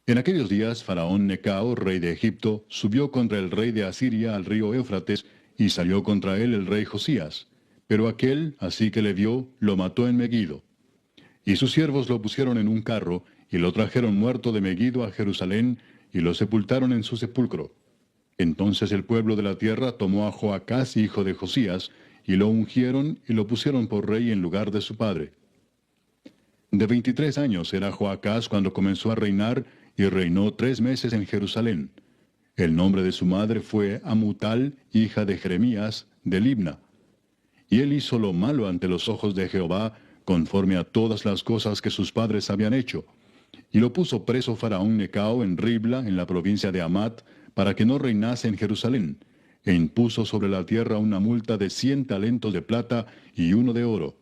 En aquellos días, Faraón Necao, rey de Egipto, subió contra el rey de Asiria al río Éufrates, y salió contra él el rey Josías. Pero aquél, así que le vio, lo mató en Megido. Y sus siervos lo pusieron en un carro, y lo trajeron muerto de Megiddo a Jerusalén, y lo sepultaron en su sepulcro. Entonces el pueblo de la tierra tomó a Joacás, hijo de Josías, y lo ungieron y lo pusieron por rey en lugar de su padre. De 23 años era Joacás cuando comenzó a reinar, y reinó 3 meses en Jerusalén. El nombre de su madre fue Amutal, hija de Jeremías, de Libna. Y él hizo lo malo ante los ojos de Jehová, conforme a todas las cosas que sus padres habían hecho. Y lo puso preso Faraón Necao en Ribla, en la provincia de Amat, para que no reinase en Jerusalén, e impuso sobre la tierra una multa de 100 talentos de plata y uno de oro.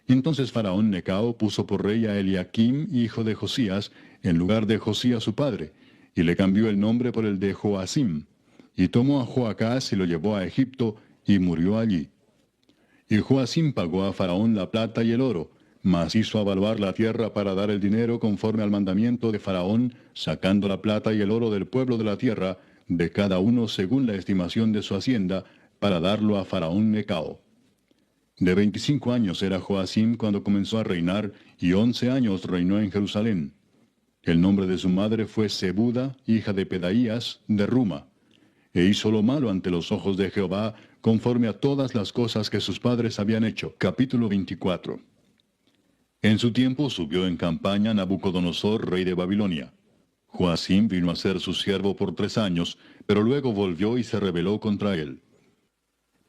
Entonces Faraón Necao puso por rey a Eliakim, hijo de Josías, en lugar de Josías su padre, y le cambió el nombre por el de Joacim, y tomó a Joacás y lo llevó a Egipto, y murió allí. Y Joacim pagó a Faraón la plata y el oro, mas hizo avaluar la tierra para dar el dinero conforme al mandamiento de Faraón, sacando la plata y el oro del pueblo de la tierra, de cada uno según la estimación de su hacienda, para darlo a Faraón Necao. De 25 años era Joacim cuando comenzó a reinar, y 11 años reinó en Jerusalén. El nombre de su madre fue Zebuda, hija de Pedaías, de Ruma. E hizo lo malo ante los ojos de Jehová, conforme a todas las cosas que sus padres habían hecho. Capítulo 24. En su tiempo subió en campaña Nabucodonosor, rey de Babilonia. Joacim vino a ser su siervo por 3 años, pero luego volvió y se rebeló contra él.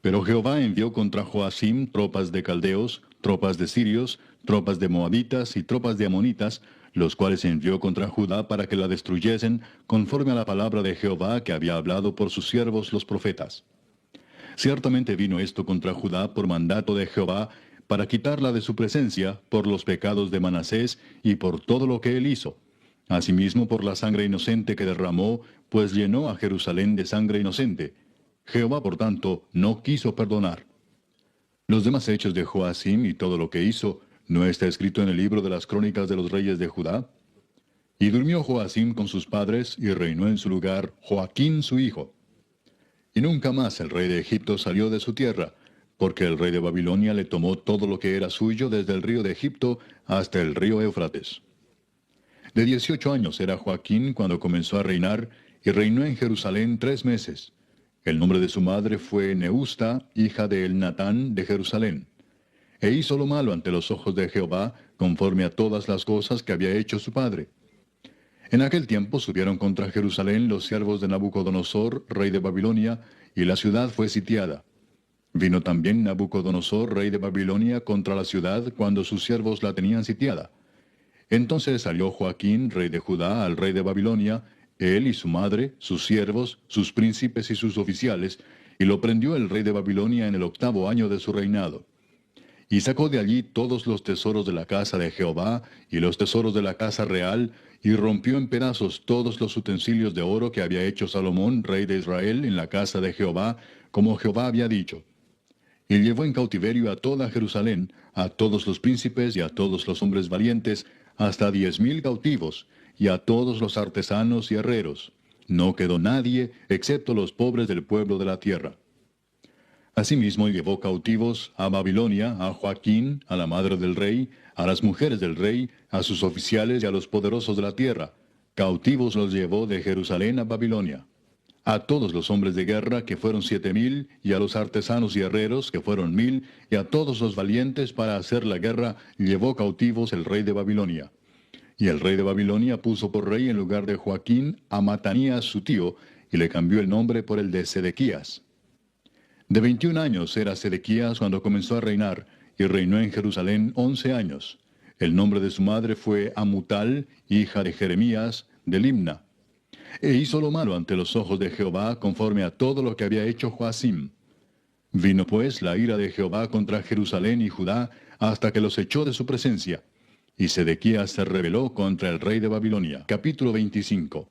Pero Jehová envió contra Joacim tropas de caldeos, tropas de sirios, tropas de moabitas y tropas de amonitas, los cuales envió contra Judá para que la destruyesen, conforme a la palabra de Jehová que había hablado por sus siervos los profetas. Ciertamente vino esto contra Judá por mandato de Jehová, para quitarla de su presencia por los pecados de Manasés y por todo lo que él hizo. Asimismo por la sangre inocente que derramó, pues llenó a Jerusalén de sangre inocente. Jehová, por tanto, no quiso perdonar. Los demás hechos de Joacim y todo lo que hizo, ¿no está escrito en el libro de las crónicas de los reyes de Judá? Y durmió Joacim con sus padres, y reinó en su lugar Joaquín su hijo. Y nunca más el rey de Egipto salió de su tierra, porque el rey de Babilonia le tomó todo lo que era suyo desde el río de Egipto hasta el río Éufrates. De 18 años era Joaquín cuando comenzó a reinar, y reinó en Jerusalén 3 meses. El nombre de su madre fue Neusta, hija de Elnatán de Jerusalén. E hizo lo malo ante los ojos de Jehová, conforme a todas las cosas que había hecho su padre. En aquel tiempo subieron contra Jerusalén los siervos de Nabucodonosor, rey de Babilonia, y la ciudad fue sitiada. Vino también Nabucodonosor, rey de Babilonia, contra la ciudad cuando sus siervos la tenían sitiada. Entonces salió Joaquín, rey de Judá, al rey de Babilonia, él y su madre, sus siervos, sus príncipes y sus oficiales, y lo prendió el rey de Babilonia en el 8º año de su reinado. Y sacó de allí todos los tesoros de la casa de Jehová, y los tesoros de la casa real, y rompió en pedazos todos los utensilios de oro que había hecho Salomón, rey de Israel, en la casa de Jehová, como Jehová había dicho. Y llevó en cautiverio a toda Jerusalén, a todos los príncipes y a todos los hombres valientes, hasta 10,000 cautivos, y a todos los artesanos y herreros. No quedó nadie, excepto los pobres del pueblo de la tierra. Asimismo llevó cautivos a Babilonia, a Joaquín, a la madre del rey, a las mujeres del rey, a sus oficiales y a los poderosos de la tierra. Cautivos los llevó de Jerusalén a Babilonia. A todos los hombres de guerra, que fueron 7,000, y a los artesanos y herreros, que fueron 1,000, y a todos los valientes para hacer la guerra, llevó cautivos el rey de Babilonia. Y el rey de Babilonia puso por rey en lugar de Joaquín a Matanías su tío, y le cambió el nombre por el de Sedequías. De 21 años era Sedequías cuando comenzó a reinar, y reinó en Jerusalén 11 años. El nombre de su madre fue Amutal, hija de Jeremías, de Libna. E hizo lo malo ante los ojos de Jehová, conforme a todo lo que había hecho Joacim. Vino pues la ira de Jehová contra Jerusalén y Judá, hasta que los echó de su presencia. Y Sedequías se rebeló contra el rey de Babilonia. Capítulo 25.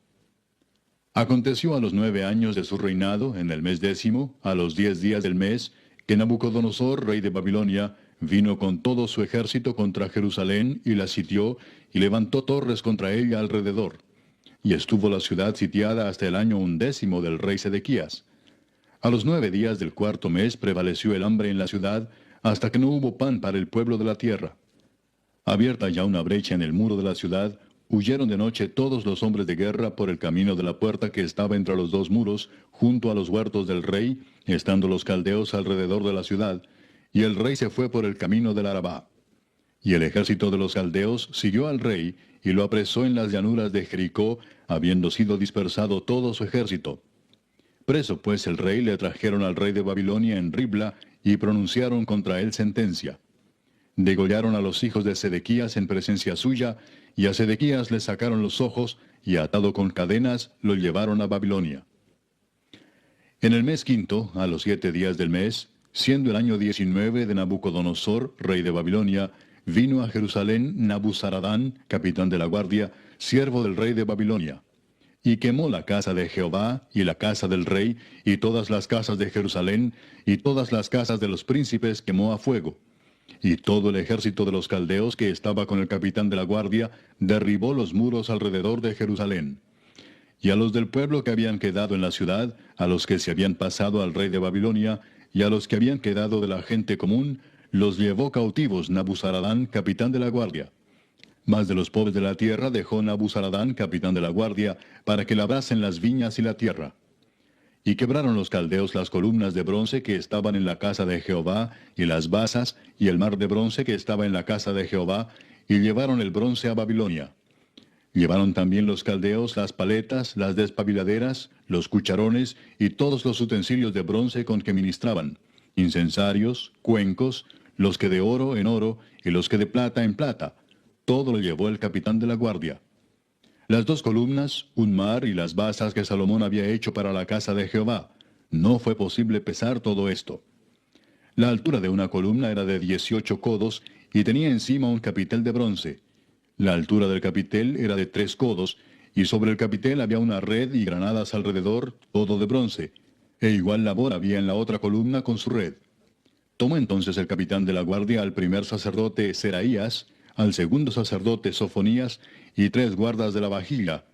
Aconteció a los 9 años de su reinado, en el mes 10, a los 10 días del mes, que Nabucodonosor, rey de Babilonia, vino con todo su ejército contra Jerusalén, y la sitió, y levantó torres contra ella alrededor. Y estuvo la ciudad sitiada hasta el año 11 del rey Sedequías. A los 9 días del 4º mes prevaleció el hambre en la ciudad, hasta que no hubo pan para el pueblo de la tierra. Abierta ya una brecha en el muro de la ciudad, huyeron de noche todos los hombres de guerra por el camino de la puerta que estaba entre los dos muros, junto a los huertos del rey, estando los caldeos alrededor de la ciudad, y el rey se fue por el camino del Arabá. Y el ejército de los caldeos siguió al rey, y lo apresó en las llanuras de Jericó, habiendo sido dispersado todo su ejército. Preso pues el rey le trajeron al rey de Babilonia en Ribla, y pronunciaron contra él sentencia. Degollaron a los hijos de Sedequías en presencia suya, y a Sedequías le sacaron los ojos, y atado con cadenas, lo llevaron a Babilonia. En el mes quinto, a los 7 días del mes, siendo el año 19 de Nabucodonosor, rey de Babilonia, vino a Jerusalén Nabuzaradán, capitán de la guardia, siervo del rey de Babilonia, y quemó la casa de Jehová, y la casa del rey, y todas las casas de Jerusalén, y todas las casas de los príncipes quemó a fuego. Y todo el ejército de los caldeos que estaba con el capitán de la guardia derribó los muros alrededor de Jerusalén. Y a los del pueblo que habían quedado en la ciudad, a los que se habían pasado al rey de Babilonia, y a los que habían quedado de la gente común, los llevó cautivos Nabuzaradán, capitán de la guardia. Mas de los pobres de la tierra dejó Nabuzaradán, capitán de la guardia, para que labrasen las viñas y la tierra. Y quebraron los caldeos las columnas de bronce que estaban en la casa de Jehová, y las basas, y el mar de bronce que estaba en la casa de Jehová, y llevaron el bronce a Babilonia. Llevaron también los caldeos las paletas, las despabiladeras, los cucharones, y todos los utensilios de bronce con que ministraban, incensarios, cuencos, los que de oro en oro, y los que de plata en plata. Todo lo llevó el capitán de la guardia. Las 2 columnas, un mar y las basas que Salomón había hecho para la casa de Jehová. No fue posible pesar todo esto. La altura de una columna era de 18 codos y tenía encima un capitel de bronce. La altura del capitel era de 3 codos, y sobre el capitel había una red y granadas alrededor, todo de bronce, e igual labor había en la otra columna con su red. Tomó entonces el capitán de la guardia al primer sacerdote Seraías, al segundo sacerdote Sofonías, y 3 guardas de la vajilla,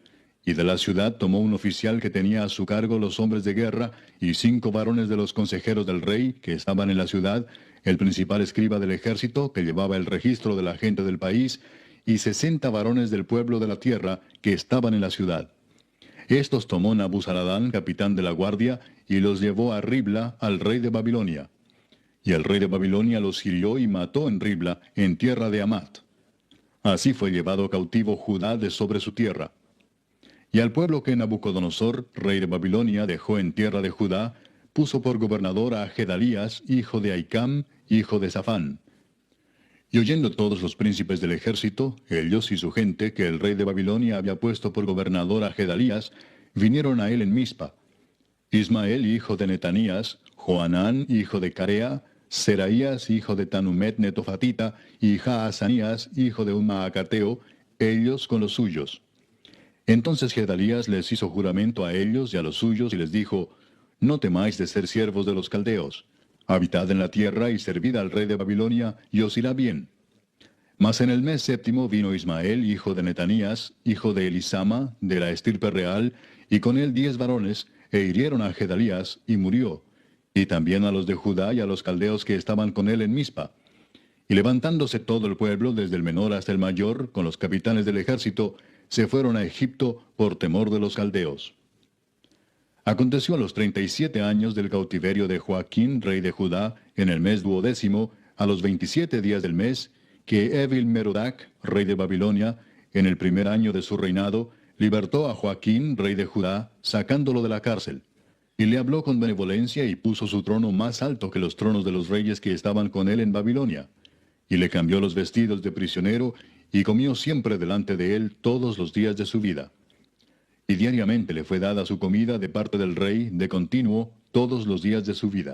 y de la ciudad tomó un oficial que tenía a su cargo los hombres de guerra, y 5 varones de los consejeros del rey, que estaban en la ciudad, el principal escriba del ejército, que llevaba el registro de la gente del país, y 60 varones del pueblo de la tierra, que estaban en la ciudad. Estos tomó Nabuzaradán, capitán de la guardia, y los llevó a Ribla, al rey de Babilonia. Y el rey de Babilonia los hirió y mató en Ribla, en tierra de Amat. Así fue llevado cautivo Judá de sobre su tierra. Y al pueblo que Nabucodonosor, rey de Babilonia, dejó en tierra de Judá, puso por gobernador a Gedalías, hijo de Ahicam, hijo de Safán. Y oyendo todos los príncipes del ejército, ellos y su gente, que el rey de Babilonia había puesto por gobernador a Gedalías, vinieron a él en Mizpa. Ismael, hijo de Netanías, Joanán, hijo de Carea, Seraías, hijo de Tanumet Netofatita, y Jaazanías, hijo de un Maacateo, ellos con los suyos. Entonces Gedalías les hizo juramento a ellos y a los suyos, y les dijo: No temáis de ser siervos de los caldeos. Habitad en la tierra y servid al rey de Babilonia, y os irá bien. Mas en el mes 7 vino Ismael, hijo de Netanías, hijo de Elisama, de la estirpe real, y con él 10 varones, e hirieron a Gedalías, y murió, y también a los de Judá y a los caldeos que estaban con él en Mizpa. Y levantándose todo el pueblo, desde el menor hasta el mayor, con los capitanes del ejército, se fueron a Egipto por temor de los caldeos. Aconteció a los 37 años del cautiverio de Joaquín, rey de Judá, en el mes 12, a los 27 días del mes, que Evil-Merodach, rey de Babilonia, en el primer año de su reinado, libertó a Joaquín, rey de Judá, sacándolo de la cárcel. Y le habló con benevolencia y puso su trono más alto que los tronos de los reyes que estaban con él en Babilonia. Y le cambió los vestidos de prisionero, y comió siempre delante de él todos los días de su vida. Y diariamente le fue dada su comida de parte del rey de continuo todos los días de su vida.